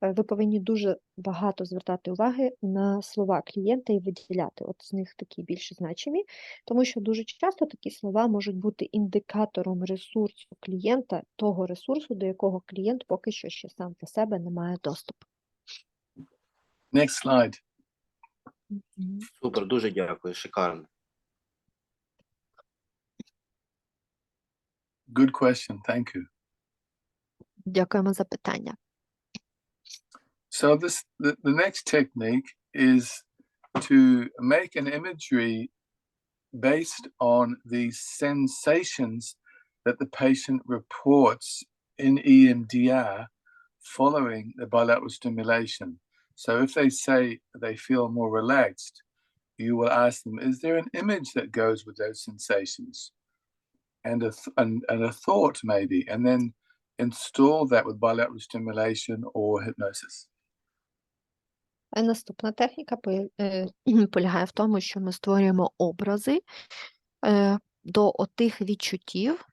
Ви повинні дуже багато звертати уваги на слова клієнта і виділяти. От з них такі більш значимі, тому що дуже часто такі слова можуть бути індикатором ресурсу клієнта, того ресурсу, до якого клієнт поки що ще сам по себе не має доступу. Next slide. Супер, дуже дякую, шикарно. Good question. Thank you. Дякуємо за питання. So the next technique is to make an imagery based on the sensations that the patient reports in EMDR following the bilateral stimulation. So if they say they feel more relaxed, you will ask them, is there an image that goes with those sensations? And a thought maybe, and then install that with bilateral stimulation or hypnosis. Наступна техніка полягає в тому, що ми створюємо образи до отих відчуттів,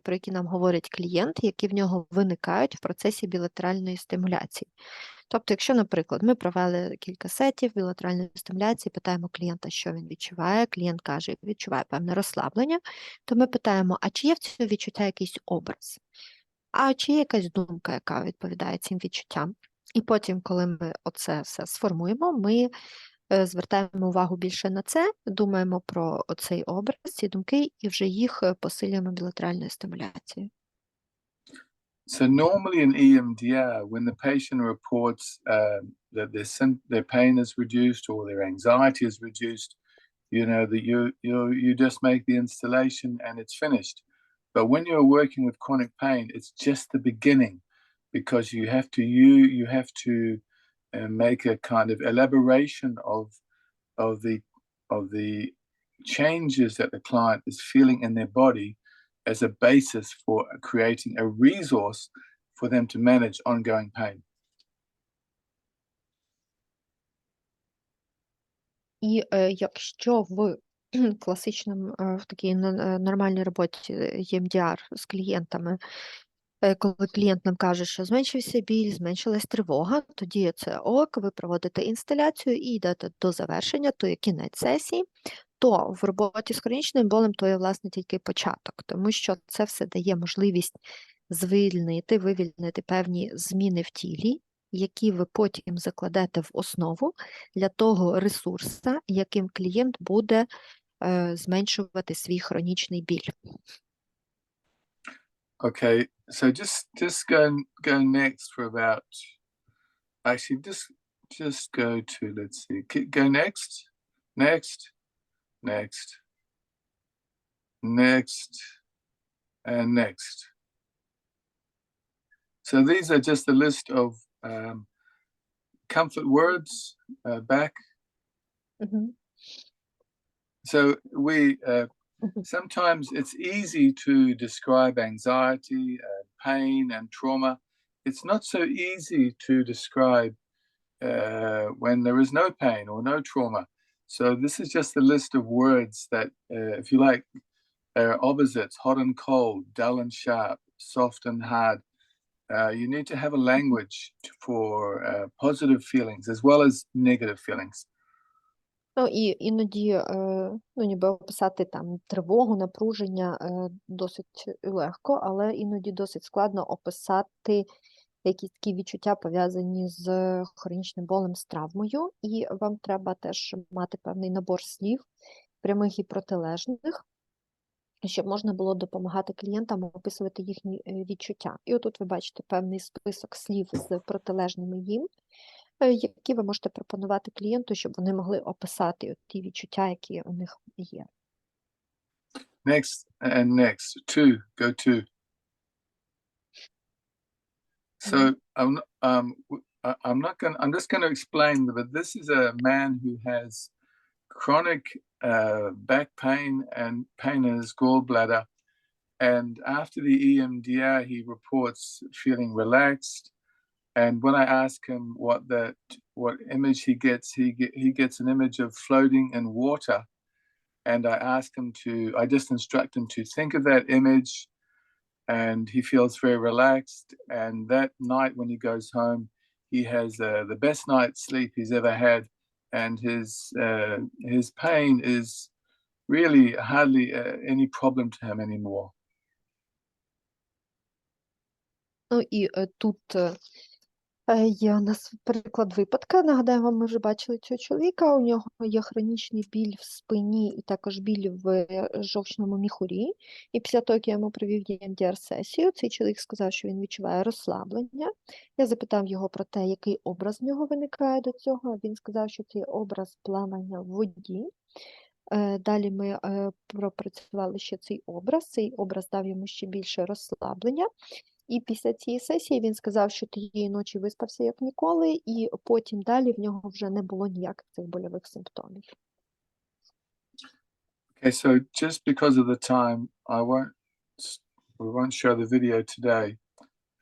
про які нам говорить клієнт, які в нього виникають в процесі білатеральної стимуляції. Тобто, якщо, наприклад, ми провели кілька сетів білатеральної стимуляції, питаємо клієнта, що він відчуває, клієнт каже, відчуває певне розслаблення, то ми питаємо, а чи є в цьому відчуття якийсь образ? А чи є якась думка, яка відповідає цим відчуттям? І потім, коли ми оце все сформуємо, ми звертаємо увагу більше на це, думаємо про оцей образ, ці думки, і вже їх посилюємо білатеральною стимуляцією. So normally in EMDR, when the patient reports that their pain is reduced or their anxiety is reduced, you know that you just make the installation and it's finished. But when you're working with chronic pain, it's just the beginning, because you have to make a kind of elaboration of the changes that the client is feeling in their body as a basis for creating a resource for them to manage ongoing pain. І якщо в класичному, в такій нормальній роботі EMDR з клієнтами, коли клієнт нам каже, що зменшився біль, зменшилась тривога, тоді це ок, ви проводите інсталяцію і йдете до завершення, то є кінець сесії, то в роботі з хронічним болем то є, власне, тільки початок, тому що це все дає можливість вивільнити певні зміни в тілі, які ви потім закладете в основу для того ресурсу, яким клієнт буде зменшувати свій хронічний біль. Okay, so just go next for about, actually just go to, let's see, go next, and next. So these are just a list of comfort words back. Mm-hmm. So sometimes it's easy to describe anxiety, pain, and trauma. It's not so easy to describe when there is no pain or no trauma. So this is just a list of words that, if you like, are opposites: hot and cold, dull and sharp, soft and hard. You need to have a language for positive feelings as well as negative feelings. Ну, і іноді, ніби описати там тривогу, напруження досить легко, але іноді досить складно описати якісь такі відчуття, пов'язані з хронічним болем, з травмою, і вам треба теж мати певний набор слів, прямих і протилежних, щоб можна було допомагати клієнтам описувати їхні відчуття. І отут ви бачите певний список слів з протилежними їм, які ви можете пропонувати клієнту, щоб вони могли описати ті відчуття, які у них є. Next and next. Two, go to. So I'm just going to explain that this is a man who has chronic back pain and pain in his gallbladder. And after the EMDR, he reports feeling relaxed. And when I ask him what image he gets an image of floating in water. And I just instruct him to think of that image, and he feels very relaxed. And that night when he goes home, he has the best night's sleep he's ever had. And his pain is really hardly any problem to him anymore. Ну і тут є у нас приклад випадка. Нагадаю вам, ми вже бачили цього чоловіка. У нього є хронічний біль в спині і також біль в жовчному міхурі. І після того, як я йому провів EMDR-сесію, цей чоловік сказав, що він відчуває розслаблення. Я запитав його про те, який образ в нього виникає до цього. Він сказав, що це образ плавання в воді. Далі ми пропрацювали ще цей образ. Цей образ дав йому ще більше розслаблення. І після цієї сесії він сказав, що тієї ночі виспався як ніколи, і потім далі в нього вже не було ніяких цих больових симптомів. Okay, so just because of the time, we won't show the video today.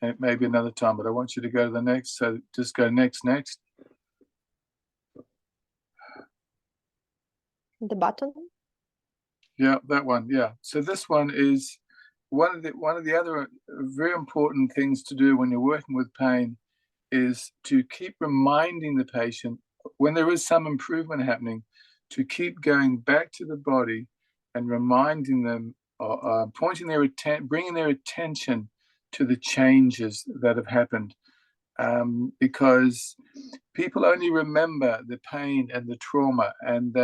It may be another time, but I want you to go to the next. So just go next. The button? Yeah, that one. Yeah. So this one is one of the other very important things to do when you're working with pain is to keep reminding the patient when there is some improvement happening, to keep going back to the body and reminding them, bringing their attention to the changes that have happened, because people only remember the pain and the trauma, and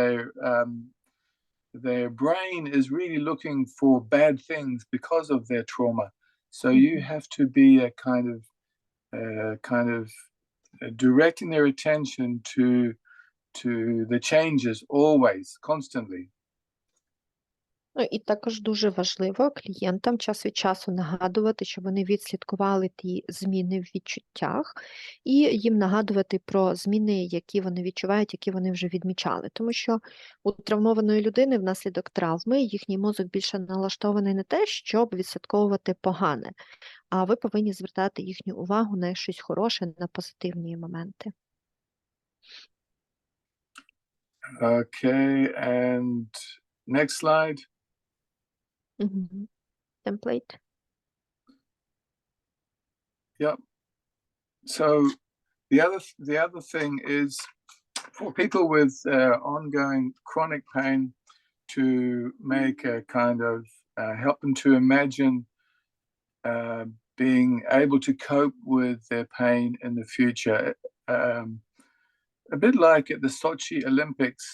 their brain is really looking for bad things because of their trauma. So you have to be a kind of directing their attention to the changes always, constantly. Ну, і також дуже важливо клієнтам час від часу нагадувати, щоб вони відслідкували ті зміни в відчуттях, і їм нагадувати про зміни, які вони відчувають, які вони вже відмічали. Тому що у травмованої людини внаслідок травми їхній мозок більше налаштований на те, щоб відслідковувати погане, а ви повинні звертати їхню увагу на щось хороше, на позитивні моменти. Okay, and next slide. Template. Yep. So the other thing is for people with ongoing chronic pain to make a kind of help them to imagine being able to cope with their pain in the future. A bit like at the Sochi Olympics,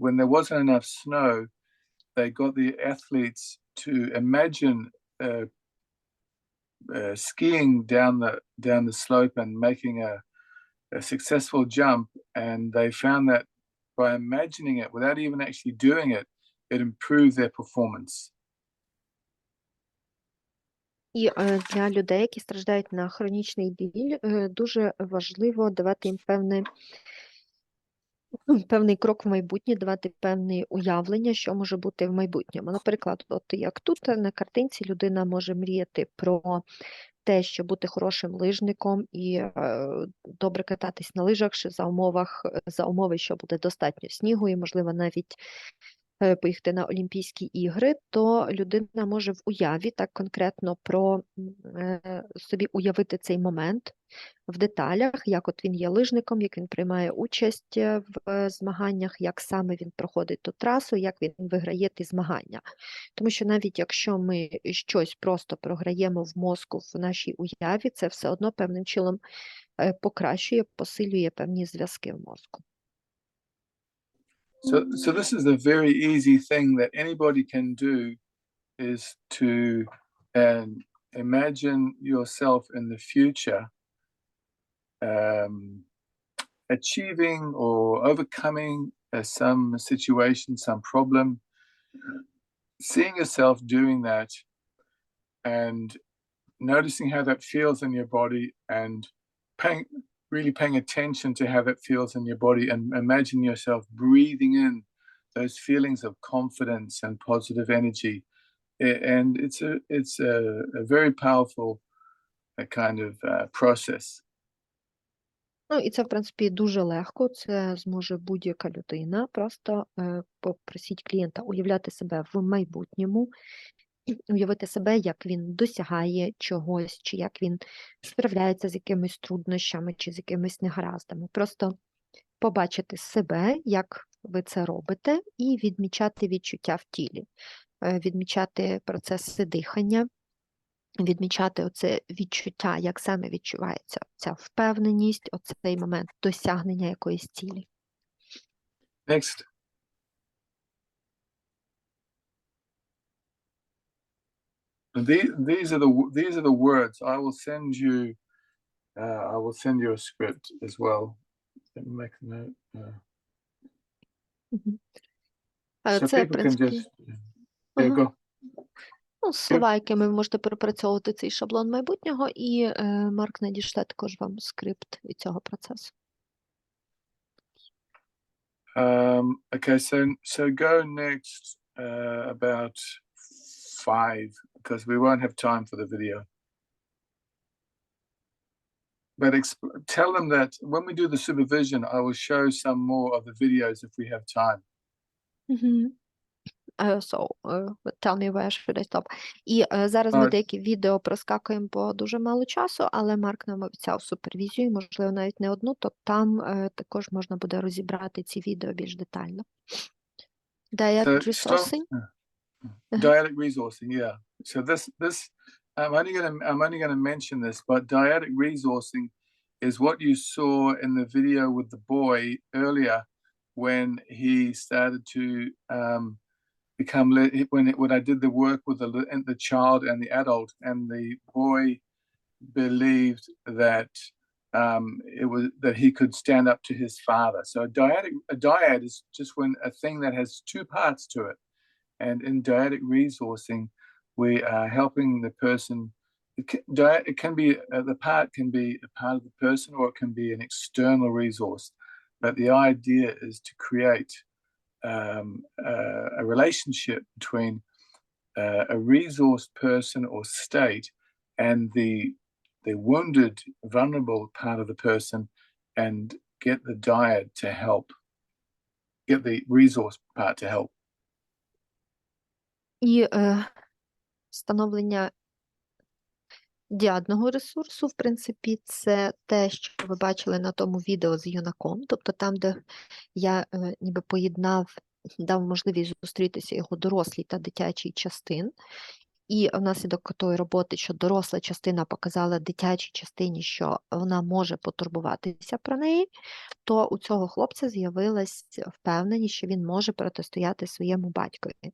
when there wasn't enough snow, they got the athletes to imagine skiing down the slope and making a successful jump, and they found that by imagining it without even actually doing it, it improved their performance. І для людей, які страждають на хронічний біль, дуже важливо давати їм певний крок в майбутнє, давати певне уявлення, що може бути в майбутньому. Наприклад, от як тут на картинці людина може мріяти про те, що бути хорошим лижником і добре кататись на лижах, що за умови, що буде достатньо снігу і, можливо, навіть поїхати на Олімпійські ігри, то людина може в уяві так конкретно собі уявити цей момент в деталях, як от він є лижником, як він приймає участь в змаганнях, як саме він проходить ту трасу, як він виграє ті змагання. Тому що навіть якщо ми щось просто програємо в мозку в нашій уяві, це все одно певним чином покращує, посилює певні зв'язки в мозку. So this is a very easy thing that anybody can do, is to imagine yourself in the future achieving or overcoming some situation, some problem, seeing yourself doing that and noticing how that feels in your body and really paying attention to how that feels in your body, and imagine yourself breathing in those feelings of confidence and positive energy. And it's a very powerful kind of process. Ну, і це, в принципі, дуже легко, це зможе будь-яка людина. Просто попросіть клієнта уявляти себе в майбутньому, уявити себе, як він досягає чогось, чи як він справляється з якимись труднощами, чи з якимись негараздами. Просто побачити себе, як ви це робите, і відмічати відчуття в тілі, відмічати процеси дихання, відмічати оце відчуття, як саме відчувається ця впевненість, оцей момент досягнення якоїсь цілі. Next. These are the words. I will send you a script as well. Let me make a note. So Це, в people can принципі, just go. ну, слова, якими ви можете перепрацьовувати цей шаблон майбутнього, і Марк надішле також вам скрипт від цього процесу. Okay, so go next about 5, because we won't have time for the video. But tell them that when we do the supervision, I will show some more of the videos if we have time. So, tell me where should I stop. І зараз ми деякі відео проскакуємо по дуже мало часу, але Марк нам обіцяв супервізію, можливо, навіть не одну, то там також можна буде розібрати ці відео більш детально. Dyadic resourcing. Dyadic resourcing, yeah. So this I'm only going to mention this, but dyadic resourcing is what you saw in the video with the boy earlier when he started to become when I did the work with the child and the adult, and the boy believed that it was that he could stand up to his father. So a dyad is just when a thing that has two parts to it, and in dyadic resourcing, we are helping the person. It can be the part can be a part of the person, or it can be an external resource. But the idea is to create a relationship between a resource person or state and the wounded, vulnerable part of the person, and get the dyad to help, get the resource part to help. І встановлення діадного ресурсу, в принципі, це те, що ви бачили на тому відео з юнаком, тобто там, де я ніби дав можливість зустрітися його дорослій та дитячій частин. І внаслідок тої роботи, що доросла частина показала дитячій частині, що вона може потурбуватися про неї, то у цього хлопця з'явилась впевненість, що він може протистояти своєму батькові.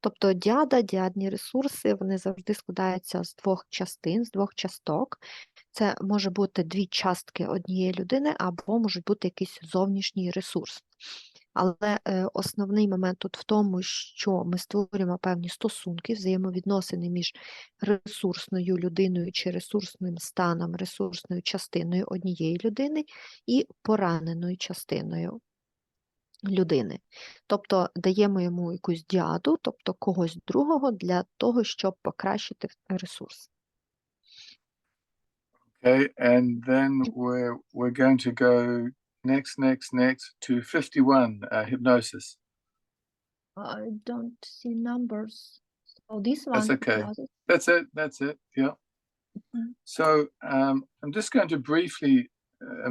Тобто діадні ресурси, вони завжди складаються з двох частин, з двох часток. Це може бути дві частки однієї людини, або можуть бути якийсь зовнішній ресурс. Але основний момент тут в тому, що ми створюємо певні стосунки, взаємовідносини між ресурсною людиною чи ресурсним станом, ресурсною частиною однієї людини і пораненою частиною людини. Тобто даємо йому якусь діаду, тобто когось другого для того, щоб покращити ресурс. Okay, and then we're going to go next to 51, hypnosis. I don't see numbers. So this one. That's okay. That's it, yeah. Mm-hmm. So I'm just going to briefly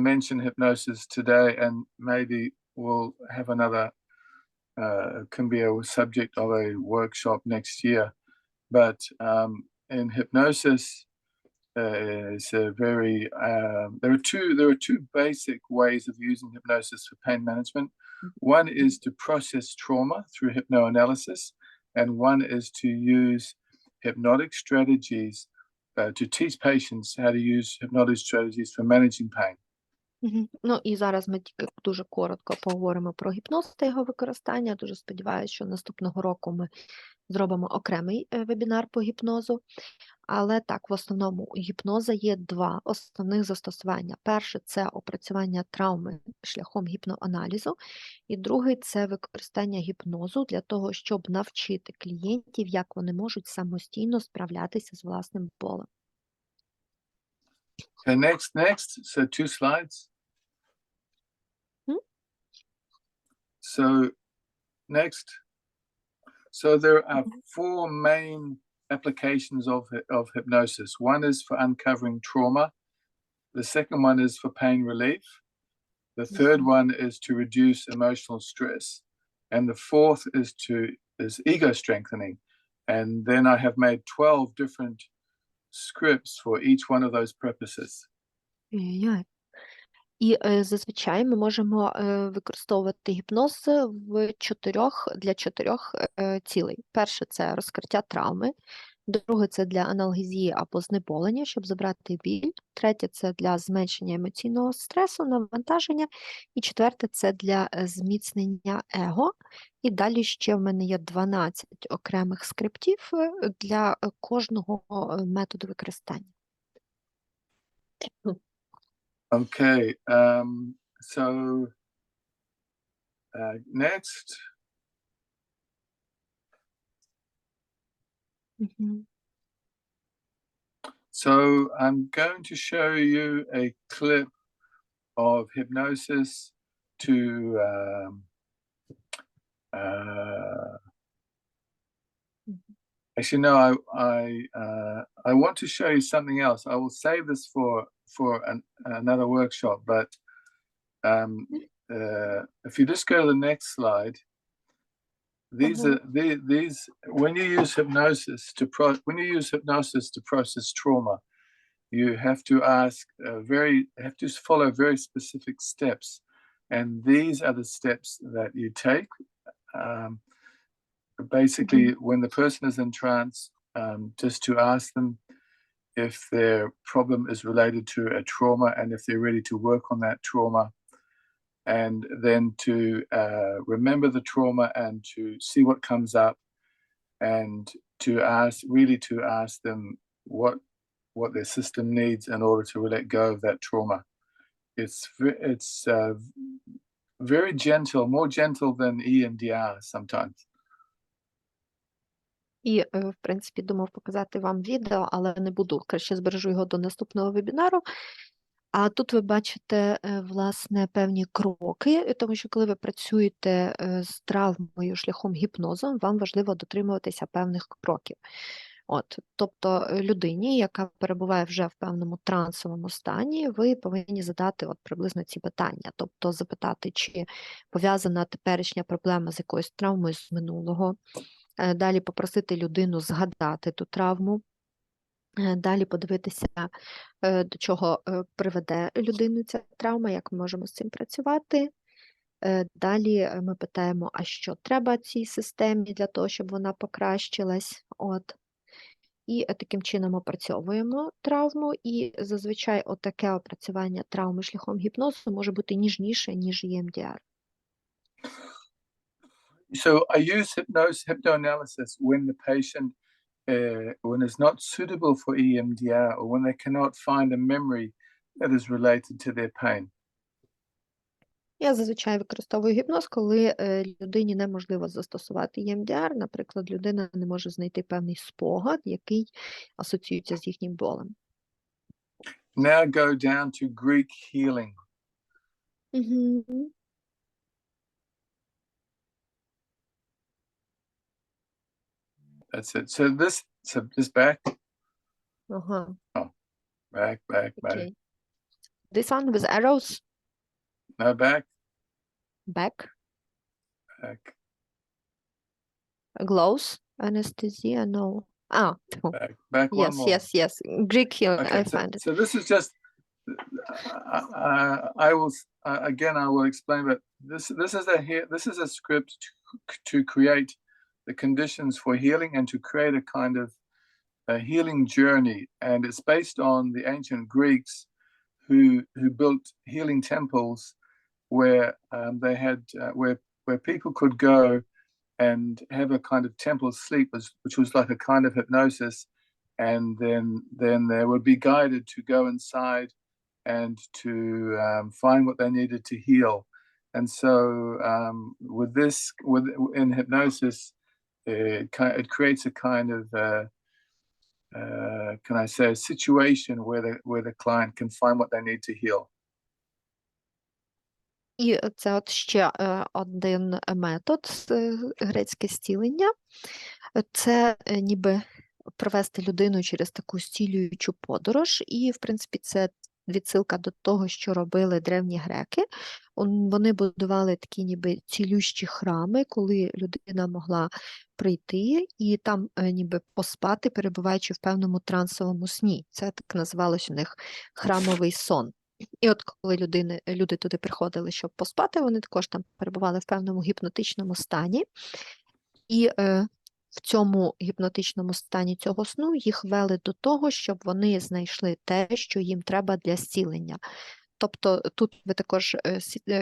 mention hypnosis today, and maybe we'll have another, can be a subject of a workshop next year. But in hypnosis, it's a very there are two basic ways of using hypnosis for pain management. One is to process trauma through hypnoanalysis, and one is to use hypnotic strategies to teach patients how to use hypnotic strategies for managing pain. Ну і зараз ми тільки дуже коротко поговоримо про гіпноз та його використання. Дуже сподіваюся, що наступного року ми зробимо окремий вебінар по гіпнозу. Але так, в основному у гіпноза є два основних застосування. Перше – це опрацювання травми шляхом гіпноаналізу. І другий – це використання гіпнозу для того, щоб навчити клієнтів, як вони можуть самостійно справлятися з власним болем. Okay, next. So 2 slides. So next. So there are 4 main applications of hypnosis. One is for uncovering trauma. The second one is for pain relief. The third one is to reduce emotional stress. And the fourth is ego strengthening. And then I have made 12 different scripts for each one of those purposes. І зазвичай ми можемо використовувати гіпноз для чотирьох цілей. Перше – це розкриття травми. Друге – це для аналгезії або знеболення, щоб забрати біль. Третє – це для зменшення емоційного стресу, навантаження. І четверте – це для зміцнення его. І далі ще в мене є 12 окремих скриптів для кожного методу використання. Okay, so next. So I'm going to show you a clip of hypnosis to actually no, I want to show you something else. I will save this for another workshop, but if you just go to the next slide, these are these when you use hypnosis to process trauma, you have to follow very specific steps, and these are the steps that you take. basically, when the person is in trance, just to ask them if their problem is related to a trauma and if they're ready to work on that trauma, and then to remember the trauma and to see what comes up, and to ask them what their system needs in order to let go of that trauma. It's very gentle, more gentle than EMDR sometimes. І, в принципі, думав показати вам відео, але не буду. Краще збережу його до наступного вебінару. А тут ви бачите, власне, певні кроки, тому що коли ви працюєте з травмою шляхом гіпнозу, вам важливо дотримуватися певних кроків. Тобто людині, яка перебуває вже в певному трансовому стані, ви повинні задати приблизно ці питання. Тобто запитати, чи пов'язана теперішня проблема з якоюсь травмою з минулого, далі попросити людину згадати ту травму, далі подивитися, до чого приведе людину ця травма, як ми можемо з цим працювати. Далі ми питаємо, а що треба цій системі для того, щоб вона покращилась. І таким чином опрацьовуємо травму, і зазвичай таке опрацювання травми шляхом гіпнозу може бути ніжніше, ніж EMDR. So I use hypnoanalysis when the patient, when it's not suitable for EMDR, or when they cannot find a memory that is related to their pain. Я зазвичай використовую гіпноз, коли людині неможливо застосувати EMDR. Наприклад, людина не може знайти певний спогад, який асоціюється з їхнім болем. Now go down to Greek healing. That's it. So this back. Oh, back. Okay. This one with arrows? No, back. Back. Gloves, anesthesia, no. Back yes, one more. yes. Greek healing, Okay, I find it. So this is just, I will explain, but this is a script to create the conditions for healing and to create a kind of a healing journey. And it's based on the ancient Greeks who built healing temples where they had where people could go and have a kind of temple sleep, which was like a kind of hypnosis, and then they would be guided to go inside and to find what they needed to heal. And so in hypnosis, it creates a kind of can I say a situation where the client can find what they need to heal. І це ще один метод грецьке зцілення. Це ніби провести людину через таку зцілюючу подорож. І, в принципі, це відсилка до того, що робили древні греки. Вони будували такі ніби цілющі храми, коли людина могла прийти і там ніби поспати, перебуваючи в певному трансовому сні. Це так називалось у них храмовий сон. І коли люди туди приходили, щоб поспати, вони також там перебували в певному гіпнотичному стані. І в цьому гіпнотичному стані цього сну їх вели до того, щоб вони знайшли те, що їм треба для зцілення. Тобто тут ви також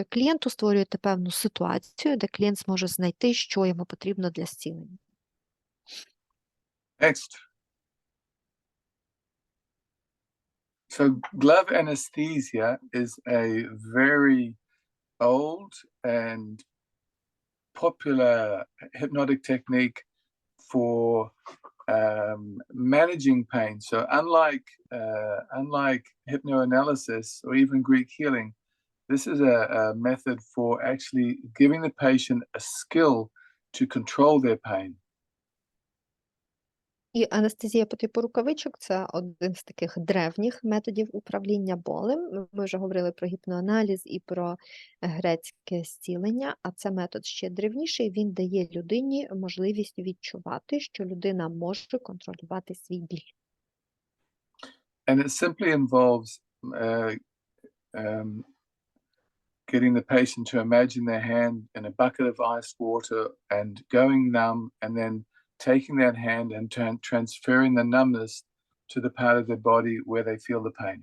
клієнту створюєте певну ситуацію, де клієнт зможе знайти, що йому потрібно для зцілення. Next. So glove anesthesia is a very old and popular hypnotic technique for managing pain. So unlike hypnoanalysis or even Greek healing, this is a method for actually giving the patient a skill to control their pain. І анестезія по типу рукавичок – це один з таких древніх методів управління болем. Ми вже говорили про гіпноаналіз і про грецьке зцілення, а це метод ще древніший, він дає людині можливість відчувати, що людина може контролювати свій біль. And it simply involves getting the patient to imagine their hand in a bucket of ice water and going numb, and then taking that hand and transferring the numbness to the part of their body where they feel the pain.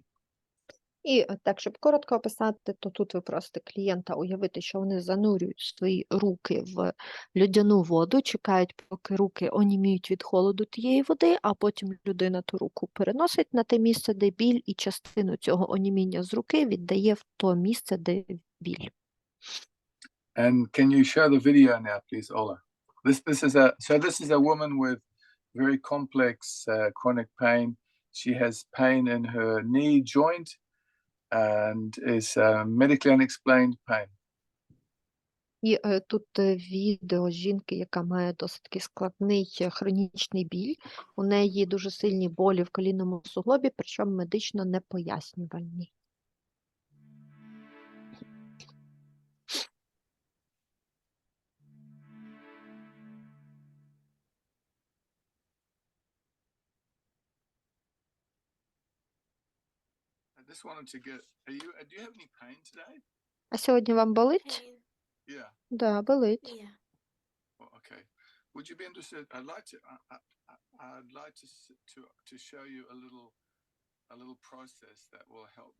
І так, щоб коротко описати, то тут ви просите клієнта уявити, що вони занурюють свої руки в льодяну воду, чекають, поки руки оніміють від холоду тієї води, а потім людина ту руку переносить на те місце, де біль, і частину цього оніміння з руки віддає в то місце, де біль. And can you show the video now, please, Ola? This is a woman with very complex chronic pain. She has pain in her knee joint and is medically unexplained pain. І тут відео жінки, яка має досить такий складний хронічний біль. У неї дуже сильні болі в колінному суглобі, причому медично непояснювальні. I just wanted to get. Do you have any pain today? А сьогодні вам болить? Yeah. Да, болить. Yeah. Well, okay. Would you be interested? I'd like to show you a little process that will help,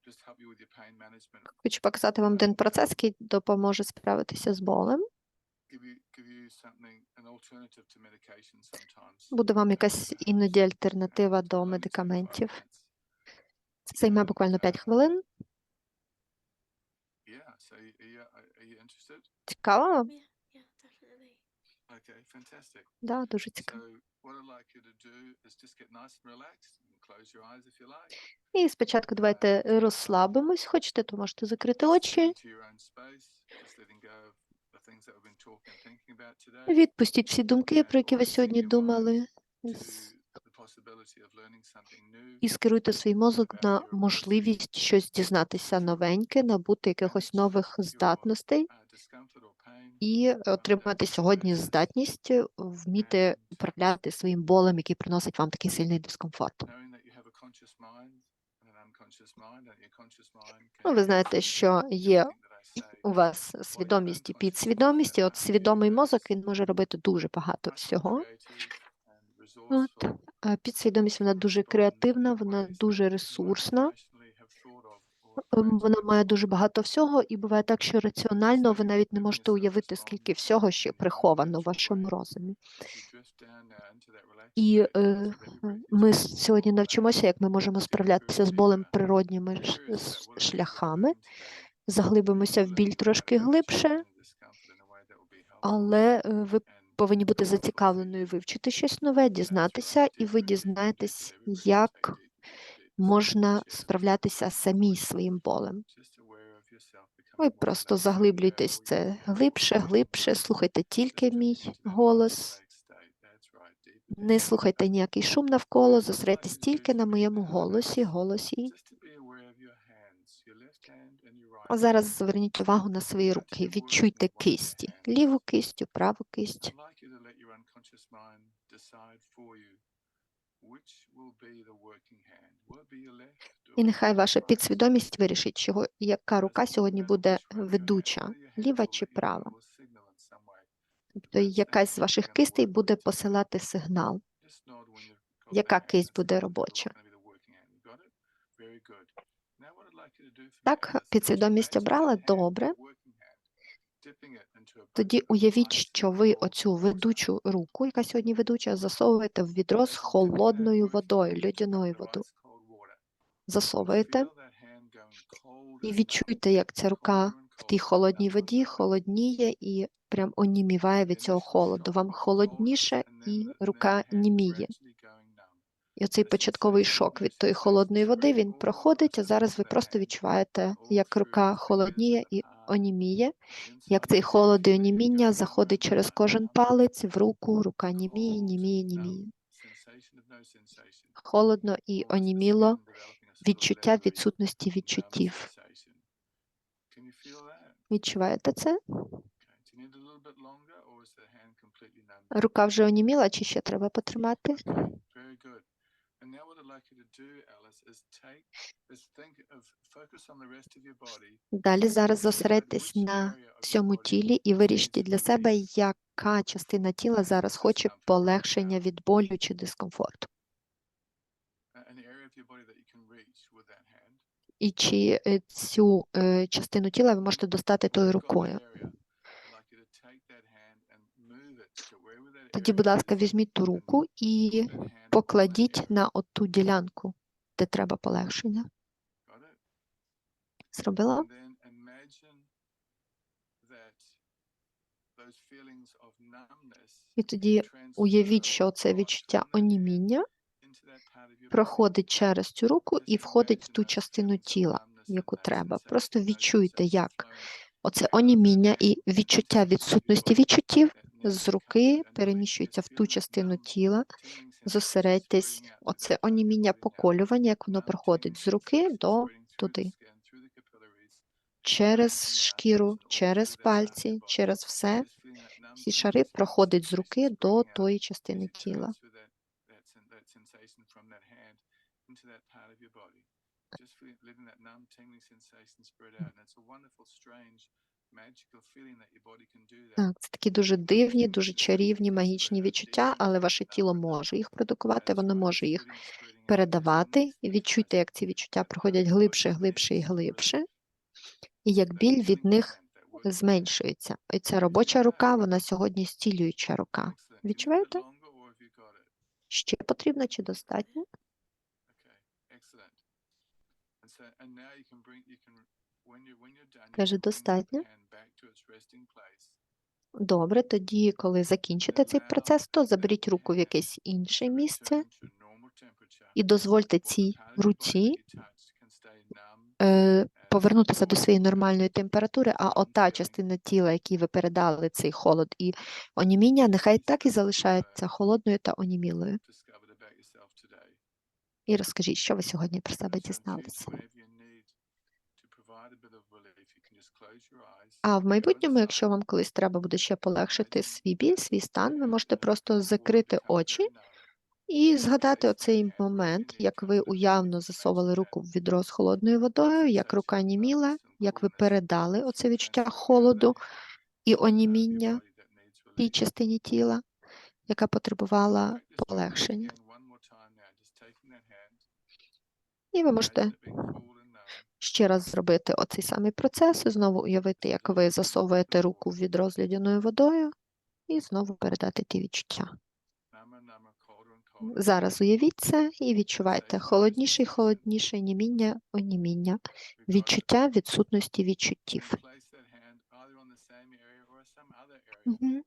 just help you with your pain management. Хочу показати вам один процес, який допоможе справитися з болем. Give you something, an alternative to medication sometimes. Буде вам якась іноді альтернатива до медикаментів. Це займе буквально 5 хвилин. Yeah. So are you interested? Цікаво? Yeah, definitely. Okay, fantastic. Да, дуже цікаво. So what I'd like you to do is just get nice and relaxed and close your eyes if you like. І спочатку давайте розслабимось. Хочете, то можете закрити очі. Into your own space, just letting go of the things that we've been talking and thinking about today. Відпустіть всі думки, про які ви сьогодні думали. To the possibility of learning something new. І скеруйте свій мозок на можливість щось дізнатися новеньке, набути якихось нових здатностей і отримати сьогодні здатність вміти управляти своїм болем, який приносить вам такий сильний дискомфорт. Ну, ви знаєте, що є у вас свідомість і підсвідомість, і от свідомий мозок, він може робити дуже багато всього. От. А підсвідомість, вона дуже креативна, вона дуже ресурсна, вона має дуже багато всього, і буває так, що раціонально ви навіть не можете уявити, скільки всього ще приховано в вашому розумі. І ми сьогодні навчимося, як ми можемо справлятися з болем природніми шляхами, заглибимося в біль трошки глибше, але ви повинні бути зацікавленою вивчити щось нове, дізнатися, і ви дізнаєтесь, як можна справлятися самі своїм болем. Ви просто заглиблюйтесь це глибше, слухайте тільки мій голос, не слухайте ніякий шум навколо, зосередьтесь тільки на моєму голосі. А зараз зверніть увагу на свої руки, відчуйте кисті, ліву кистю, праву кисть. І нехай ваша підсвідомість вирішить, яка рука сьогодні буде ведуча, ліва чи права. Тобто якась з ваших кистей буде посилати сигнал, яка кисть буде робоча. Так, підсвідомість обрала? Добре. Тоді уявіть, що ви оцю ведучу руку, яка сьогодні ведуча, засовуєте в відро з холодною водою, льодяною водою. Засовуєте і відчуйте, як ця рука в тій холодній воді холодніє і прям оніміває від цього холоду. Вам холодніше і рука німіє. І оцей початковий шок від тої холодної води, він проходить, а зараз ви просто відчуваєте, як рука холодніє і оніміє, як цей холод і оніміння заходить через кожен палець в руку, рука німіє. Холодно і оніміло, відчуття відсутності відчуттів. Відчуваєте це? Рука вже оніміла, чи ще треба потримати? And now what I'd like you to do, Alice, is think of focus on the rest of your body. Далі зараз зосередьтесь на всьому тілі і вирішіть для себе, яка частина тіла зараз хоче полегшення від болю чи дискомфорту. An area of your body that you can reach with that hand. І чи цю частину тіла ви можете достати тою рукою. Тоді, будь ласка, візьміть ту руку і покладіть на оту ділянку, де треба полегшення. Зробила? І тоді уявіть, що це відчуття оніміння проходить через цю руку і входить в ту частину тіла, яку треба. Просто відчуйте, як оце оніміння і відчуття відсутності відчуттів з руки переміщується в ту частину тіла. Зосередьтесь, оце оніміння поколювання, як воно проходить з руки до туди. Через шкіру, через пальці, через все. Ці шари проходять з руки до тої частини тіла. Так, це такі дуже дивні, дуже чарівні, магічні відчуття, але ваше тіло може їх продукувати, воно може їх передавати. І відчуйте, як ці відчуття проходять глибше, глибше і глибше, і як біль від них зменшується. І ця робоча рука, вона сьогодні зцілююча рука. Відчуваєте? Ще потрібно чи достатньо? Каже, достатньо. Добре, тоді, коли закінчите цей процес, то заберіть руку в якесь інше місце і дозвольте цій руці повернутися до своєї нормальної температури, а ота частина тіла, якій ви передали цей холод і оніміння, нехай так і залишається холодною та онімілою. І розкажіть, що ви сьогодні про себе дізналися. А в майбутньому, якщо вам колись треба буде ще полегшити свій біль, свій стан, ви можете просто закрити очі і згадати оцей момент, як ви уявно засовували руку в відро з холодною водою, як рука німіла, як ви передали оце відчуття холоду і оніміння тій частині тіла, яка потребувала полегшення. І ви можете ще раз зробити оцей самий процес, і знову уявити, як ви засовуєте руку в відро з ледяною водою, і знову передати ті відчуття. Зараз уявіть це і відчувайте холодніше і холодніше німіння, оніміння, відчуття відсутності відчуттів. Угу.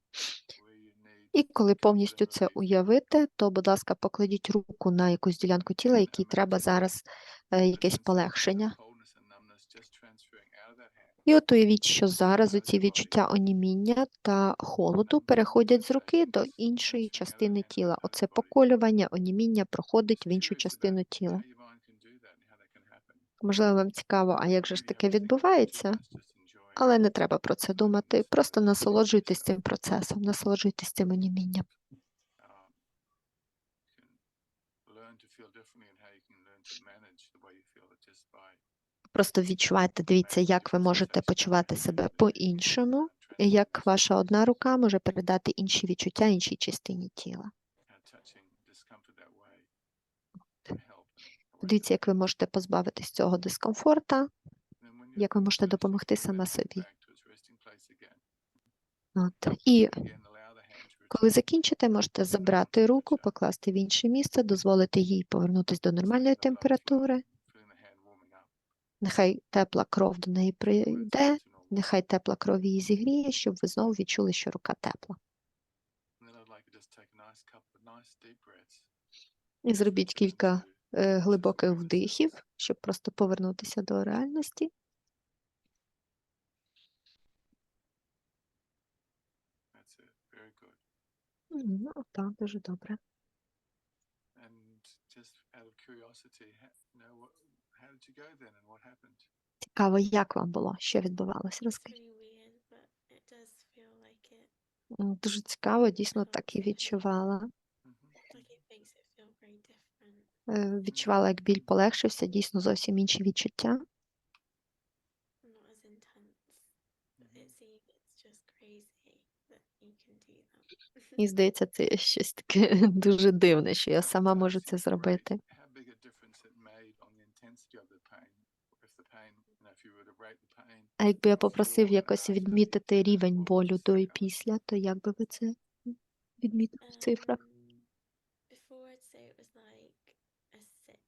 І коли повністю це уявите, то, будь ласка, покладіть руку на якусь ділянку тіла, якій треба зараз якесь полегшення. І от уявіть, що зараз оці відчуття оніміння та холоду переходять з руки до іншої частини тіла. Оце поколювання, оніміння проходить в іншу частину тіла. Можливо, вам цікаво, а як же ж таке відбувається? Але не треба про це думати. Просто насолоджуйтесь цим процесом, насолоджуйтесь цим онімінням. Просто відчувайте, дивіться, як ви можете почувати себе по-іншому, і як ваша одна рука може передати інші відчуття іншій частині тіла. Дивіться, як ви можете позбавитись цього дискомфорта, як ви можете допомогти саме собі. От. І коли закінчите, можете забрати руку, покласти в інше місце, дозволити їй повернутися до нормальної температури. Нехай тепла кров до неї прийде, нехай тепла кров її зігріє, щоб ви знову відчули, що рука тепла. І зробіть кілька глибоких вдихів, щоб просто повернутися до реальності. Ну, так, дуже добре. Цікаво, як вам було? Що відбувалося? Розкажіть. Дуже цікаво, дійсно так і відчувала. Відчувала, як біль полегшився, дійсно зовсім інші відчуття. Not as intense. But it seems it's just crazy that you can do that. І здається, це щось таке дуже дивне, що я сама можу це зробити. How big a difference it made on the intensity of the pain. If the pain, if you were to rate the pain. А якби я попросив якось відмітити рівень болю до і після, то як би ви це відмітили в цифрах? Before I'd say it was like a 6.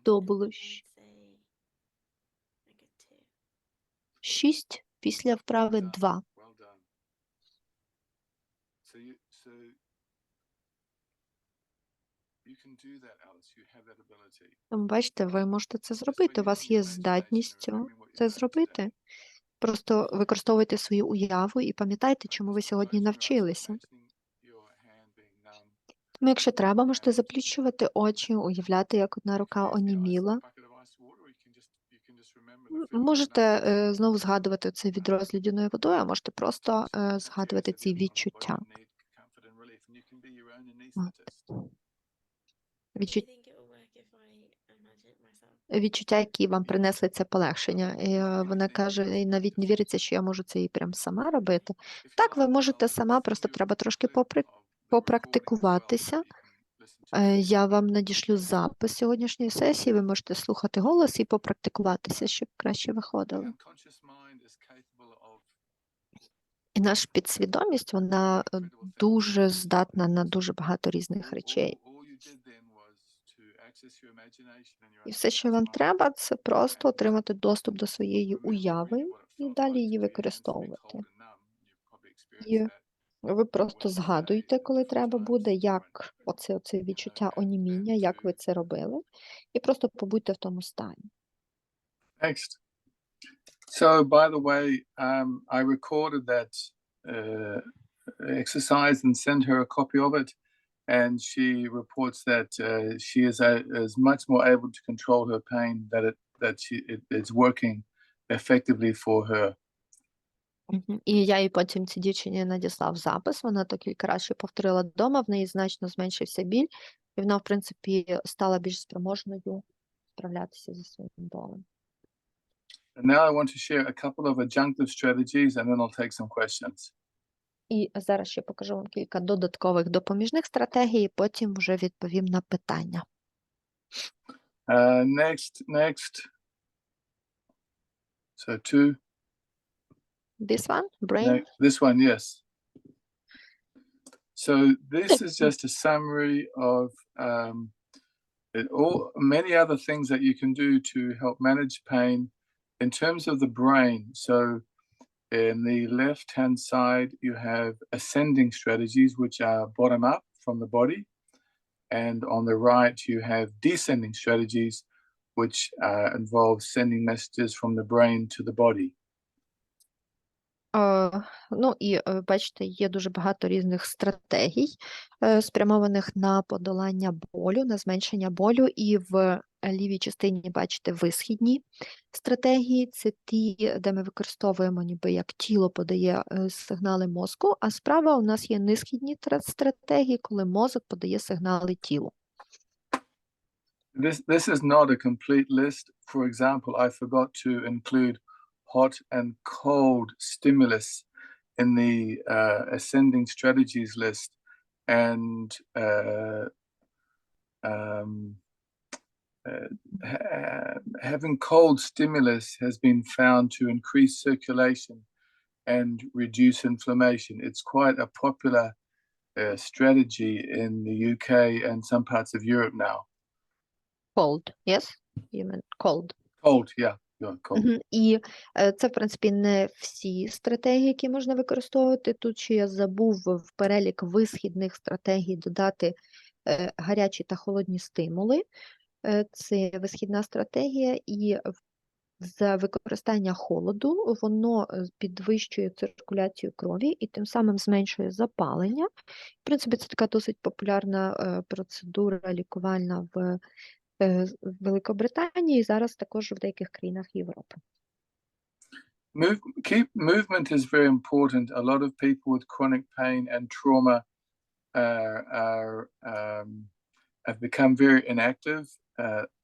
То було I'd say like a 2. 6, після вправи 2. Well done. So you can do that, Alice. You have that ability. Бачите, ви можете це зробити, у вас є здатність це зробити. Просто використовуйте свою уяву і пам'ятайте, чому ви сьогодні навчилися. Тому, якщо треба, можете заплющувати очі, уявляти, як одна рука оніміла. Можете знову згадувати це відро з ледяною водою, а можете просто згадувати ці відчуття. Відчуття, які вам принесли це полегшення. І вона каже, і навіть не віриться, що я можу це і прям сама робити. Так, ви можете сама, просто треба трошки попрактикуватися. Я вам надішлю запис сьогоднішньої сесії, ви можете слухати голос і попрактикуватися, щоб краще виходило. І наша підсвідомість, вона дуже здатна на дуже багато різних речей. І все, що вам треба, це просто отримати доступ до своєї уяви і далі її використовувати. І ви просто згадуйте, коли треба буде, як оце відчуття оніміння, як ви це робили, і просто побудьте в тому стані. Next. So, by the way, I recorded that exercise and sent her a copy of it, and she reports that she is much more able to control her pain, that it's working effectively for her. І я їй потім цій дівчині надіслав запис, вона то кілька разів повторила вдома, в неї значно зменшився біль, і вона, в принципі, стала більш спроможною справлятися зі своїм болем. And now I want to share a couple of adjunctive strategies, and then I'll take some questions. І зараз ще покажу вам кілька додаткових допоміжних стратегій, і потім вже відповім на питання. Next. So 2. This one, brain? This one, yes. So this is just a summary of many other things that you can do to help manage pain in terms of the brain. So in the left-hand side, you have ascending strategies, which are bottom-up from the body. And on the right, you have descending strategies, which involve sending messages from the brain to the body. Ну і бачите, є дуже багато різних стратегій, спрямованих на подолання болю, на зменшення болю, і в лівій частині бачите висхідні стратегії, це ті, де ми використовуємо ніби як тіло подає сигнали мозку, а справа у нас є нисхідні стратегії, коли мозок подає сигнали тілу. This is not a complete list. For example, I forgot to include hot and cold stimulus in the ascending strategies list, and having cold stimulus has been found to increase circulation and reduce inflammation. It's quite a popular strategy in the UK and some parts of Europe now. Cold, yes? You meant cold. Cold, yeah. І це, в принципі, не всі стратегії, які можна використовувати. Тут ще я забув в перелік висхідних стратегій додати гарячі та холодні стимули. Це висхідна стратегія, і за використання холоду воно підвищує циркуляцію крові і тим самим зменшує запалення. В принципі, це така досить популярна процедура лікувальна в Великобританії і зараз також в деяких країнах Європи. Movement is very important. A lot of people with chronic pain and trauma are have become very inactive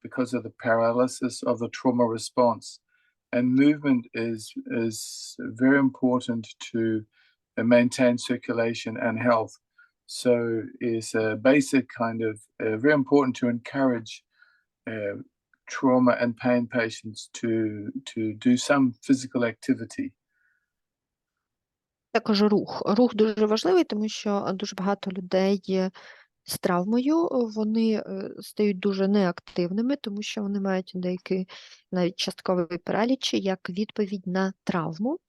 because of the paralysis of the trauma response. And movement is very important to maintain circulation and health. So it's a basic kind of very important to encourage trauma and pain patients to do some physical activity. Також рух. Рух дуже важливий, тому що дуже багато людей з травмою, вони стають дуже неактивними, тому що вони мають деякий навіть частковий параліч як відповідь на травму.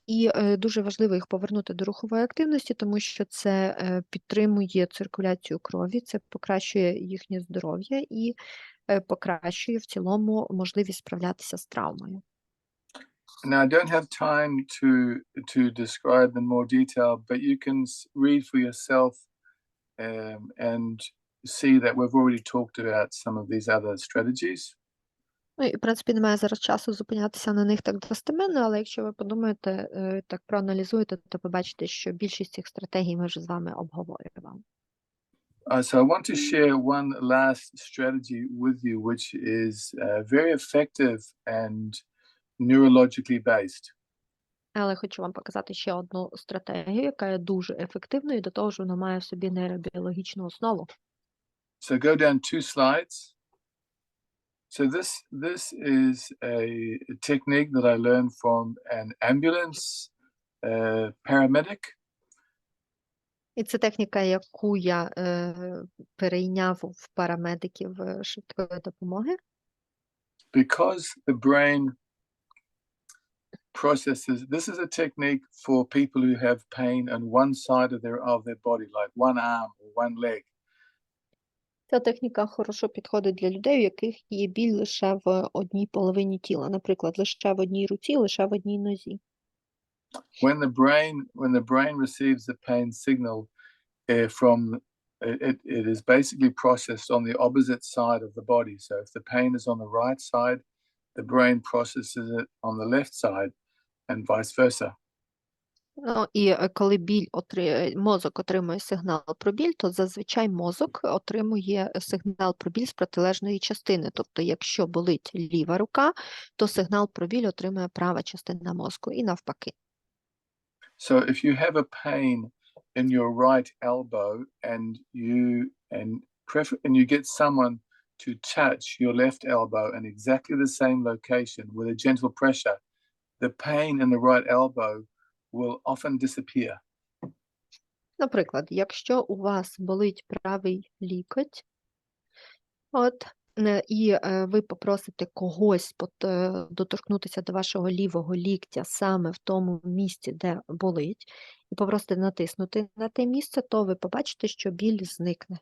І дуже важливо їх повернути до рухової активності, тому що це підтримує циркуляцію крові, це покращує їхнє здоров'я і покращує в цілому можливість справлятися з травмою. Now, I don't have time to describe in more detail, but you can read for yourself and see that we've already talked about some of these other strategies. Ну, і, в принципі, немає зараз часу зупинятися на них так достеменно, але якщо ви подумаєте, так проаналізуєте, то побачите, що більшість цих стратегій ми вже з вами обговорювали. So I want to share one last strategy with you, which is very effective and neurologically based. Але хочу вам показати ще одну стратегію, яка є дуже ефективною, і до того ж вона має в собі нейробіологічну основу. So go down 2 slides. So this is a technique that I learned from an ambulance paramedic. І це техніка, яку я перейняв в парамедиків швидкої допомоги. Because the brain processes, this is a technique for people who have pain on one side of their body, like one arm or one leg. Ця техніка хорошо підходить для людей, у яких є біль лише в одній половині тіла, наприклад, лише в одній руці, лише в одній нозі. When the brain receives the pain signal from it is basically processed on the opposite side of the body. So if the pain is on the right side, the brain processes it on the left side and vice versa. Ну, і коли мозок отримує сигнал про біль, то зазвичай мозок отримує сигнал про біль з протилежної частини. Тобто, якщо болить ліва рука, то сигнал про біль отримує права частина мозку і навпаки. So if you have a pain in your right elbow and you get someone to touch your left elbow in exactly the same location with a gentle pressure, the pain in the right elbow will often disappear. Наприклад, якщо у вас болить правий лікоть, і ви попросите когось доторкнутися до вашого лівого ліктя саме в тому місці, де болить, і попросите натиснути на те місце, то ви побачите, що біль зникне.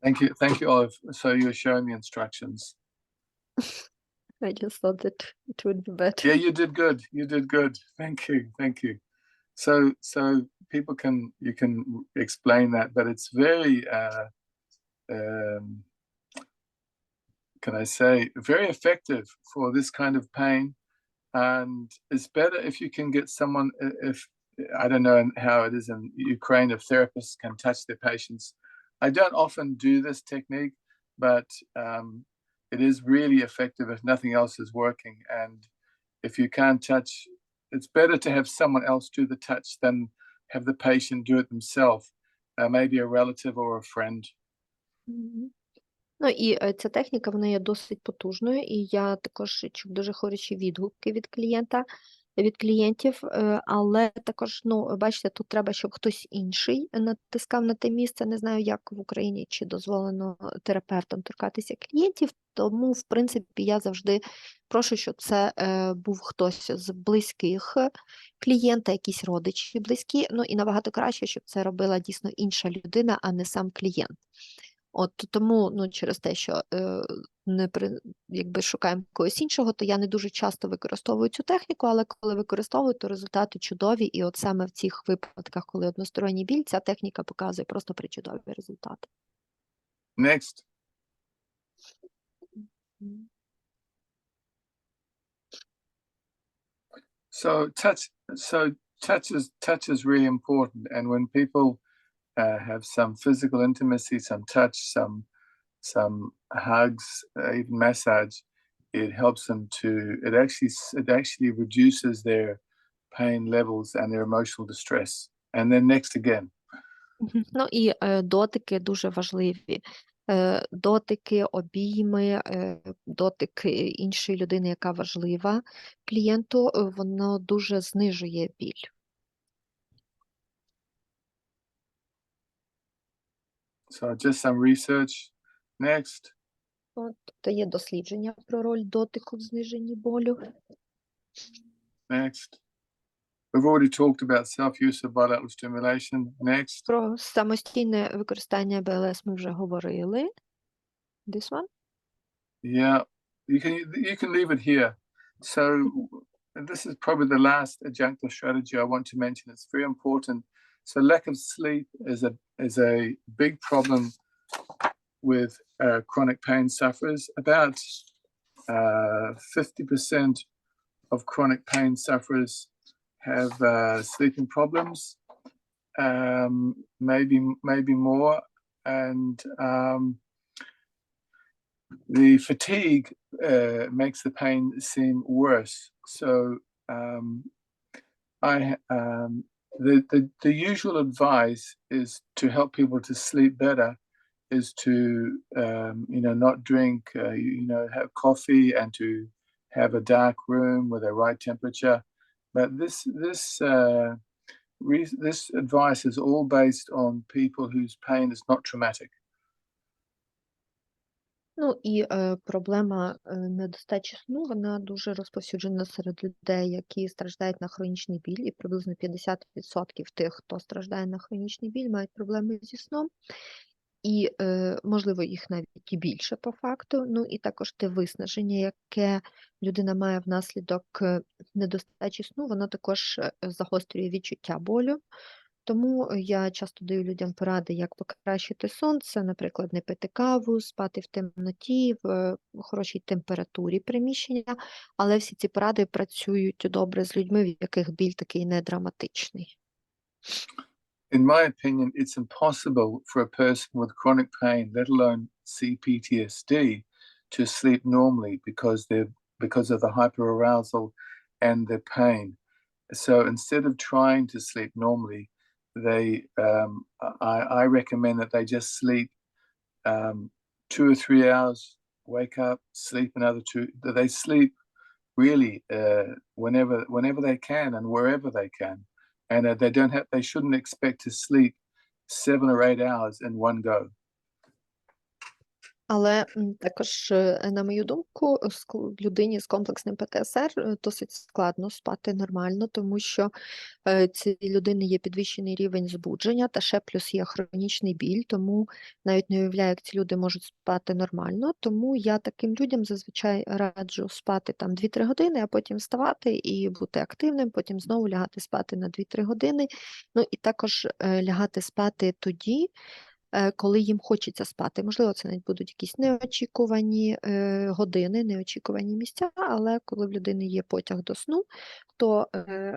Thank you, Olive. So you're showing the instructions. I just thought that it would be better. Yeah, you did good. Thank you. So people you can explain that, but it's very can I say very effective for this kind of pain, and it's better if you can get someone, if I don't know how it is in Ukraine, if therapists can touch their patients. I don't often do this technique, but it is really effective if nothing else is working. And if you can't touch, it's better to have someone else do the touch than have the patient do it themselves, maybe a relative or a friend. Ну і ця техніка, вона є досить потужною, і я також чув дуже хороші відгуки від клієнтів, але також, бачите, тут треба, щоб хтось інший натискав на те місце. Не знаю, як в Україні, чи дозволено терапевтам торкатися клієнтів, тому, в принципі, я завжди прошу, щоб це був хтось з близьких клієнта, якісь родичі близькі, і набагато краще, щоб це робила дійсно інша людина, а не сам клієнт. Тому, через те, що якби шукаємо когось іншого, то я не дуже часто використовую цю техніку, але коли використовую, то результати чудові, і от саме в цих випадках, коли односторонній біль, ця техніка показує просто причудові результати. Next. So touch is really important, and when people have some physical intimacy, some touch, some hugs, even massage, it helps them to, it actually reduces their pain levels and their emotional distress. And then next again. Ну і дотики дуже важливі. Дотики, обійми, дотик іншої людини, яка важлива клієнту, воно дуже знижує біль. So just some research. Next. Тобто є дослідження про роль дотику в зниженні болю. Next. We've already talked about self-use of bilateral stimulation. Next. Про самостійне використання БЛС ми вже говорили. This one? Yeah, you can leave it here. So this is probably the last adjunctive strategy I want to mention. It's very important. So lack of sleep is a big problem with chronic pain sufferers. About 50% of chronic pain sufferers have sleeping problems, maybe more, and the fatigue makes the pain seem worse. So the usual advice is to help people to sleep better is to not drink, have coffee and to have a dark room with a right temperature. But this advice is all based on people whose pain is not traumatic. Ну і проблема недостачі сну, вона дуже розповсюджена серед людей, які страждають на хронічний біль, і приблизно 50% тих, хто страждає на хронічний біль, мають проблеми зі сном. І, можливо, їх навіть і більше по факту. Ну і також те виснаження, яке людина має внаслідок недостачі сну, воно також загострює відчуття болю. Тому я часто даю людям поради, як покращити сон. Це, наприклад, не пити каву, спати в темноті, в хорошій температурі приміщення. Але всі ці поради працюють добре з людьми, в яких біль такий не драматичний. In my opinion, it's impossible for a person with chronic pain, let alone CPTSD, to sleep normally because of the hyperarousal and the pain. So instead of trying to sleep normally, I recommend that they just sleep 2 or 3 hours, wake up, sleep another 2. That they sleep really whenever they can and wherever they can. And they shouldn't expect to sleep 7 or 8 hours in one go. Але також, на мою думку, людині з комплексним ПТСР досить складно спати нормально, тому що цій людини є підвищений рівень збудження, та ще плюс є хронічний біль, тому навіть не уявляю, як ці люди можуть спати нормально. Тому я таким людям зазвичай раджу спати там 2-3 години, а потім вставати і бути активним, потім знову лягати спати на 2-3 години. Ну і також лягати спати тоді, коли їм хочеться спати. Можливо, це навіть будуть якісь неочікувані години, неочікувані місця, але коли в людини є потяг до сну, то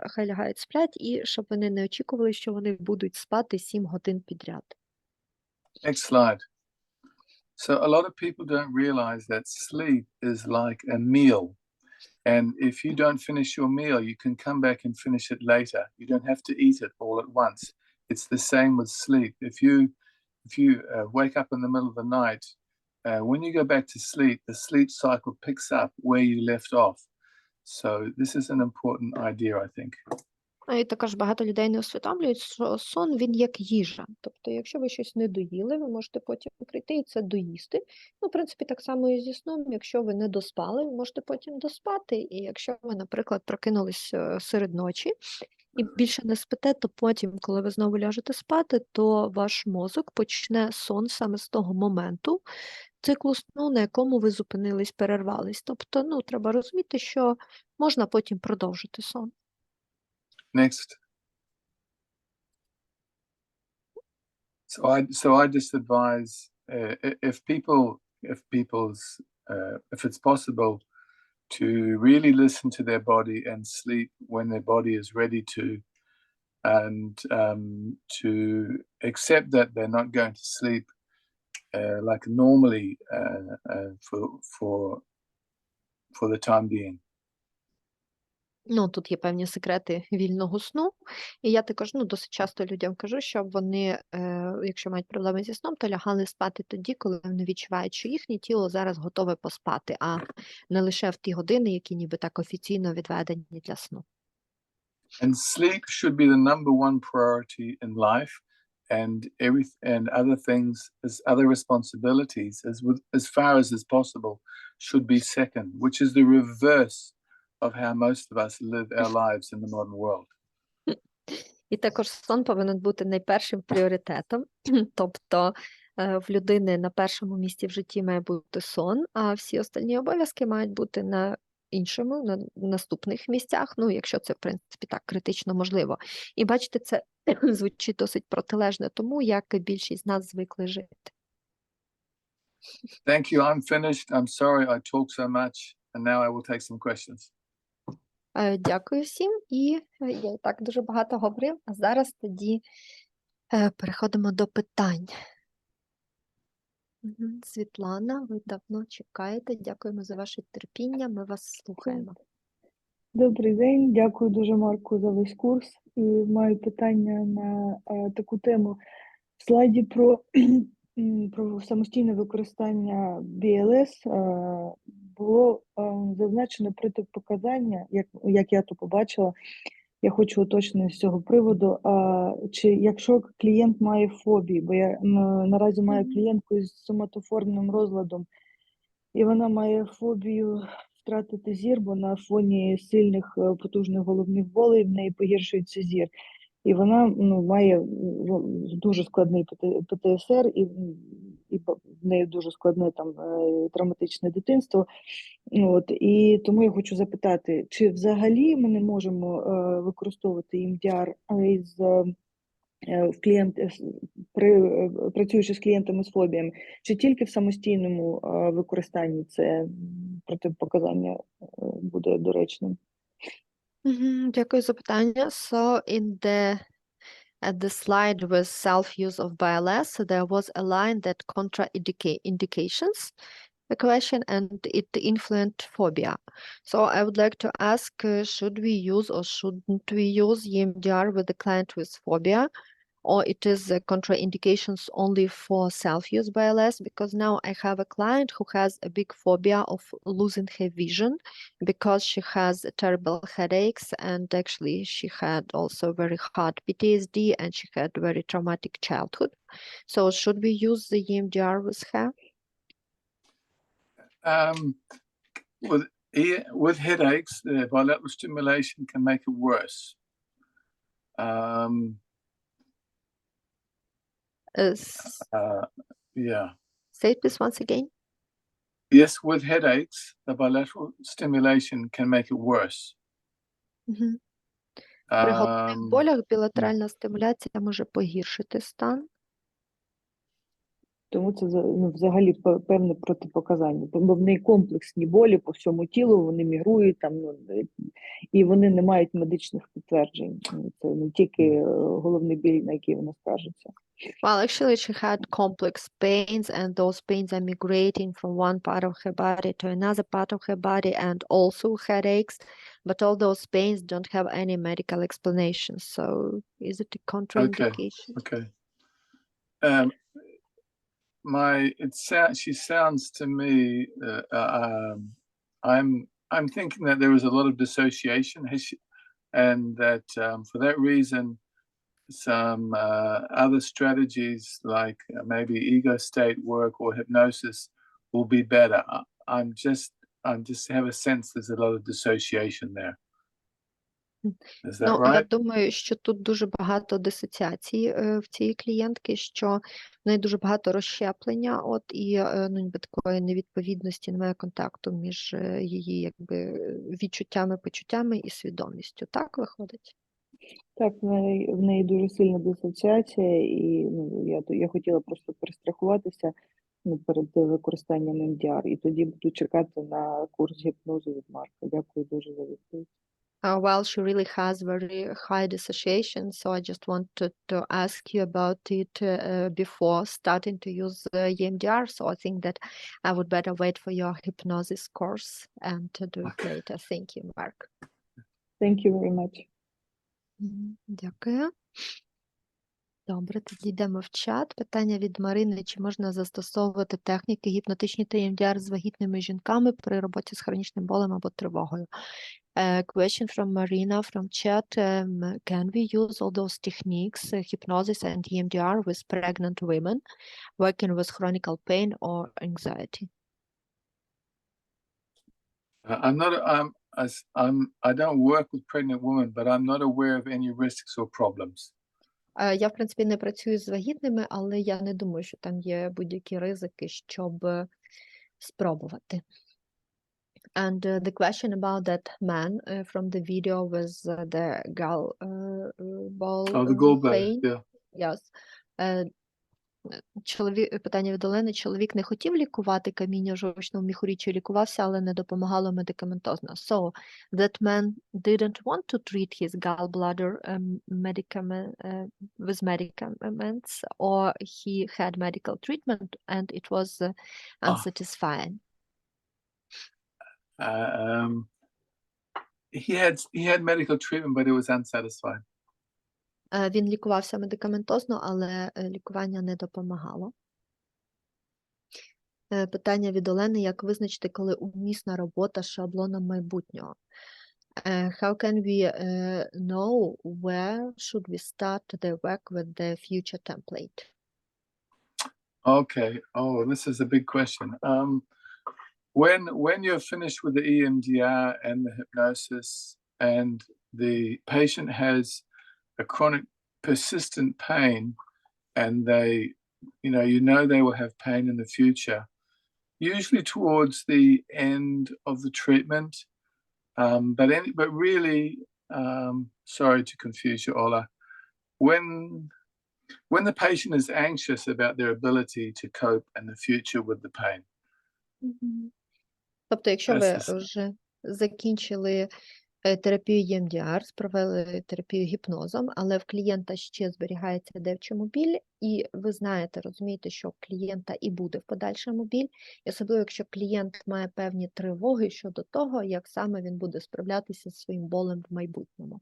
хай лягають сплять, і щоб вони не очікували, що вони будуть спати 7 годин підряд. Next slide. So a lot of people don't realize that sleep is like a meal. And if you don't finish your meal, you can come back and finish it later. You don't have to eat it all at once. It's the same with sleep. If you wake up in the middle of the night, when you go back to sleep, the sleep cycle picks up where you left off. So this is an important idea, I think. І також багато людей не усвідомлюють, що сон, він як їжа. Тобто, якщо ви щось не доїли, ви можете потім прийти і це доїсти. Ну, в принципі, так само і зі сном. Якщо ви не доспали, ви можете потім доспати. І якщо ви, наприклад, прокинулись серед ночі і більше не спите, то потім, коли ви знову ляжете спати, то ваш мозок почне сон саме з того моменту, циклу сну, на якому ви зупинились, перервались. Тобто, треба розуміти, що можна потім продовжити сон. Next. So I just advise if it's possible to really listen to their body and sleep when their body is ready to and to accept that they're not going to sleep like normally for the time being. Ну, тут є певні секрети вільного сну. І я також досить часто людям кажу, щоб вони, якщо мають проблеми зі сном, то лягали спати тоді, коли вони відчувають, що їхнє тіло зараз готове поспати, а не лише в ті години, які ніби так офіційно відведені для сну. And sleep should be the number one priority in life, and other things, as other responsibilities, as far as is possible, should be second, which is the reverse of how most of us live our lives in the modern world. І також сон повинен бути найпершим пріоритетом. Тобто в людини на першому місці в житті має бути сон, а всі остальні обов'язки мають бути на іншому, на наступних місцях, якщо це, в принципі, так критично можливо. І бачите, це звучить досить протилежно тому, як більшість з нас звикли жити. Thank you. I'm finished. I'm sorry I talk so much, and now I will take some questions. Дякую всім. І я і так дуже багато говорив, а зараз тоді переходимо до питань. Світлана, ви давно чекаєте. Дякуємо за ваше терпіння. Ми вас слухаємо. Добрий день, дякую дуже, Марку, за весь курс. І маю питання на таку тему. В слайді про самостійне використання БЛС було зазначено протипоказання, як я то побачила. Я хочу уточнити з цього приводу, чи якщо клієнт має фобії, бо я наразі маю клієнтку з соматоформним розладом, і вона має фобію втратити зір, бо на фоні сильних потужних головних болей в неї погіршується зір. І вона має дуже складний ПТСР, і в неї дуже складне травматичне дитинство. І тому я хочу запитати, чи взагалі ми не можемо використовувати EMDR працюючи з клієнтами з фобіями, чи тільки в самостійному використанні це протипоказання буде доречним? Дякую за питання. So, at the slide with self-use of BLS, there was a line that contraindications the question and it influenced phobia. So I would like to ask, should we use or shouldn't we use EMDR with the client with phobia? Or it is contraindications only for self-use BLS, because now I have a client who has a big phobia of losing her vision because she has terrible headaches, and actually she had also very hard PTSD and she had very traumatic childhood. So should we use the EMDR with her? With headaches, the bilateral stimulation can make it worse. Yeah. Say it please once again. Yes, with headaches, the bilateral stimulation can make it worse. При головних болях білатеральна стимуляція може погіршити стан. Тому це взагалі певне протипоказання, бо в неї комплексні болі по всьому тілу, вони мігрують і вони не мають медичних підтверджень. Це не тільки головний біль, на який вона скаржиться. Well, actually, she had complex pains, and those pains are migrating from one part of her body to another part of her body, and also headaches. But all those pains don't have any medical explanation. So, is it a contraindication? Okay. She sounds to me. I'm thinking that there was a lot of dissociation, and that for that reason, some other strategies like maybe ego state work or hypnosis will be better. I'm just have a sense there's a lot of dissociation there. Is that right? Я думаю, що тут дуже багато дисоціації в цієї клієнтки, що в неї дуже багато розщеплення, і ніби такої невідповідності, немає контакту між її відчуттями, почуттями і свідомістю. Так виходить? Так, в неї дуже сильна дисоціація, і я хотіла просто перестрахуватися перед використанням EMDR, і тоді буду чекати на курс гіпнозу від Марка. Дякую дуже за відповідь. Well, she really has very high dissociation, so I just wanted to ask you about it before starting to use EMDR. So I think that I would better wait for your hypnosis course and to do it later. Thank you, Mark. Thank you very much. Дякую. Добре, тоді йдемо в чат. Питання від Марини: чи можна застосовувати техніки гіпнотичні та EMDR з вагітними жінками при роботі з хронічним болем або тривогою? Question from Marina from chat. Can we use all those techniques, hypnosis and EMDR, with pregnant women working with chronic pain or anxiety? I don't work with pregnant women, but I'm not aware of any risks or problems. Я, в принципі, не працюю з вагітними, але я не думаю, що там є будь-які ризики, щоб спробувати. And the question about that man from the video with the gallball The gallbladder, pain. yeah. Yes. Питання від Олени: чоловік не хотів лікувати каміння в жовчному міхурі, чи лікувався, але не допомагало медикаментозно. So, that man didn't want to treat his gallbladder with medicaments, or he had medical treatment and it was unsatisfying. He had medical treatment, but it was unsatisfying. Він лікувався медикаментозно, але лікування не допомагало. Питання від Олени: як визначити, коли умісна робота з шаблоном майбутнього? How can we know where should we start the work with the future template? Okay. Oh, this is a big question. When you're finished with the EMDR and the hypnosis, and the patient has a chronic persistent pain, and they will have pain in the future, usually towards the end of the treatment. But really, sorry to confuse you, Ola, when the patient is anxious about their ability to cope in the future with the pain. Тобто, якщо ви вже закінчили терапію EMDR, провели терапію гіпнозом, але в клієнта ще зберігається девчому біль, і ви знаєте, розумієте, що в клієнта і буде в подальшому біль, і особливо, якщо клієнт має певні тривоги щодо того, як саме він буде справлятися зі своїм болем в майбутньому.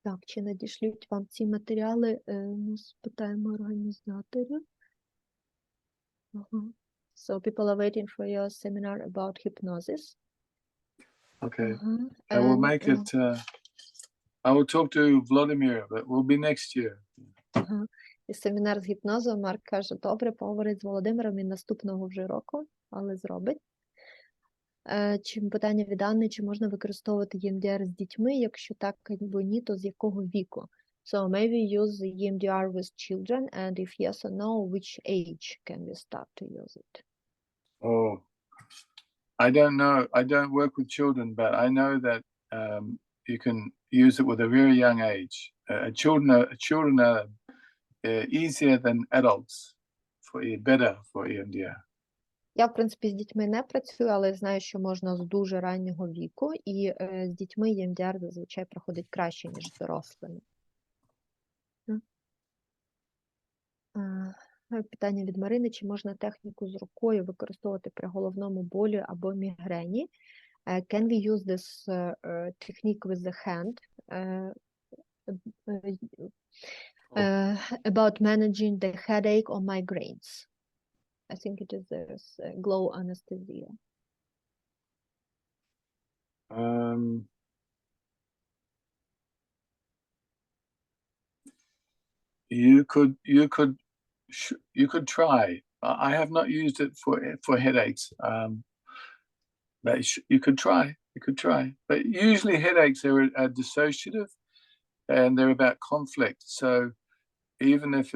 Так, чи надішлють вам ці матеріали? Ми спитаємо організаторів. So people are waiting for your seminar about hypnosis. Okay. I will make it. I will talk to Vladimir, but it will be next year. І семінар з гіпнозу, Марк каже: добре, поговорить з Володимиром і наступного вже року, але зробить. Питання від Анни: чи можна використовувати EMDR з дітьми? Якщо так або ні, то з якого віку? So maybe use the EMDR with children, and if yes or no, which age can we start to use it? Oh, I don't know. I don't work with children, but I know that you can use it with a very young age. Children are easier than adults better for EMDR. Я, в принципі, з дітьми не працюю, але знаю, що можна з дуже раннього віку, і з дітьми EMDR зазвичай проходить краще, ніж з дорослими. Питання від Марини: чи можна техніку з рукою використовувати при головному болю або мігрені? Can we use this technique with the hand about managing the headache or migraines? I think it is this glow anesthesia. You could try. I have not used it for headaches, but you could try. You could try. But usually headaches are dissociative, and they're about conflict. So even if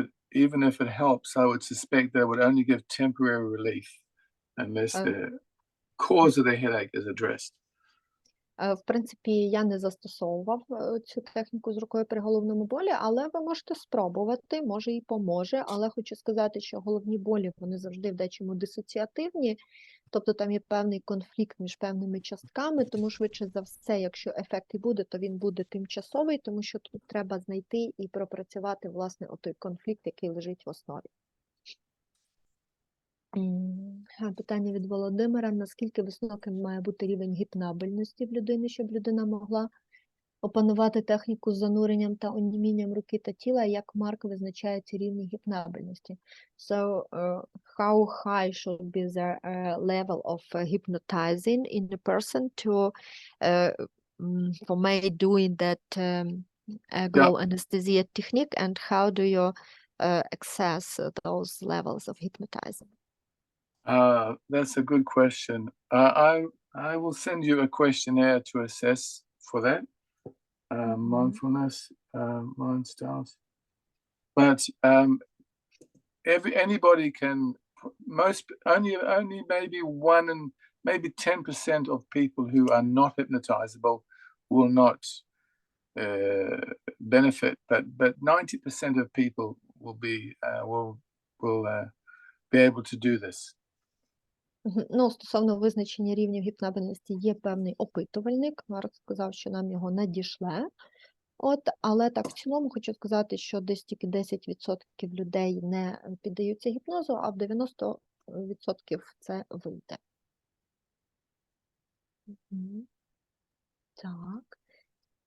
it helps, I would suspect that it would only give temporary relief unless the cause of the headache is addressed. В принципі, я не застосовував цю техніку з рукою при головному болі, але ви можете спробувати, може і поможе. Але хочу сказати, що головні болі, вони завжди в дечому дисоціативні, тобто там є певний конфлікт між певними частками, тому швидше за все, якщо ефект і буде, то він буде тимчасовий, тому що тут треба знайти і пропрацювати, власне, отой конфлікт, який лежить в основі. Питання від Володимира. Наскільки високим має бути рівень гіпнабельності в людини, щоб людина могла опанувати техніку з зануренням та онімінням руки та тіла, як Марк визначає ці рівні гіпнабельності? So, how high should be the level of hypnotizing in a person to for me doing that glove anesthesia technique, and how do you access those levels of hypnotizing? That's a good question. I will send you a questionnaire to assess for that. Mindfulness, mind styles. But anybody can. Only maybe 1 and maybe 10% of people who are not hypnotizable will not benefit. But 90% of people will be able to do this. Ну, стосовно визначення рівнів гіпнабельності є певний опитувальник. Марк сказав, що нам його надішле. Але так, в цілому хочу сказати, що десь тільки 10% людей не піддаються гіпнозу, а в 90% це вийде. Так.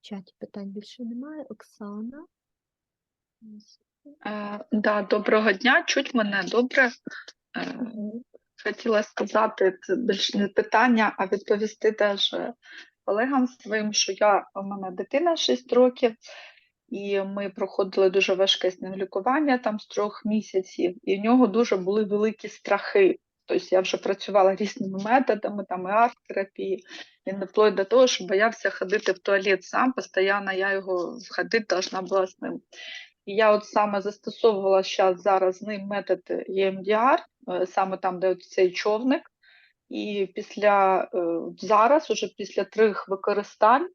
В чаті питань більше немає. Оксана. Да, доброго дня, чуть мене добре. Хотіла сказати, це більш не питання, а відповісти теж колегам своїм, що у мене дитина 6 років, і ми проходили дуже важке з ним лікування там з 3 місяців, і в нього дуже були великі страхи. Тобто я вже працювала різними методами, там і арт-терапії, він вплоть до того, що боявся ходити в туалет сам, постійно я його ходити должна була з ним. І я от саме застосовувала зараз з ним метод EMDR, саме там, де цей човник. І зараз, уже після 3 використань,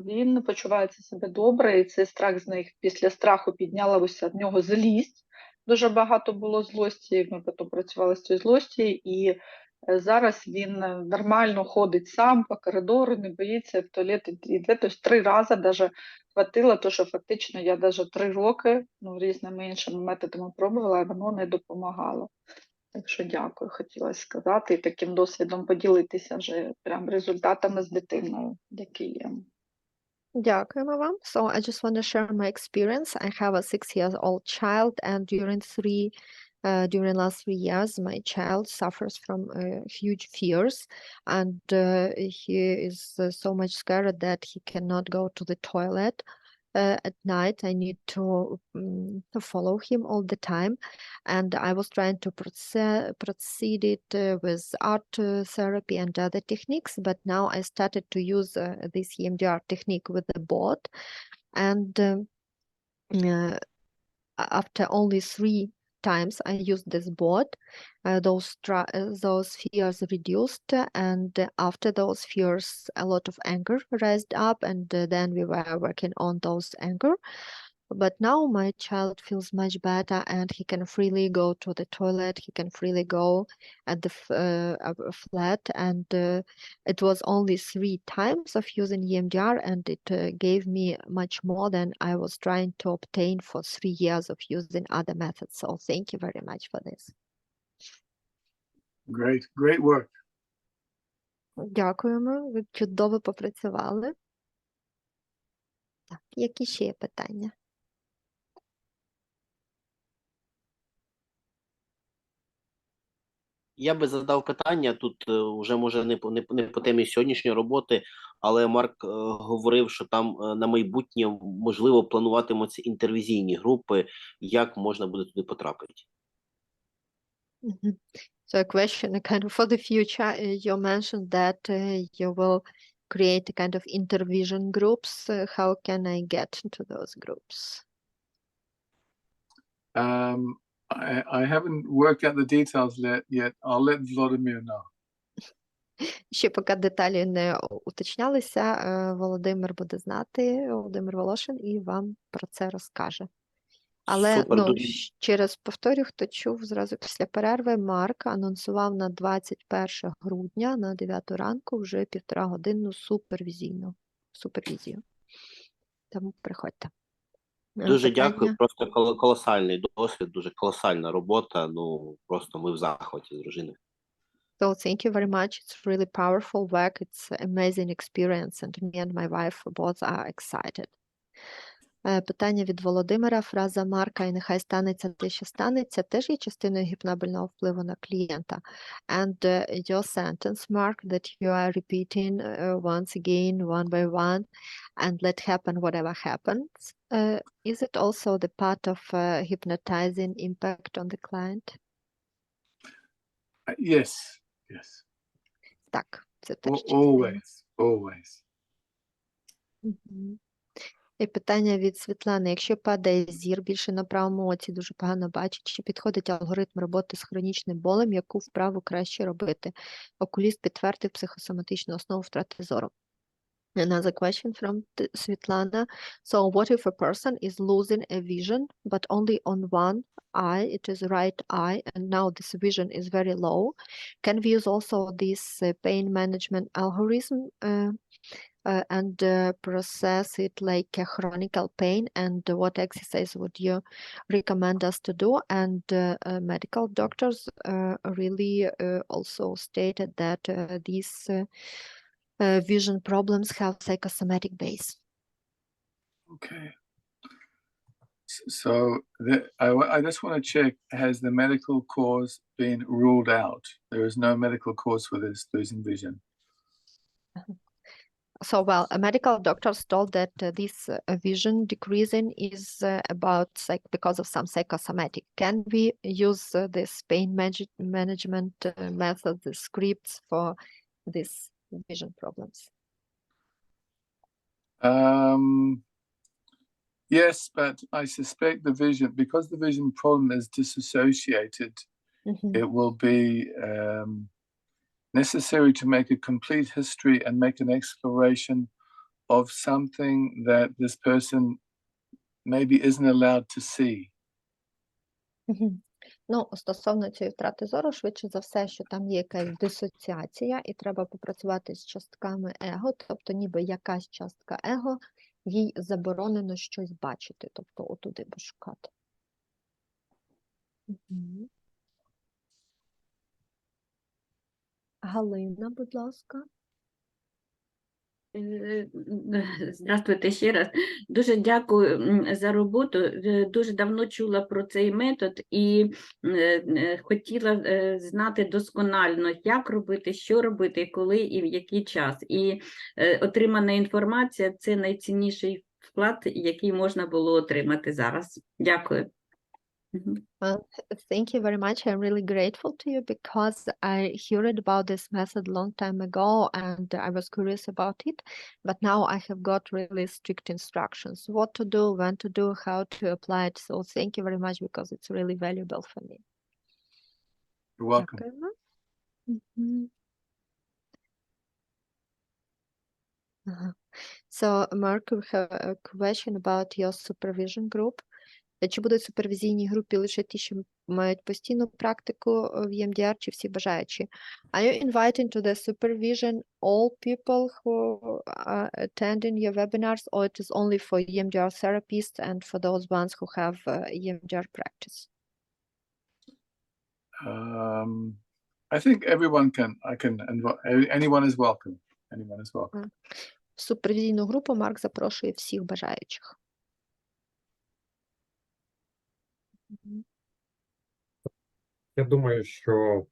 він почувається себе добре, і цей страх з них, після страху піднялася в нього злість. Дуже багато було злості, ми потім працювали з цією злості, і зараз він нормально ходить сам по коридору, не боїться, в туалет йде. Тобто 3 рази навіть хватило, тому що фактично я навіть 3 роки різними іншими методами пробувала, а воно не допомагало. Так що дякую, хотілося сказати, і таким досвідом поділитися вже прям результатами з дитиною, які є. Дякуємо вам. So I just want to share my experience. I have a 6-year-old child, and during last 3 years, my child suffers from huge fears, and he is so much scared that he cannot go to the toilet. At night, I need to follow him all the time, and I was trying to proceed it with art therapy and other techniques, but now I started to use this EMDR technique with the bot, and after only 3 times I used this bot, those fears reduced, and after those fears a lot of anger raised up, and then we were working on those anger. But now my child feels much better, and he can freely go to the toilet, he can freely go at the flat, and it was only 3 times of using EMDR, and it gave me much more than I was trying to obtain for 3 years of using other methods. So thank you very much for this. Great work. Дякуємо, ви чудово попрацювали. Так, які ще є питання? Я би задав питання, тут вже може не по темі сьогоднішньої роботи, але Марк говорив, що там на майбутнє можливо плануватимуться інтервізійні групи, як можна буде туди потрапити? So a question kind of for the future, you mentioned that you will create a kind of intervision groups. How can I get into those groups? I haven't worked out the details yet. I'll let Vladimir know. Ще поки деталі не уточнялися, Володимир буде знати, Володимир Волошин, і вам про це розкаже. Але Супер, ну, дуже ще раз повторю, хто чув зразу після перерви, Марк анонсував на 21 грудня на 9 ранку вже 1,5-годинну супервізію. Тому приходьте. дуже дякую. Питання? Просто колосальний досвід, дуже колосальна робота. Ну просто ми в захваті з дружиною. So thank you very much. It's really powerful work. It's an amazing experience, and me and my wife both are excited. Питання від Володимира. Фраза Марка «І нехай станеться те, що станеться» теж є частиною гіпнобільного впливу на клієнта. And your sentence, Mark, that you are repeating once again, one by one, and let happen whatever happens. Is it also the part of hypnotizing impact on the client? Yes, yes. Так, це теж Always. Мгм. І питання від Світлани. Якщо падає зір більше на правому оці, дуже погано бачить, чи підходить алгоритм роботи з хронічним болем, яку вправу краще робити? Окуліст підтвердив психосоматичну основу втрати зору. Another question from Svetlana. So what if a person is losing a vision, but only on one eye, it is right eye, and now this vision is very low? Can we use also this pain management algorithm and process it like a chronic pain? And what exercise would you recommend us to do? And medical doctors really also stated that these vision problems have psychosomatic base. Okay. So I just want to check, has the medical cause been ruled out? There is no medical cause for this losing vision. So, well, medical doctors told that this vision decreasing is about because of some psychosomatic. Can we use this pain management method, the scripts for these vision problems? Yes, but I suspect because the vision problem is disassociated, it will be necessary to make a complete history and make an exploration of something that this person maybe isn't allowed to see. Ну, стосовно цієї втрати зору, швидше за все, що там є якась дисоціація, і треба попрацювати з частками его, тобто ніби якась частка его, їй заборонено щось бачити, тобто отуди би шукати. Галина, будь ласка. Здравствуйте ще раз. Дуже дякую за роботу. Дуже давно чула про цей метод і хотіла знати досконально, як робити, що робити, коли і в який час. І отримана інформація – це найцінніший вклад, який можна було отримати зараз. Дякую. Thank you very much. I'm really grateful to you because I heard about this method a long time ago and I was curious about it, but now I have got really strict instructions, what to do, when to do, how to apply it. So thank you very much because it's really valuable for me. You're welcome. So Mark, we have a question about your supervision group. Чи будуть в супервізійній групі лише ті, що мають постійну практику в EMDR, чи всі бажаючі? Are you inviting to the supervision all people who are attending your webinars, or it is only for EMDR therapists and for those ones who have EMDR practice? I think anyone is welcome. Anyone is welcome. В супервізійну групу Марк запрошує всіх бажаючих. Я думаю, що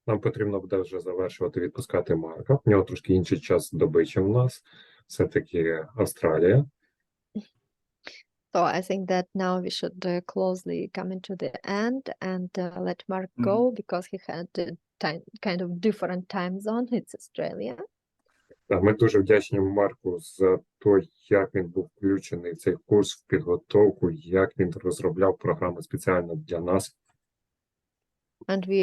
нам потрібно буде вже завершувати відпускати Марка. В нього трошки інший час доби, ніж у нас. Все-таки Австралія. So I think that now we should closely come into the end and let Mark go because he had a kind of different time zone. It's Australia. Ми дуже вдячні Марку за те, як він був включений в цей курс, в підготовку, як він розробляв програму спеціально для нас. And we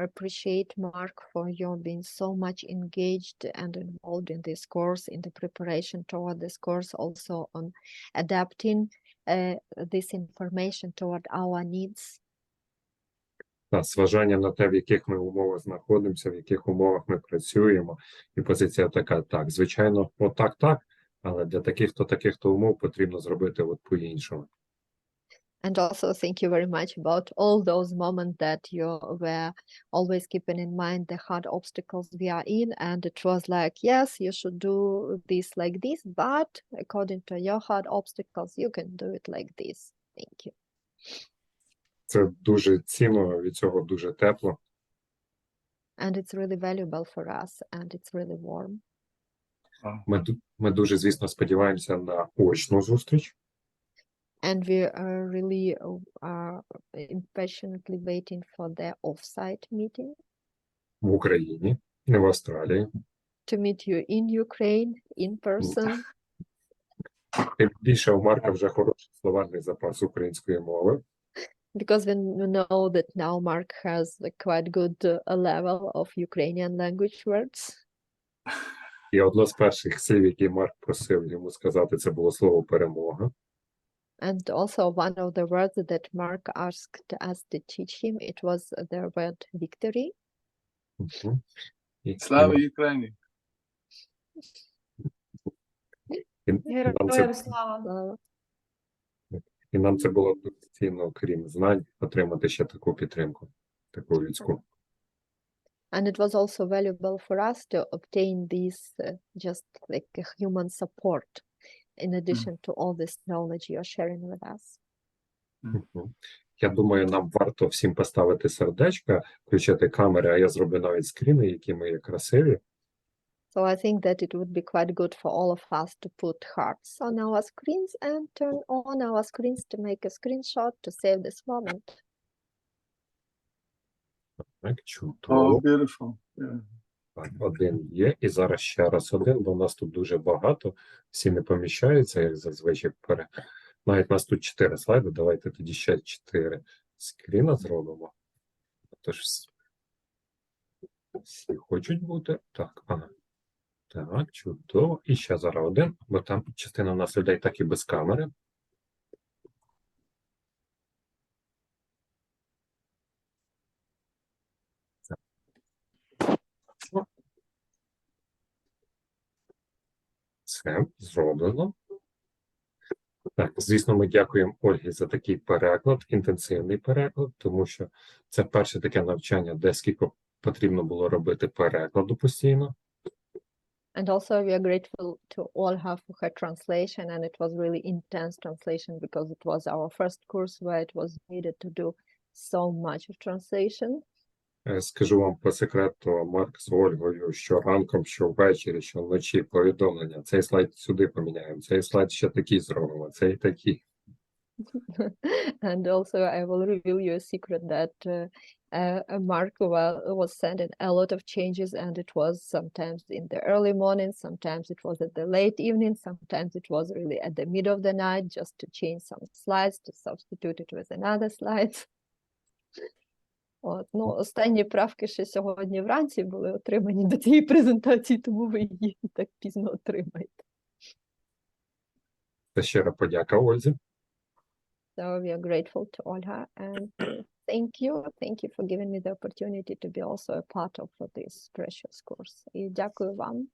appreciate Mark for your being so much engaged and involved in this course, in the preparation toward this course, also on adapting this information toward our needs. Та зважання на те, в яких ми умовах знаходимося, в яких умовах ми працюємо, і позиція така, так, звичайно, отак, так, але для таких-то умов потрібно зробити от по-іншому. And also thank you very much about all those moments that you were always keeping in mind the hard obstacles we are in. And it was like, yes, you should do this like this, but according to your hard obstacles, you can do it like this. Thank you. Це дуже цінно, від цього дуже тепло. And it's really valuable for us, and it's really warm. Ми дуже, звісно, сподіваємося на очну зустріч. And we are really impatiently waiting for the off-site meeting. В Україні, не в Австралії. To meet you in Ukraine, in person. Тим більше у Марка вже хороший словарний запас української мови. Because we know that now Mark has a quite good level of Ukrainian language words. І одне з перших слів, які Марк просив йому сказати, це було слово «перемога». And also one of the words that Mark asked us to teach him, it was the word victory. Слава Україні! Героям слава! І нам це було дуже цінно, крім знань, отримати ще таку підтримку, таку людську. And it was also valuable for us to obtain this just like a human support in addition to all this knowledge you're sharing with us. Я думаю, нам варто всім поставити сердечка, включити камери, а я зроблю навіть скріни, які ми є красиві. So I think that it would be quite good for all of us to put hearts on our screens and turn on our screens to make a screenshot to save this moment. Так, чудово. Oh, beautiful. Yeah. Так, один є, і зараз ще раз один, бо в нас тут дуже багато, всі не поміщаються, як зазвичай. Навіть у нас тут 4 слайди, давайте тоді ще 4 скріна зробимо. Тож всі хочуть бути. Так, ага. Так, чудово. І ще зараз один, бо там частина у нас людей так і без камери. Все, зроблено. Так, звісно, ми дякуємо Ольгі за такий переклад, інтенсивний переклад, тому що це перше таке навчання, де скільки потрібно було робити перекладу постійно. And also we are grateful to Olha for her translation, and it was really intense translation because it was our first course where it was needed to do so much of translation. Скажу вам по секрету, Марк з Ольгою, що ранком, що ввечері, що вночі повідомлення. Цей слайд сюди поміняємо, цей слайд ще такий зробимо, цей такий. And also I will reveal you a secret that Mark was sending a lot of changes, and it was sometimes in the early morning, sometimes it was at the late evening, sometimes it was really at the middle of the night, just to change some slides, to substitute it with another slides. От, ну, останні правки ще сьогодні вранці були отримані до цієї презентації, тому ви її так пізно отримаєте. Та щира подяка Ользі. So we are grateful to Olha, and thank you for giving me the opportunity to be also a part of this precious course. І дякую вам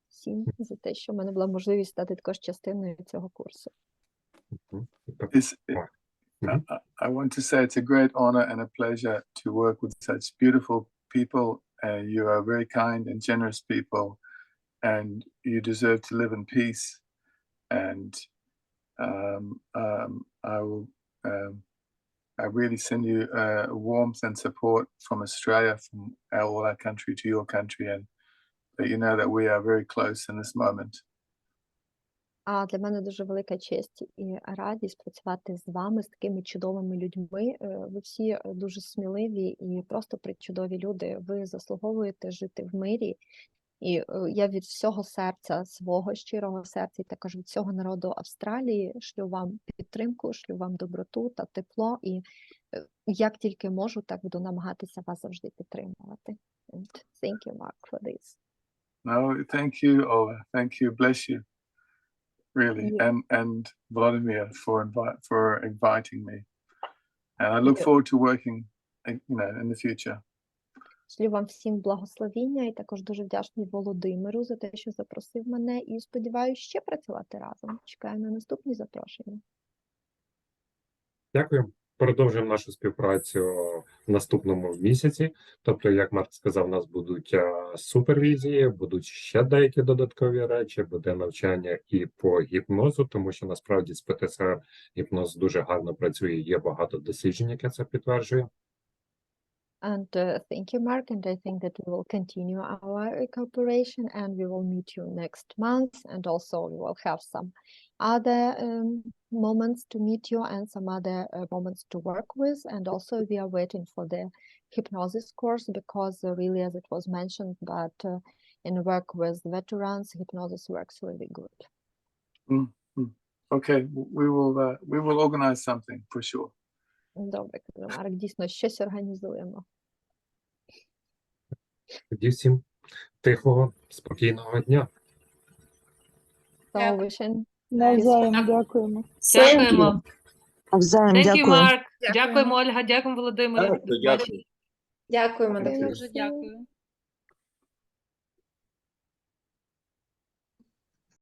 всім за те, що в мене була можливість стати також частиною цього курсу. I want to say it's a great honor and a pleasure to work with such beautiful people. You are very kind and generous people, and you deserve to live in peace. And I really send you warmth and support from Australia, from all our country to your country, and that you know that we are very close in this moment. А для мене дуже велика честь і радість працювати з вами, з такими чудовими людьми. Ви всі дуже сміливі і просто причудові люди. Ви заслуговуєте жити в мирі. І я від всього серця, свого щирого серця, і також від всього народу Австралії шлю вам підтримку, шлю вам доброту та тепло. І як тільки можу, так буду намагатися вас завжди підтримувати. And thank you, Mark, for this. No, thank you, Ola. Thank you. Bless you. Really. Yeah. And Vladimir for inviting me. And I look Yeah. forward to working, in the future. Шлю вам всім благословіння і також дуже вдячний Володимиру за те, що запросив мене, і сподіваюся ще працювати разом. Чекаю на наступні запрошення. Дякую. Продовжуємо нашу співпрацю в наступному місяці. Тобто, як Марк сказав, у нас будуть супервізії, будуть ще деякі додаткові речі, буде навчання і по гіпнозу, тому що насправді з ПТСР гіпноз дуже гарно працює, є багато досліджень, яке це підтверджує. And thank you, Mark. And I think that we will continue our cooperation and we will meet you next month. And also we will have some other moments to meet you and some other moments to work with. And also we are waiting for the hypnosis course because really, as it was mentioned, but in work with veterans, hypnosis works really good. Okay, we will organize something for sure. Добре, каже Марк, дійсно щось організуємо. Тоді всім тихого, спокійного дня. So wishing Навзаєм дякуємо. Дякуємо. Навзаєм, Thank you, дякую. Mark. Дякуємо, Ольга. Дякуємо, Володимире. Дякую. Дякуємо. Дякую. Дуже дякую.